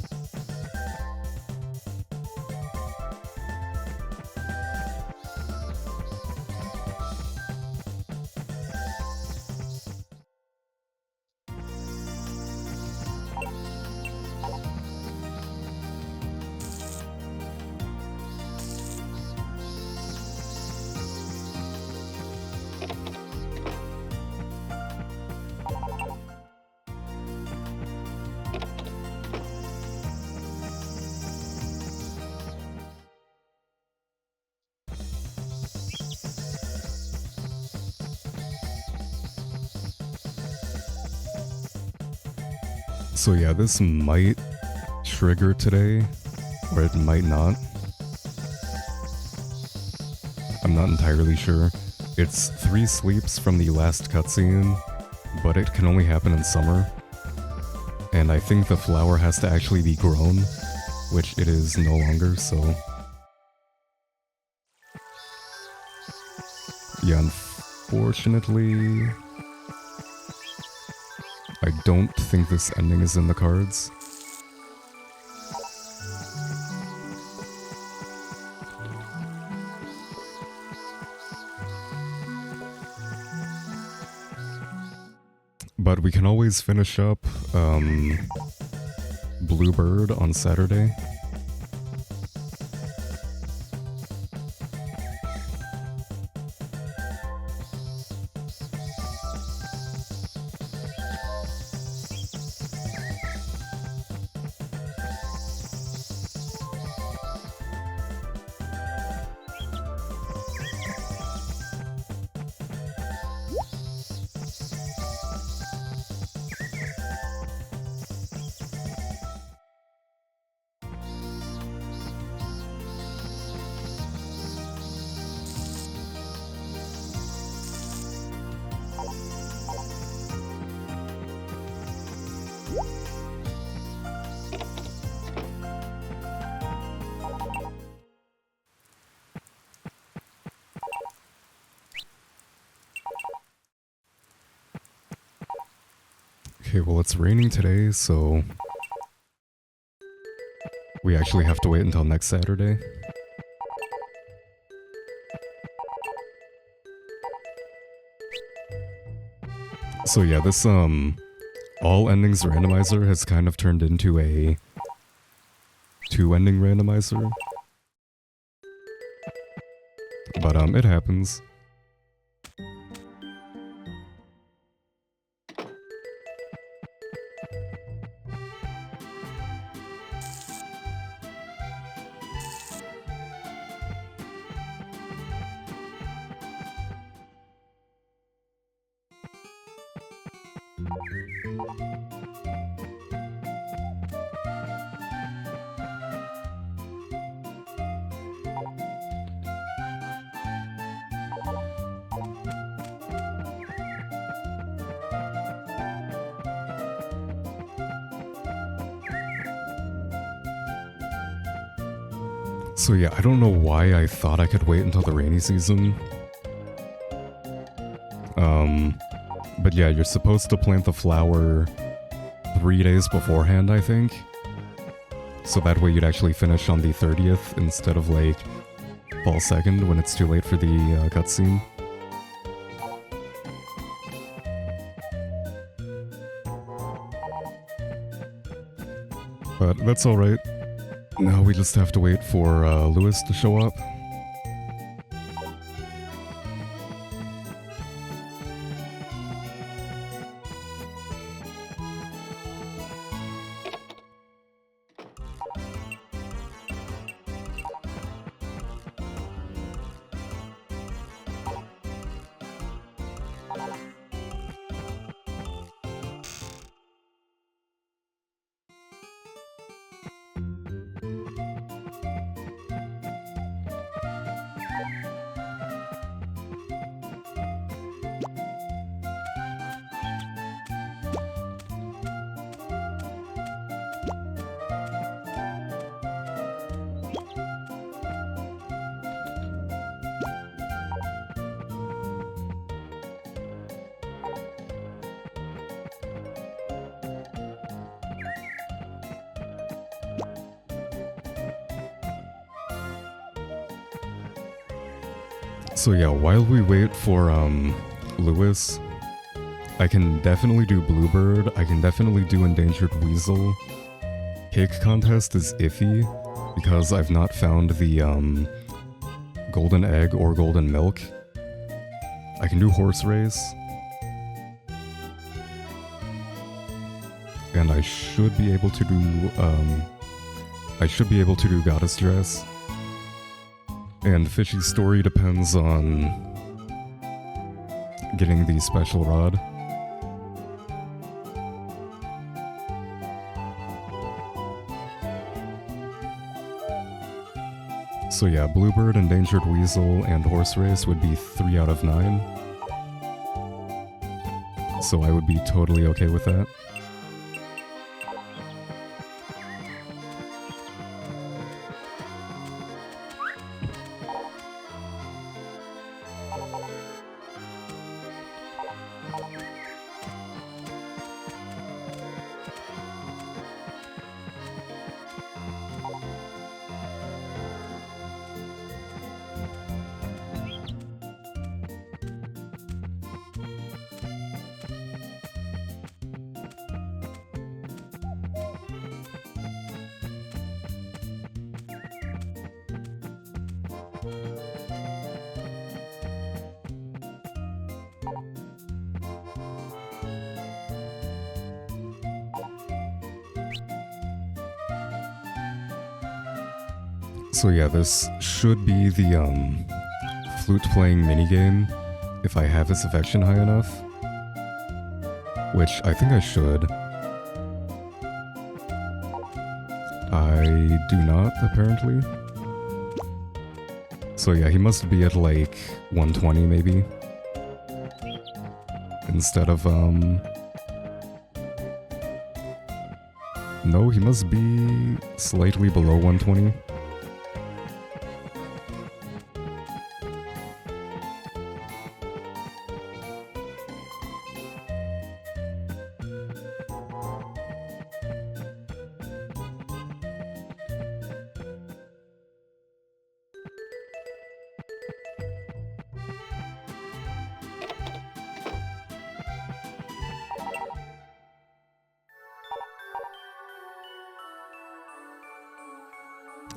So yeah, this might trigger today, or it might not. I'm not entirely sure. It's 3 sleeps from the last cutscene, but it can only happen in summer. And I think the flower has to actually be grown, which it is no longer, so... Yeah, unfortunately... I don't think this ending is in the cards. But we can always finish up Bluebird on Saturday. Okay, well it's raining today, so we actually have to wait until next Saturday. So yeah, this all endings randomizer has kind of turned into a 2-ending randomizer. But it happens. So yeah, I don't know why I thought I could wait until the rainy season. But yeah, you're supposed to plant the flower 3 days beforehand, I think. So that way you'd actually finish on the 30th instead of like fall 2nd when it's too late for the cutscene. But that's alright. Now we just have to wait for Lewis to show up. So yeah, while we wait for Lewis, I can definitely do Bluebird, I can definitely do Endangered Weasel. Cake Contest is iffy, because I've not found the Golden Egg or Golden Milk. I can do Horse Race. And I should be able to do Goddess Dress. And Fishy's story depends on getting the special rod. So yeah, Bluebird, Endangered Weasel, and Horse Race would be 3 out of 9. So I would be totally okay with that. So yeah, this should be the flute playing minigame if I have its affection high enough. Which I think I should. I do not, apparently. So yeah, he must be at like 120 maybe. Instead of no, he must be slightly below 120.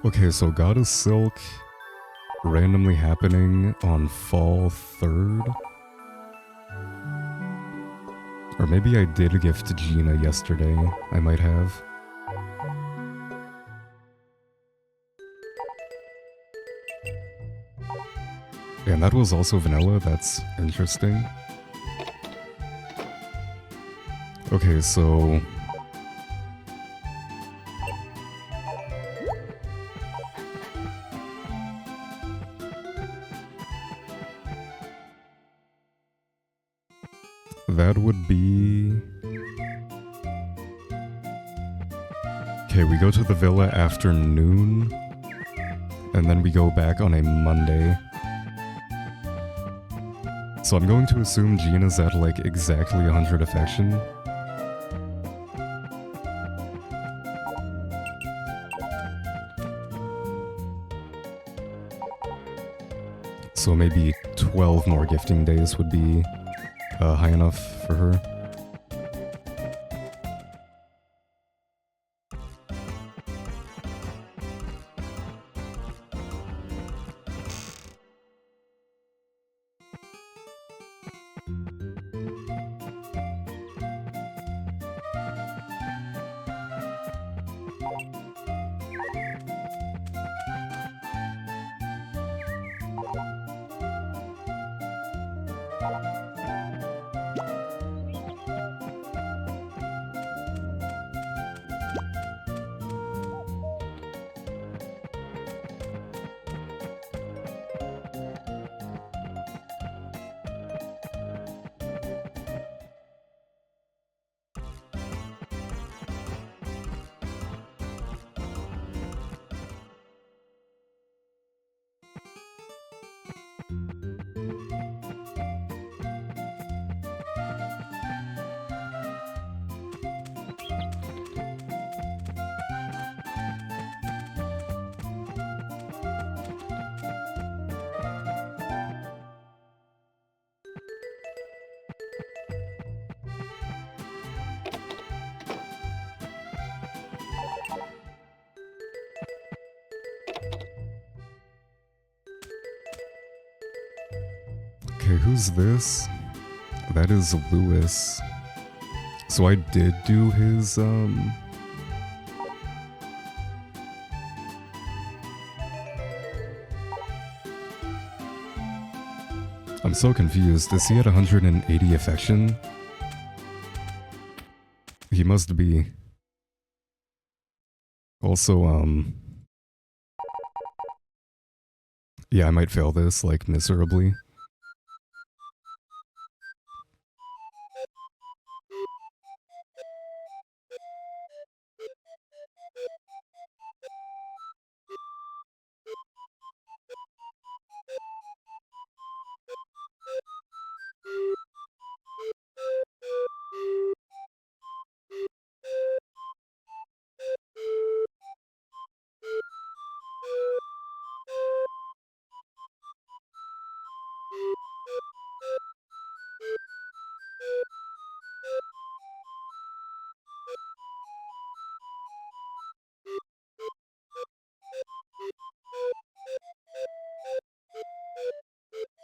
Okay, so Goddess Silk randomly happening on fall 3rd? Or maybe I did gift Gina yesterday. I might have. And that was also vanilla, that's interesting. Okay, so that would be... Okay, we go to the villa after noon, and then we go back on a Monday. So I'm going to assume Gina's at like exactly 100 affection. So maybe 12 more gifting days would be high enough for her. Okay, who's this? That is Lewis. So I did do his, I'm so confused. Is he at 180 affection? He must be. Also, Yeah, I might fail this, like, miserably.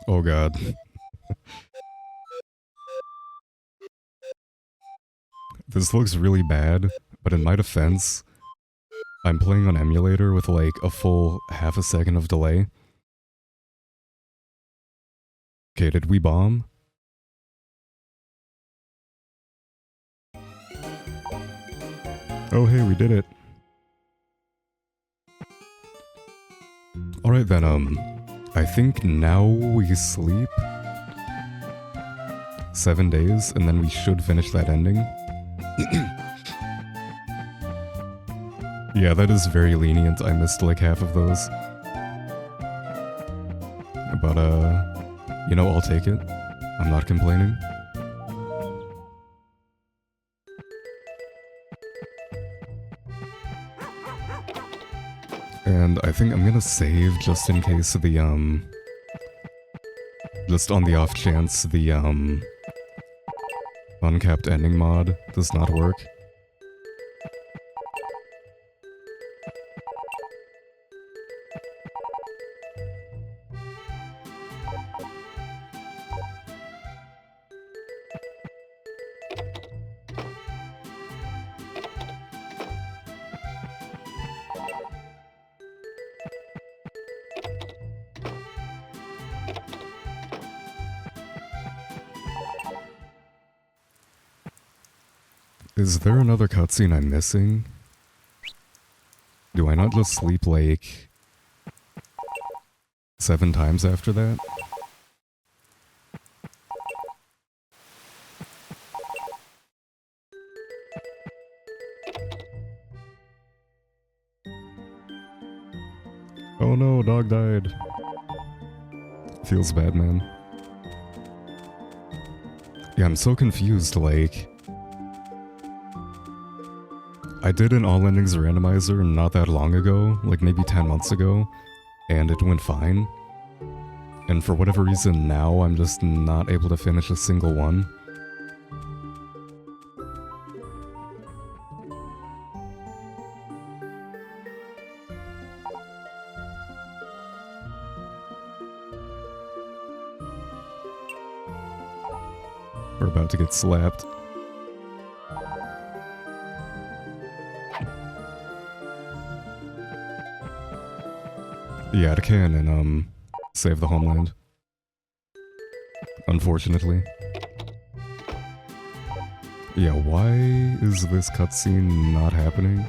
Oh god. This looks really bad, but in my defense, I'm playing on emulator with like a full half a second of delay. Okay, did we bomb? Oh hey, we did it. Alright then, I think now we sleep 7 days, and then we should finish that ending. Yeah, that is very lenient. I missed like half of those. But, you know, I'll take it. I'm not complaining. And I think I'm gonna save just in case the, just on the off chance the, uncapped ending mod does not work. Is there another cutscene I'm missing? Do I not just sleep like 7 times after that? Oh no, dog died. Feels bad, man. Yeah, I'm so confused, like... I did an all endings randomizer not that long ago, like maybe 10 months ago, and it went fine. And for whatever reason now I'm just not able to finish a single one. We're about to get slapped. Yeah, I can and save the Homeland. Unfortunately. Yeah, why is this cutscene not happening?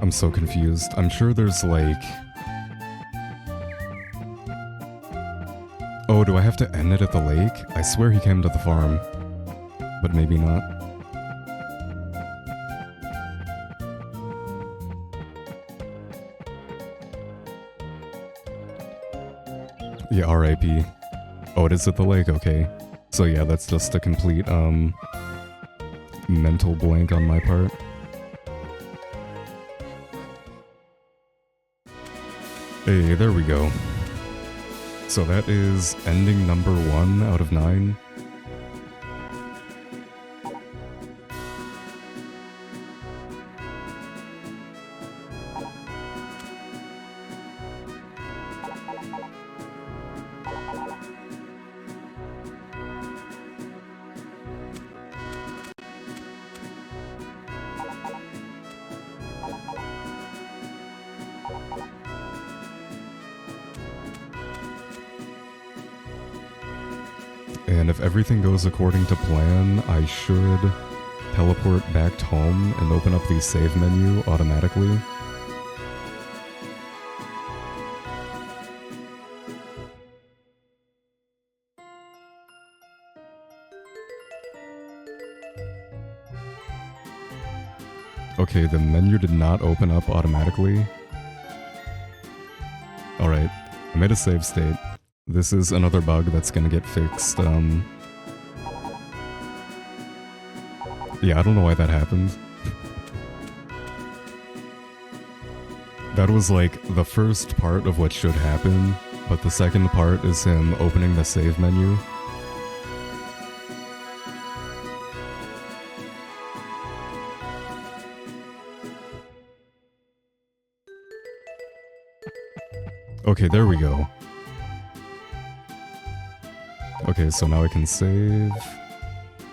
I'm so confused. I'm sure there's like... Oh, do I have to end it at the lake? I swear he came to the farm. But maybe not. Yeah, RIP. Oh, it is at the lake, okay. So yeah, that's just a complete, mental blank on my part. Hey, there we go. So that is ending number 1 out of 9. And if everything goes according to plan, I should teleport back home and open up the save menu automatically. Okay, the menu did not open up automatically. Alright, I made a save state. This is another bug that's gonna get fixed. Yeah, I don't know why that happened. That was like the first part of what should happen, but the second part is him opening the save menu. Okay, there we go. Okay, so now I can save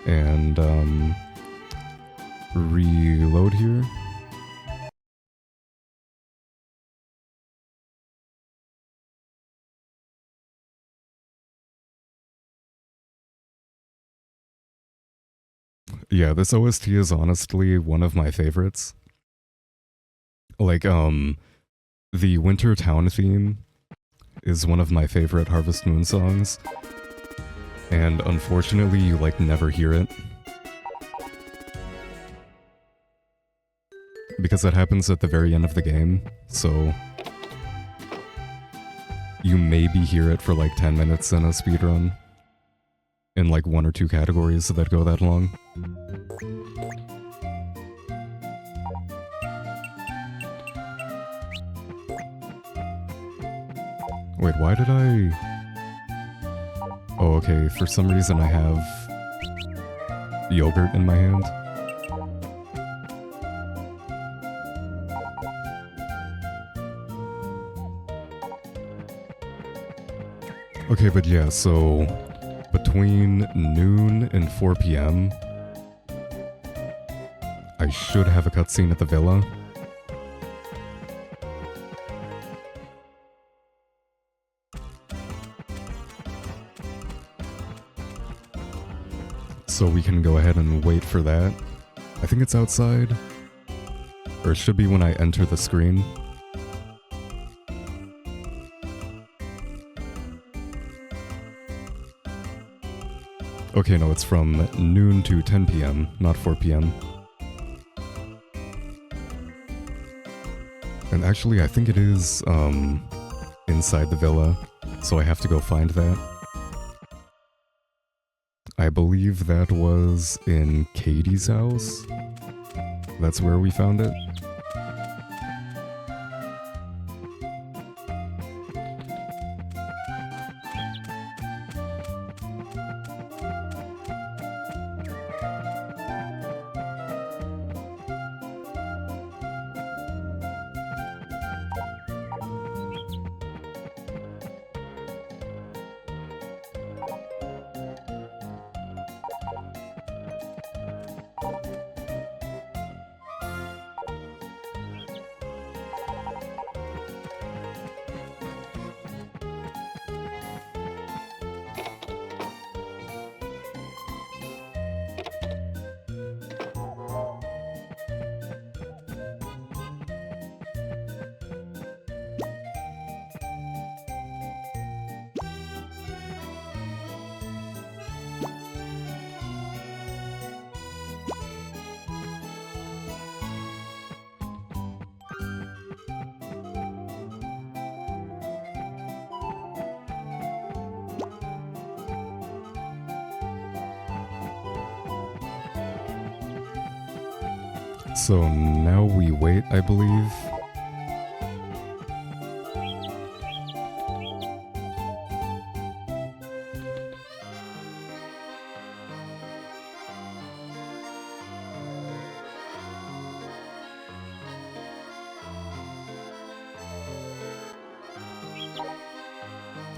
and reload here. Yeah, this OST is honestly one of my favorites. Like, the Winter Town theme is one of my favorite Harvest Moon songs, and unfortunately you like never hear it. Because that happens at the very end of the game, so you maybe hear it for like 10 minutes in a speedrun, in like 1 or 2 categories that go that long. Wait, why did I... Oh, okay, for some reason I have yogurt in my hand. Okay, but yeah, so between noon and 4 p.m. I should have a cutscene at the villa. So we can go ahead and wait for that. I think it's outside. Or it should be when I enter the screen. Okay, no, it's from noon to 10 p.m., not 4 p.m. And actually, I think it is, inside the villa, so I have to go find that. I believe that was in Katie's house. That's where we found it. So now we wait, I believe.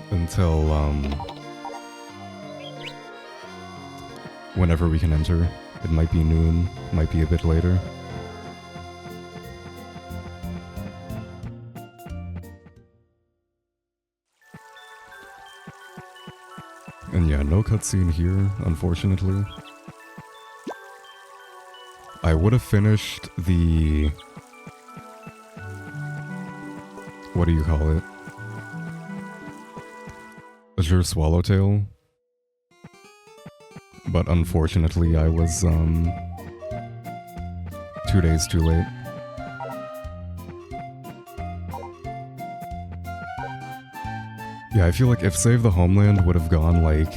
Until, whenever we can enter. It might be noon, might be a bit later. And yeah, no cutscene here, unfortunately. I would have finished the... what do you call it? Azure Swallowtail. But unfortunately I was, 2 days too late. Yeah, I feel like if Save the Homeland would have gone, like,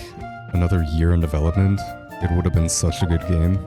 another year in development, it would have been such a good game.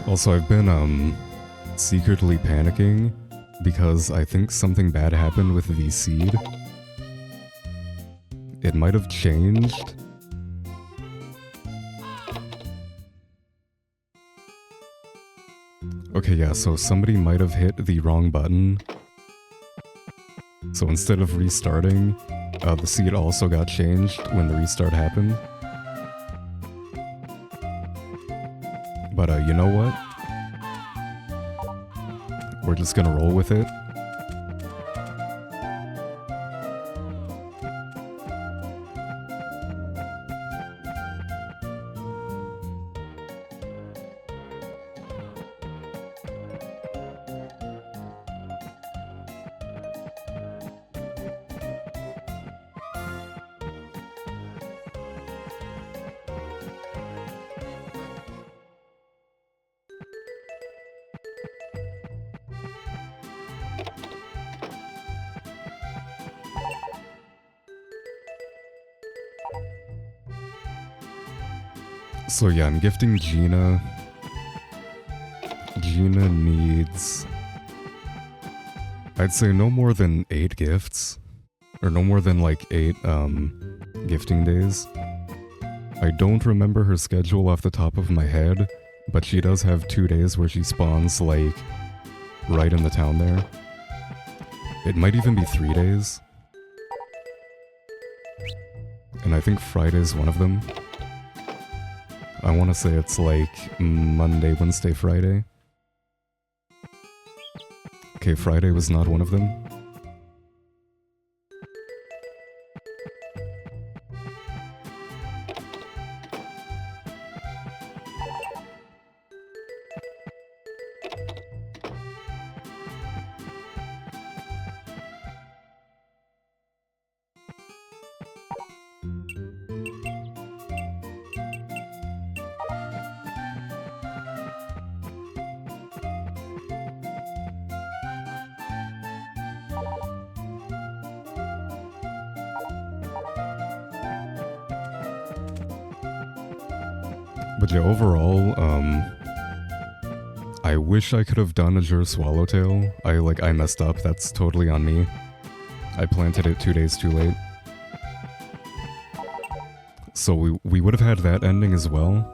Also, I've been, secretly panicking because I think something bad happened with the seed. It might have changed. Okay, yeah, so somebody might have hit the wrong button. So instead of restarting, the seed also got changed when the restart happened. But, you know what? We're just gonna roll with it. So yeah, I'm gifting Gina. Gina needs... I'd say no more than 8 gifts. Or no more than like 8, gifting days. I don't remember her schedule off the top of my head, but she does have 2 days where she spawns, like, right in the town there. It might even be 3 days. And I think Friday's one of them. I want to say it's like Monday, Wednesday, Friday. Okay, Friday was not one of them. But yeah, overall, I wish I could have done Azure Swallowtail. I messed up, that's totally on me. I planted it 2 days too late. So we would have had that ending as well.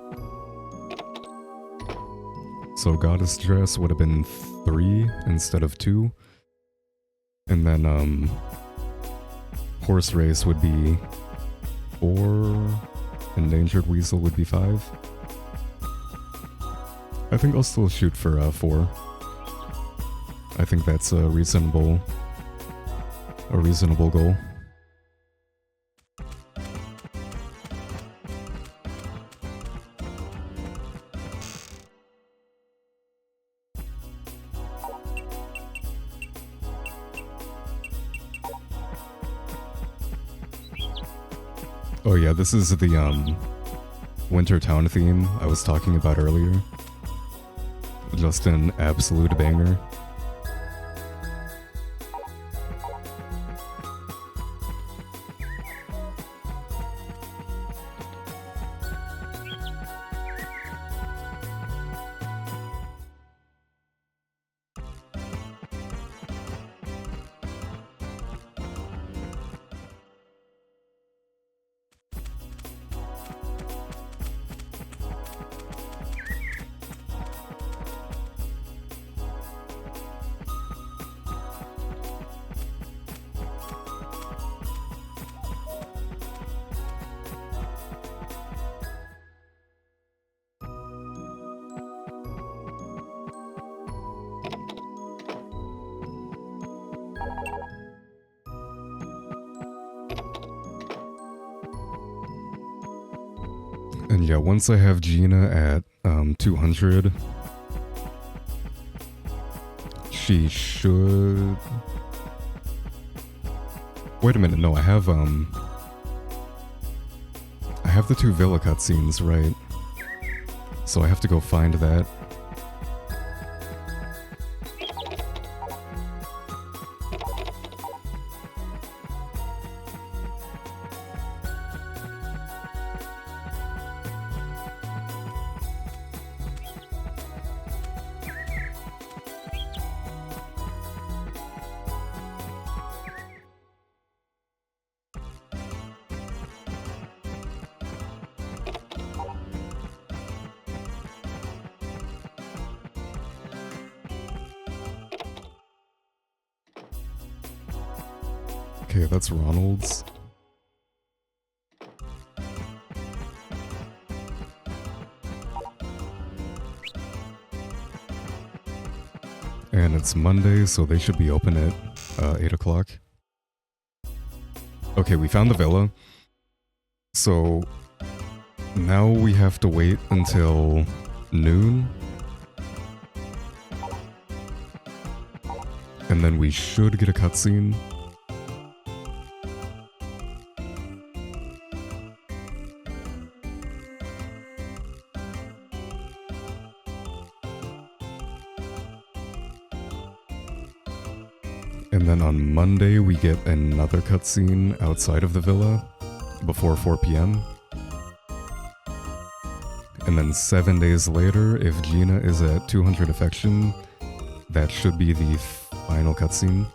So Goddess Dress would have been 3 instead of 2. And then, Horse Race would be 4 endangered weasel would be 5. I think I'll still shoot for 4. I think that's a reasonable goal. Oh yeah, this is the Winter Town theme I was talking about earlier. Just an absolute banger. And yeah, once I have Gina at 200, she should... Wait a minute, no, I have the 2 villa cutscenes, right? So I have to go find that. Okay, that's Ronald's. And it's Monday, so they should be open at 8 o'clock. Okay, we found the villa. So now we have to wait until noon. And then we should get a cutscene. And then on Monday, we get another cutscene outside of the villa before 4 p.m. And then 7 days later, if Gina is at 200 affection, that should be the final cutscene.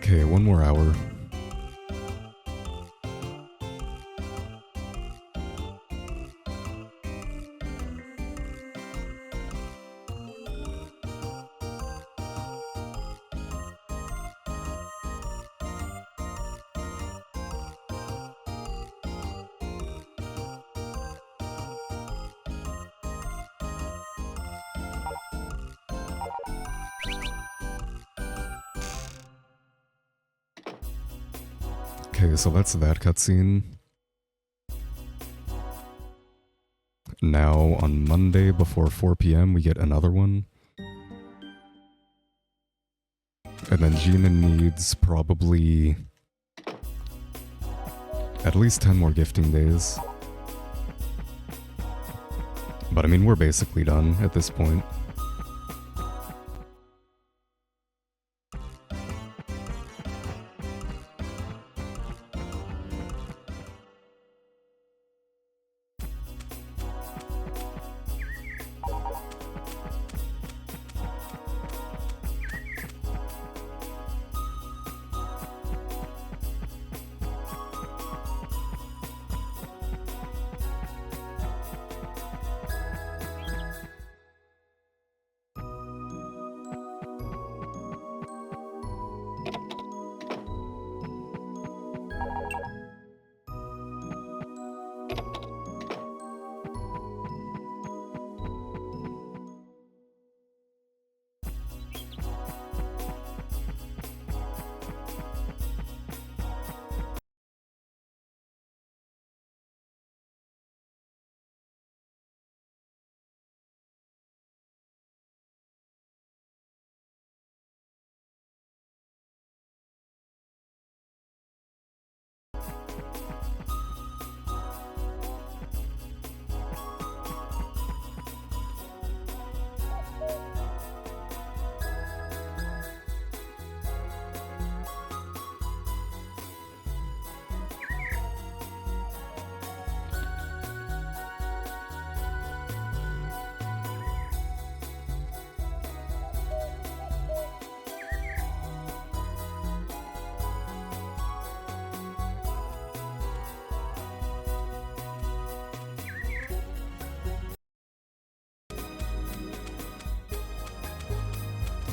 Okay, 1 more hour. Okay, so that's that cutscene. Now, on Monday before 4 p.m., we get another one. And then Gina needs probably at least 10 more gifting days. But I mean, we're basically done at this point.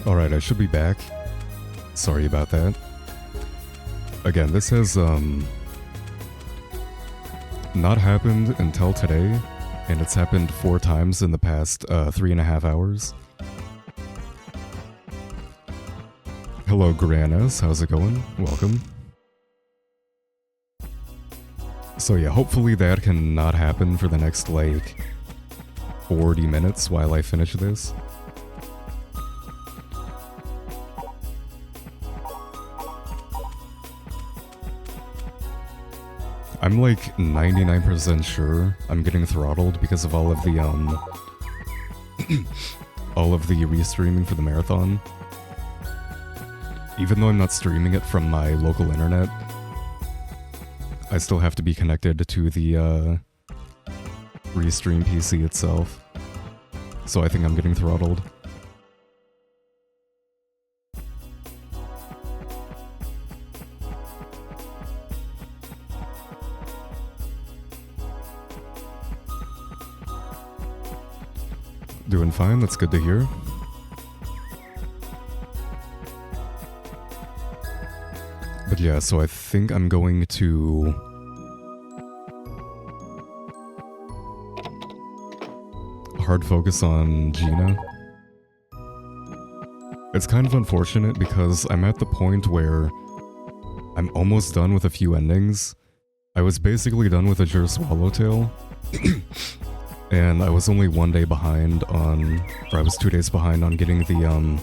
Alright, I should be back. Sorry about that. Again, this has, not happened until today, and it's happened 4 times in the past, 3.5 hours. Hello, Granas. How's it going? Welcome. So yeah, hopefully that can not happen for the next, like, 40 minutes while I finish this. I'm like 99% sure I'm getting throttled because of all of the, all of the restreaming for the marathon. Even though I'm not streaming it from my local internet, I still have to be connected to the, restream PC itself. So I think I'm getting throttled. Doing fine, that's good to hear. But yeah, so I think I'm going to hard focus on Gina. It's kind of unfortunate because I'm at the point where I'm almost done with a few endings. I was basically done with Azure Swallowtail. And I was only 1 day behind on, or I was 2 days behind on getting the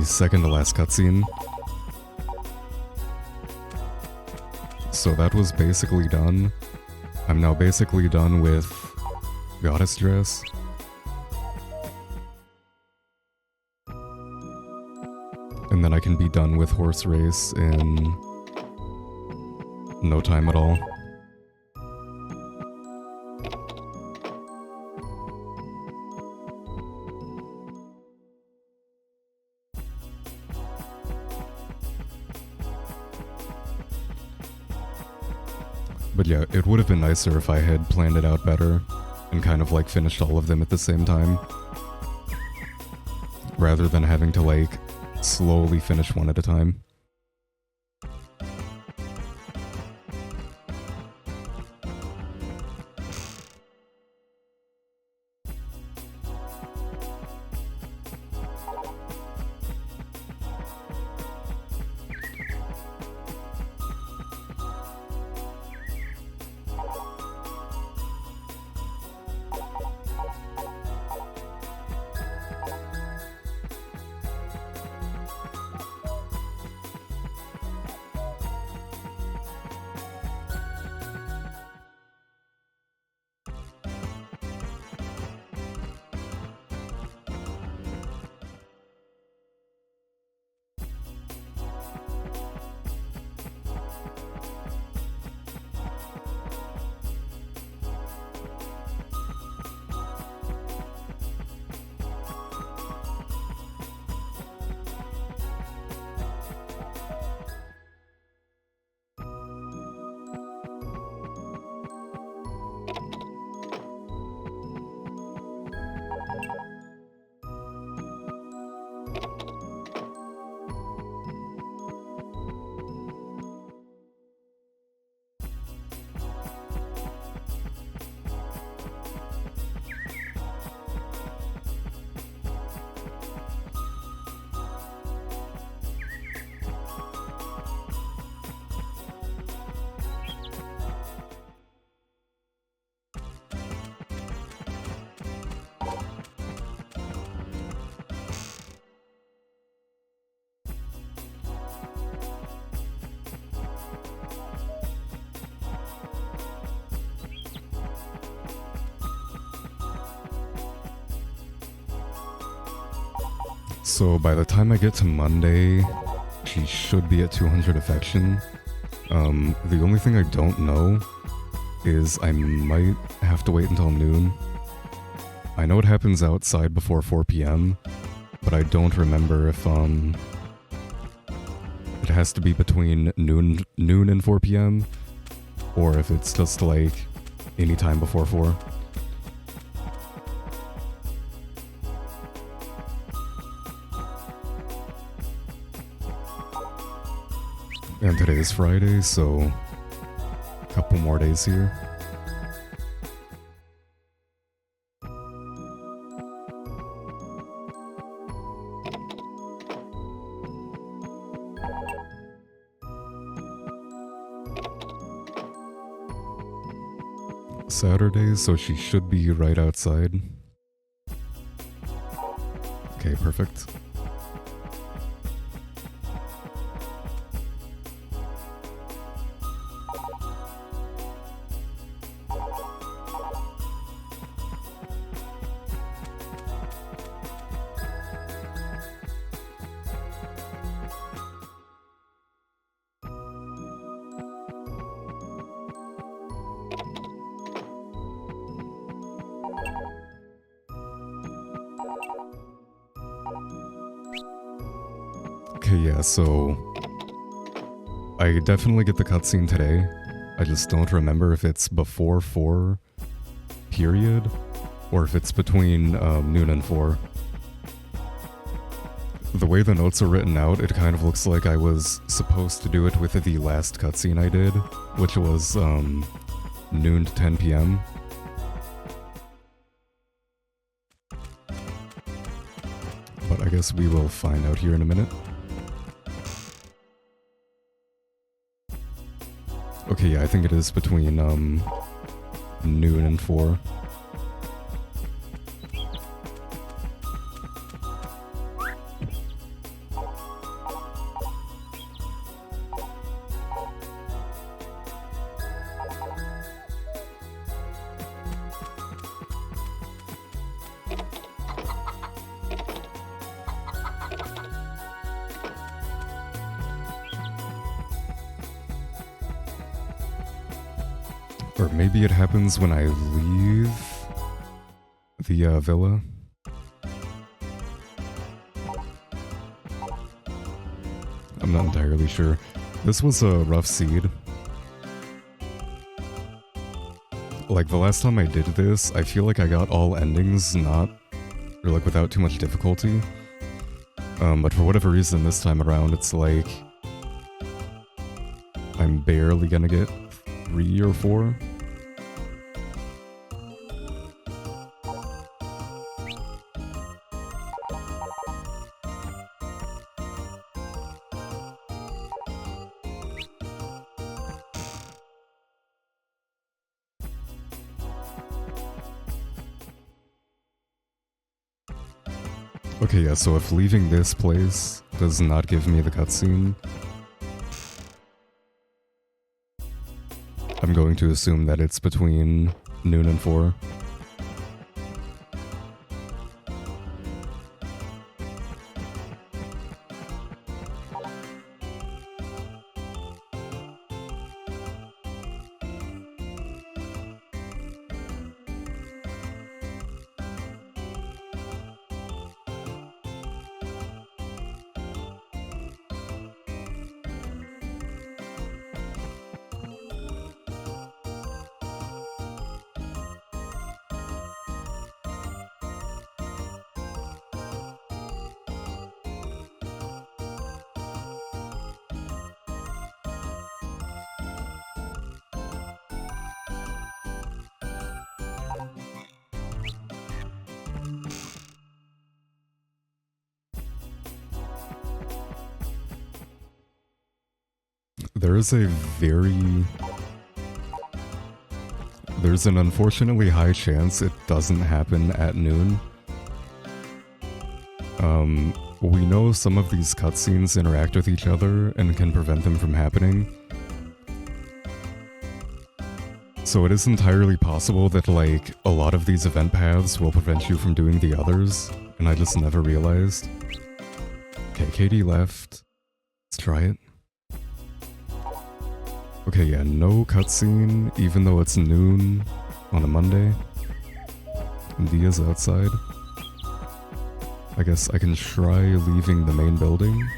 second to last cutscene. So that was basically done. I'm now basically done with Goddess Dress. And then I can be done with Horse Race in no time at all. But yeah, it would have been nicer if I had planned it out better and kind of like finished all of them at the same time, rather than having to like slowly finish one at a time. So by the time I get to Monday, she should be at 200 affection. The only thing I don't know is I might have to wait until noon. I know it happens outside before 4 p.m., but I don't remember if it has to be between noon and 4 p.m. or if it's just like any time before 4. And today is Friday, so a couple more days here. Saturday, so she should be right outside. Okay, perfect. Okay, yeah, so I definitely get the cutscene today. I just don't remember if it's before 4 period or if it's between noon and 4. The way the notes are written out, it kind of looks like I was supposed to do it with the last cutscene I did, which was noon to 10 p.m. But I guess we will find out here in a minute. Okay, yeah, I think it is between noon and 4. Or maybe it happens when I leave the villa. I'm not entirely sure. This was a rough seed. Like, the last time I did this, I feel like I got all endings without too much difficulty. But for whatever reason this time around, it's like I'm barely gonna get 3 or 4. Okay, yeah, so if leaving this place does not give me the cutscene, I'm going to assume that it's between noon and 4. There's an unfortunately high chance it doesn't happen at noon. We know some of these cutscenes interact with each other and can prevent them from happening. So it is entirely possible that, like, a lot of these event paths will prevent you from doing the others, and I just never realized. Okay, Katie left. Let's try it. Okay, yeah, no cutscene, even though it's noon on a Monday. And Dia's outside. I guess I can try leaving the main building.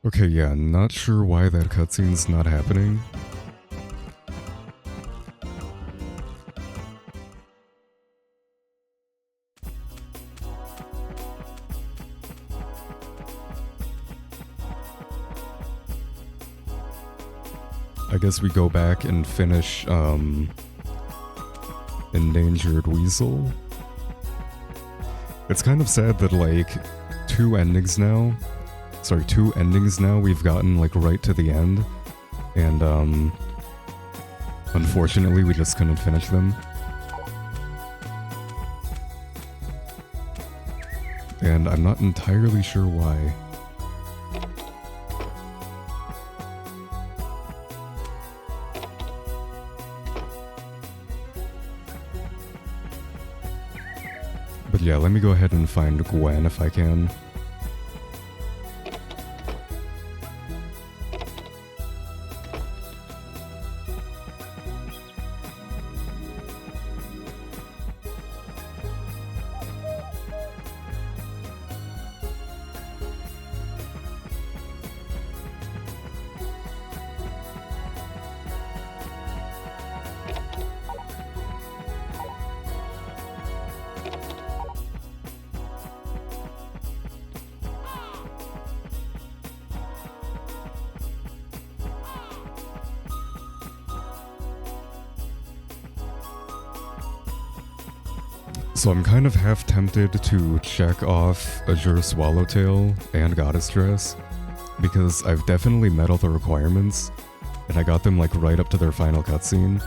Okay, yeah, not sure why that cutscene's not happening. I guess we go back and finish, Endangered Weasel. It's kind of sad that, like, two endings now we've gotten, like, right to the end, and, unfortunately we just couldn't finish them. And I'm not entirely sure why. But yeah, let me go ahead and find Gwen if I can. So I'm kind of half tempted to check off Azure Swallowtail and Goddess Dress, because I've definitely met all the requirements, and I got them like right up to their final cutscene.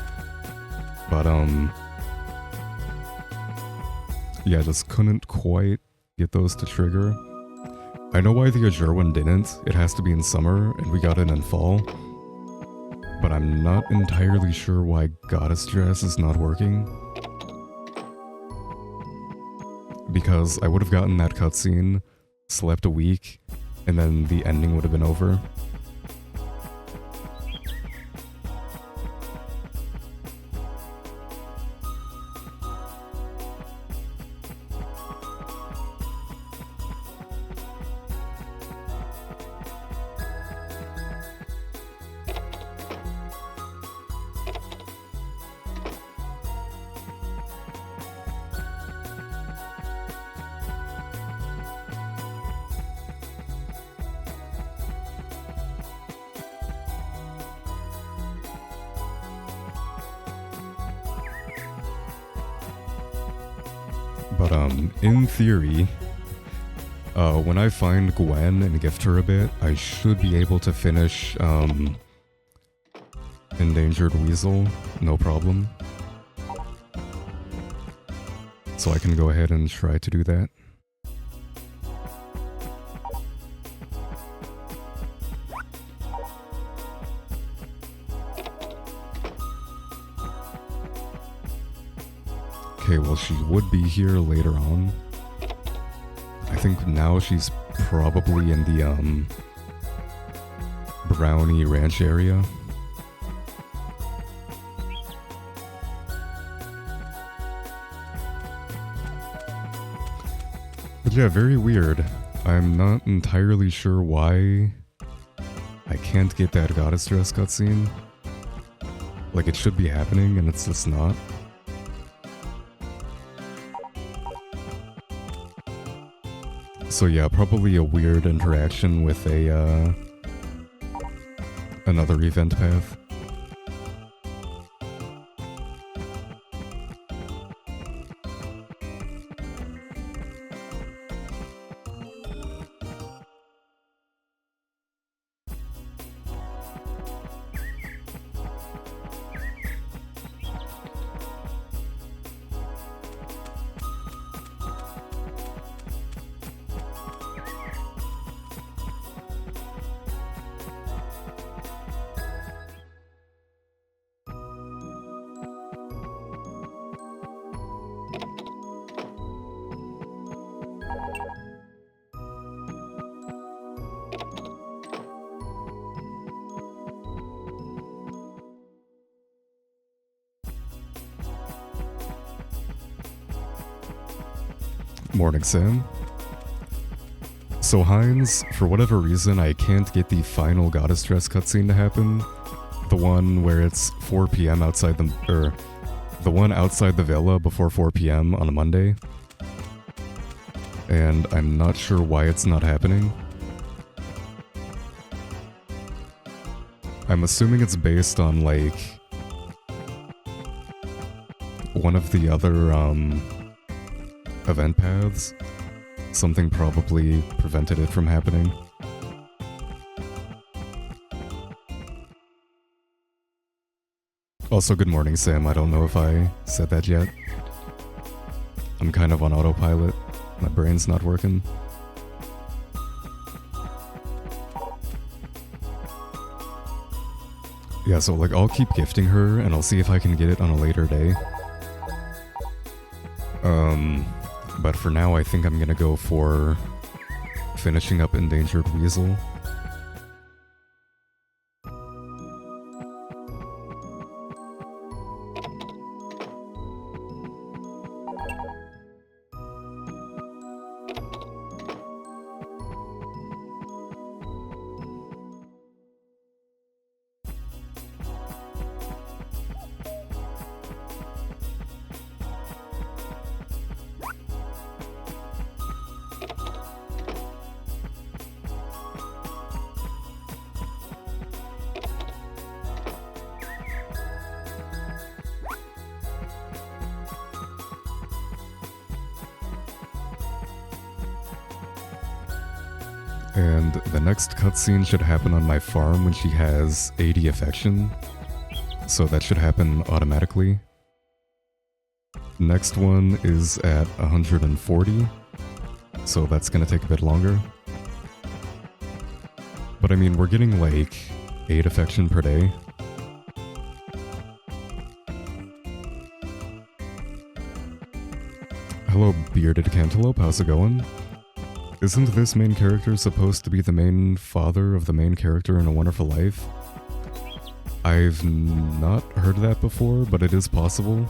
But yeah, just couldn't quite get those to trigger. I know why the Azure one didn't. It has to be in summer, and we got it in fall. But I'm not entirely sure why Goddess Dress is not working. Because I would have gotten that cutscene, slept a week, and then the ending would have been over. But, in theory, when I find Gwen and gift her a bit, I should be able to finish, Endangered Weasel, no problem. So I can go ahead and try to do that. Okay, well, she would be here later on. I think now she's probably in the, Brownie Ranch area. But yeah, very weird. I'm not entirely sure why I can't get that Goddess Dress cutscene. Like, it should be happening, and it's just not. So yeah, probably a weird interaction with a, another event path. Morning, Sam. So Heinz, for whatever reason, I can't get the final Goddess Dress cutscene to happen. The one where it's 4 p.m. outside the one outside the villa before 4 p.m. on a Monday. And I'm not sure why it's not happening. I'm assuming it's based on, like, one of the other, event paths. Something probably prevented it from happening. Also, good morning, Sam. I don't know if I said that yet. I'm kind of on autopilot. My brain's not working. Yeah, so, like, I'll keep gifting her, and I'll see if I can get it on a later day. But for now, I think I'm gonna go for finishing up Endangered Weasel. And the next cutscene should happen on my farm when she has 80 affection, so that should happen automatically. Next one is at 140, so that's gonna take a bit longer. But I mean, we're getting like 8 affection per day. Hello, Bearded Cantaloupe, how's it going? Isn't this main character supposed to be the main father of the main character in A Wonderful Life? I've not heard that before, but it is possible.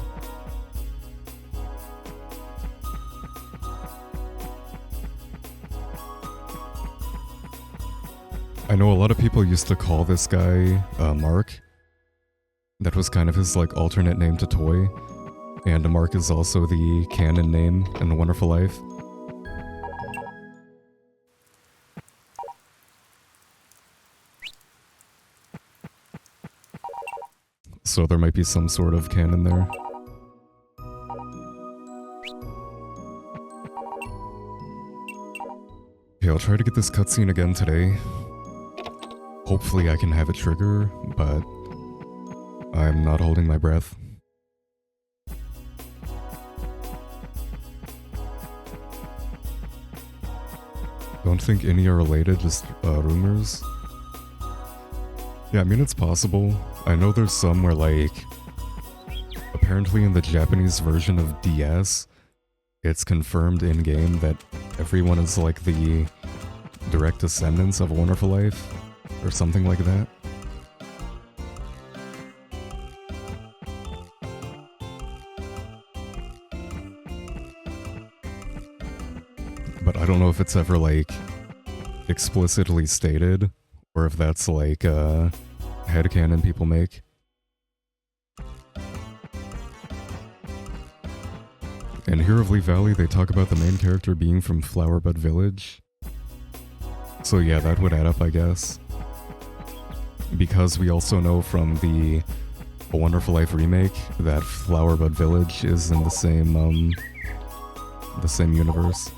I know a lot of people used to call this guy Mark. That was kind of his like alternate name to Toy. And Mark is also the canon name in A Wonderful Life. So there might be some sort of canon there. Okay, I'll try to get this cutscene again today. Hopefully I can have it trigger, but I'm not holding my breath. Don't think any are related, just rumors. Yeah, I mean, it's possible. I know there's some where, like, apparently in the Japanese version of DS, it's confirmed in-game that everyone is, like, the direct descendants of A Wonderful Life, or something like that. But I don't know if it's ever, like, explicitly stated, or if that's, like, headcanon people make. In Hero of Lee Valley, they talk about the main character being from Flowerbud Village. So yeah, that would add up, I guess. Because we also know from the A Wonderful Life remake that Flowerbud Village is in the same universe.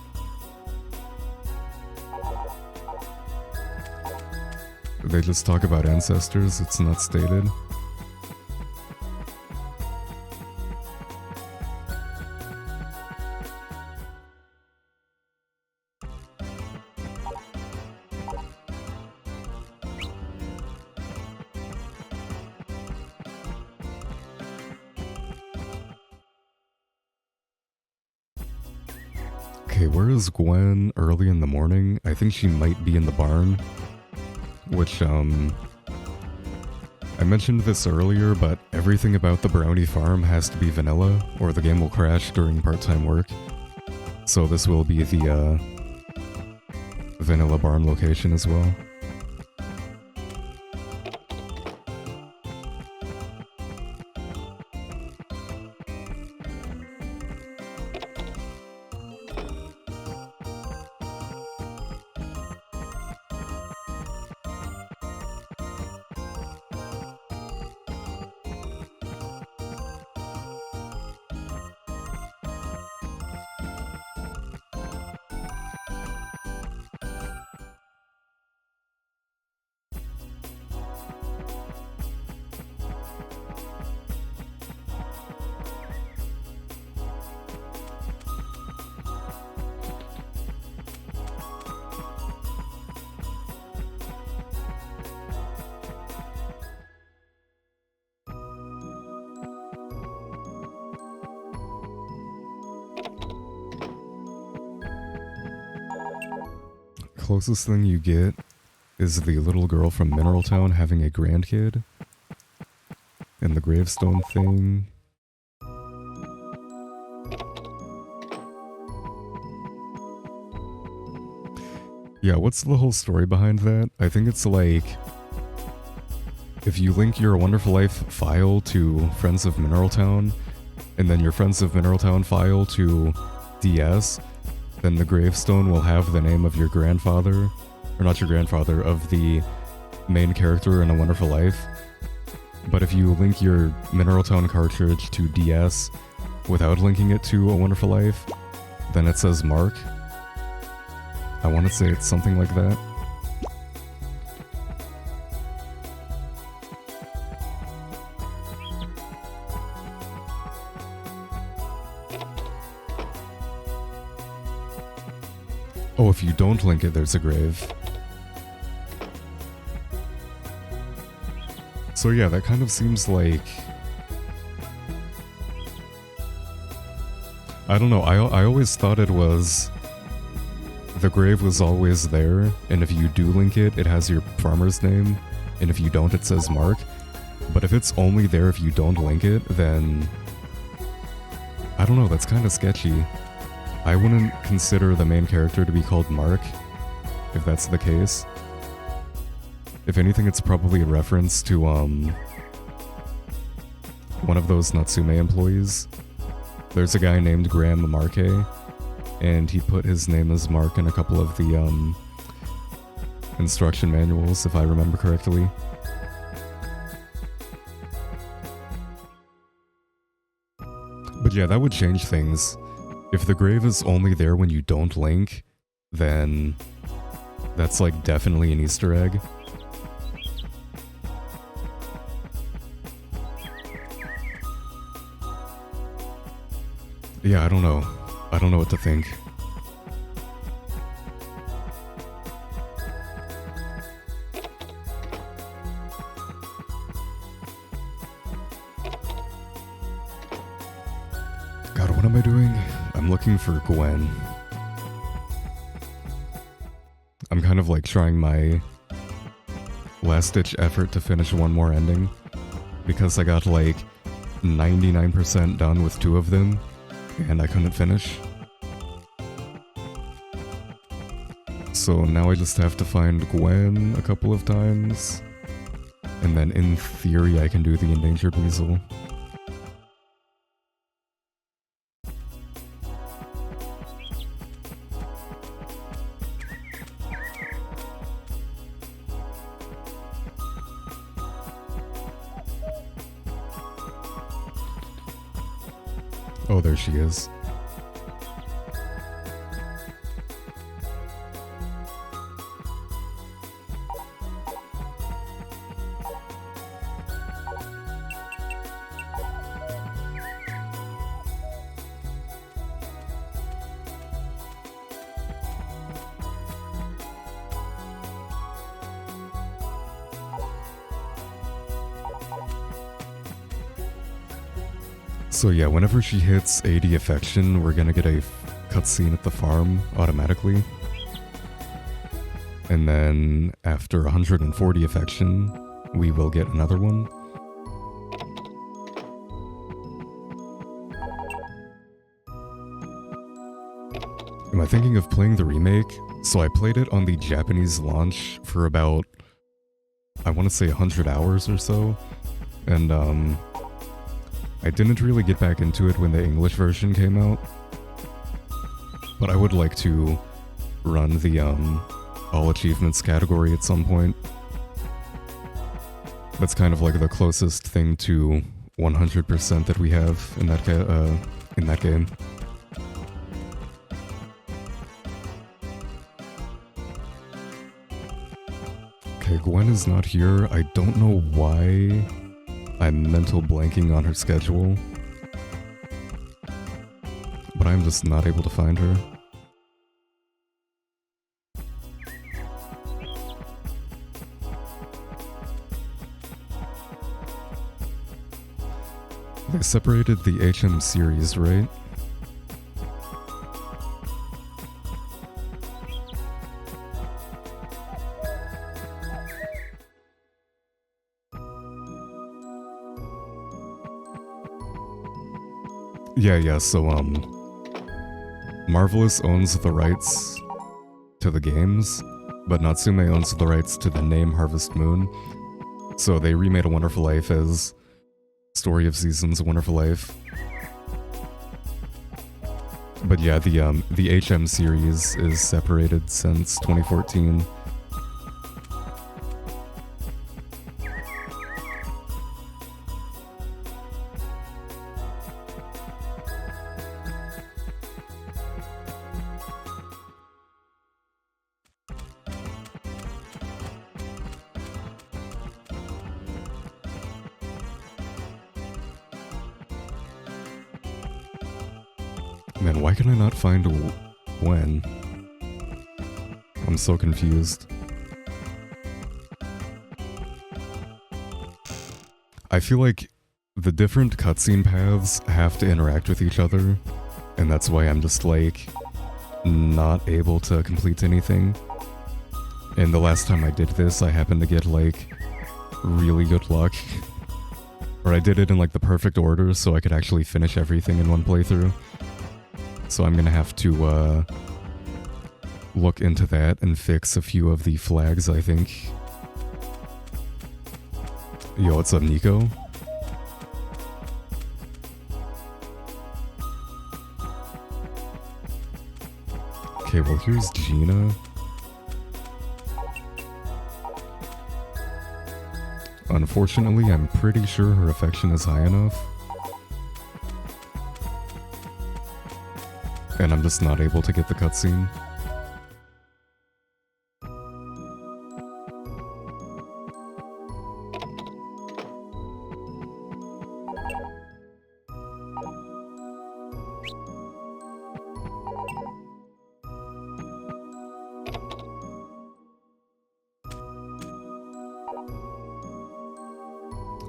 They just talk about ancestors, it's not stated. Okay, where is Gwen early in the morning? I think she might be in the barn. Which, I mentioned this earlier, but everything about the Brownie Farm has to be vanilla, or the game will crash during part-time work. So this will be the Vanilla Barn location as well. Closest thing you get is the little girl from Mineral Town having a grandkid. And the gravestone thing. Yeah, what's the whole story behind that? I think it's like, if you link your Wonderful Life file to Friends of Mineral Town, and then your Friends of Mineral Town file to DS, then the gravestone will have the name of your grandfather, or not your grandfather, of the main character in A Wonderful Life. But if you link your Mineral Town cartridge to DS without linking it to A Wonderful Life, then it says Mark. I want to say it's something like that. Oh, if you don't link it, there's a grave. So yeah, that kind of seems like... I don't know, I always thought it was... The grave was always there, and if you do link it, it has your farmer's name, and if you don't, it says Mark. But if it's only there if you don't link it, then... I don't know, that's kind of sketchy. I wouldn't consider the main character to be called Mark, if that's the case. If anything, it's probably a reference to, one of those Natsume employees. There's a guy named Graham Marque, and he put his name as Mark in a couple of the, instruction manuals, if I remember correctly. But yeah, that would change things. If the grave is only there when you don't link, then that's like definitely an Easter egg. Yeah, I don't know. I don't know what to think. God, what am I doing? I'm looking for Gwen. I'm kind of like trying my last-ditch effort to finish one more ending, because I got like 99% done with 2 of them, and I couldn't finish. So now I just have to find Gwen a couple of times, and then in theory I can do the Endangered Weasel. Oh, there she is. So yeah, whenever she hits 80 affection, we're gonna get a cutscene at the farm automatically. And then after 140 affection, we will get another one. Am I thinking of playing the remake? So I played it on the Japanese launch for about, I want to say 100 hours or so, and I didn't really get back into it when the English version came out, but I would like to run the all achievements category at some point. That's kind of like the closest thing to 100% that we have in that game. Okay, Gwen is not here. I don't know why I'm mental blanking on her schedule, but I'm just not able to find her. They separated the HM series, right? Yeah, so, Marvelous owns the rights to the games, but Natsume owns the rights to the name Harvest Moon. So they remade A Wonderful Life as Story of Seasons, A Wonderful Life. But yeah, the HM series is separated since 2014. Man, why can I not find Gwen? I'm so confused. I feel like the different cutscene paths have to interact with each other, and that's why I'm just like not able to complete anything. And the last time I did this, I happened to get like really good luck. Or I did it in like the perfect order so I could actually finish everything in one playthrough. So I'm gonna have to look into that and fix a few of the flags, I think. Yo, what's up, Nico? Okay, well here's Gina. Unfortunately, I'm pretty sure her affection is high enough. And I'm just not able to get the cutscene.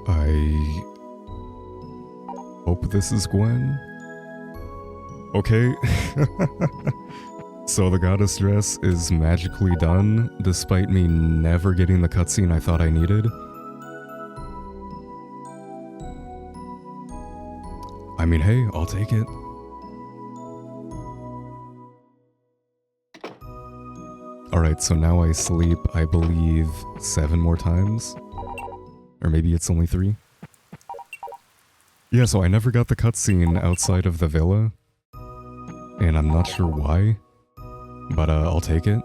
I hope this is Gwen. Okay. So the goddess dress is magically done, despite me never getting the cutscene I thought I needed. I mean, hey, I'll take it. Alright, so now I sleep, I believe, 7 more times. Or maybe it's only 3. Yeah, so I never got the cutscene outside of the villa. And I'm not sure why, but I'll take it.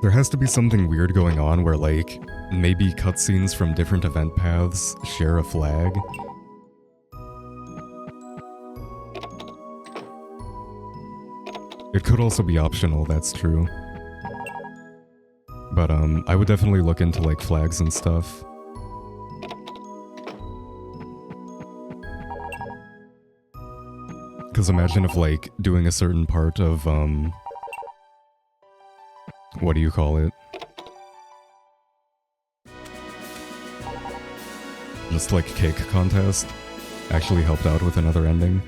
There has to be something weird going on where, like, maybe cutscenes from different event paths share a flag. It could also be optional, that's true. But I would definitely look into, like, flags and stuff. Because imagine if, like, doing a certain part of, what do you call it? Just, like, cake contest actually helped out with another ending.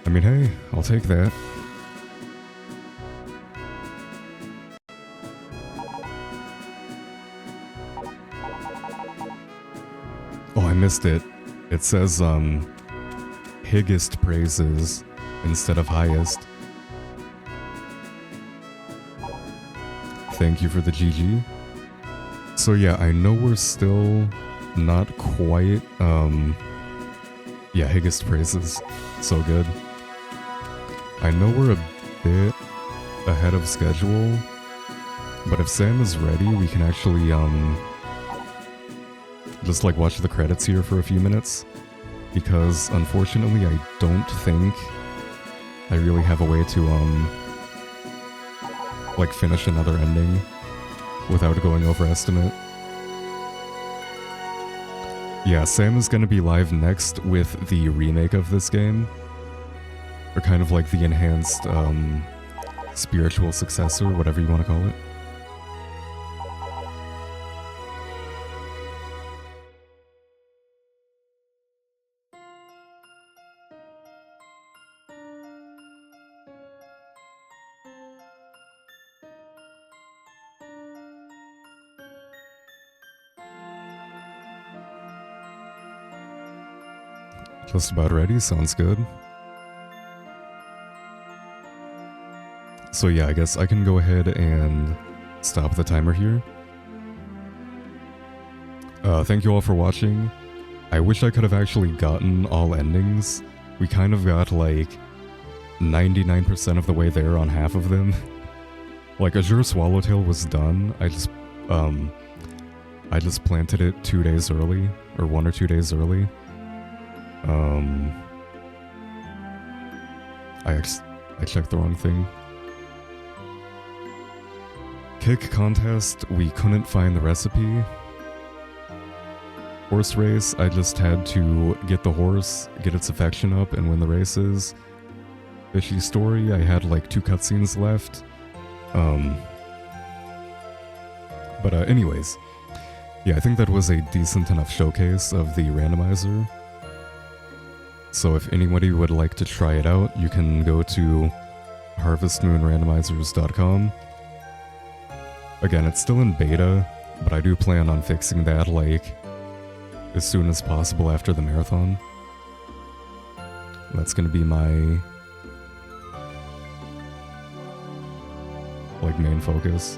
I mean, hey, I'll take that. Oh, I missed it. It says, highest praises instead of highest. Thank you for the GG. So yeah, I know we're still not quite, yeah, highest praises. So good. I know we're a bit ahead of schedule, but if Sam is ready, we can actually, just like watch the credits here for a few minutes, because unfortunately I don't think I really have a way to, like finish another ending without going over estimate. Yeah, Sam is gonna be live next with the remake of this game, or kind of like the enhanced, spiritual successor, whatever you want to call it. Just about ready, sounds good. So yeah, I guess I can go ahead and stop the timer here. Thank you all for watching. I wish I could have actually gotten all endings. We kind of got like 99% of the way there on half of them. Like Azure Swallowtail was done. I just planted it 2 days early, or 1 or 2 days early. I checked the wrong thing. Kick contest, we couldn't find the recipe. Horse race, I just had to get the horse, get its affection up, and win the races. Fishy story, I had like 2 cutscenes left. But anyways, yeah, I think that was a decent enough showcase of the randomizer. So if anybody would like to try it out, you can go to harvestmoonrandomizers.com. Again, it's still in beta, but I do plan on fixing that like as soon as possible after the marathon. That's gonna be my like main focus.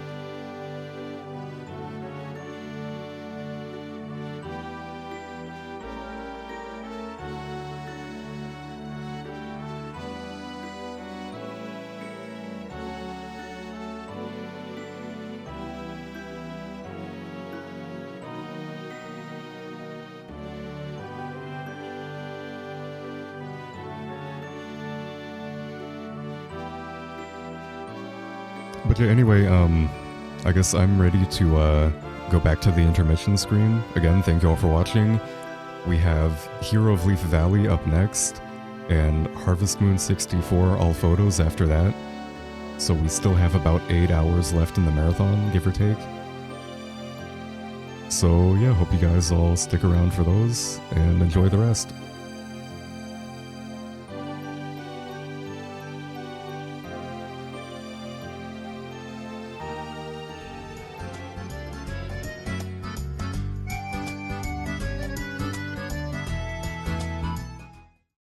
But yeah, anyway, I guess I'm ready to go back to the intermission screen. Again, thank you all for watching. We have Hero of Leaf Valley up next, and Harvest Moon 64 all photos after that. So we still have about 8 hours left in the marathon, give or take. So yeah, hope you guys all stick around for those, and enjoy the rest.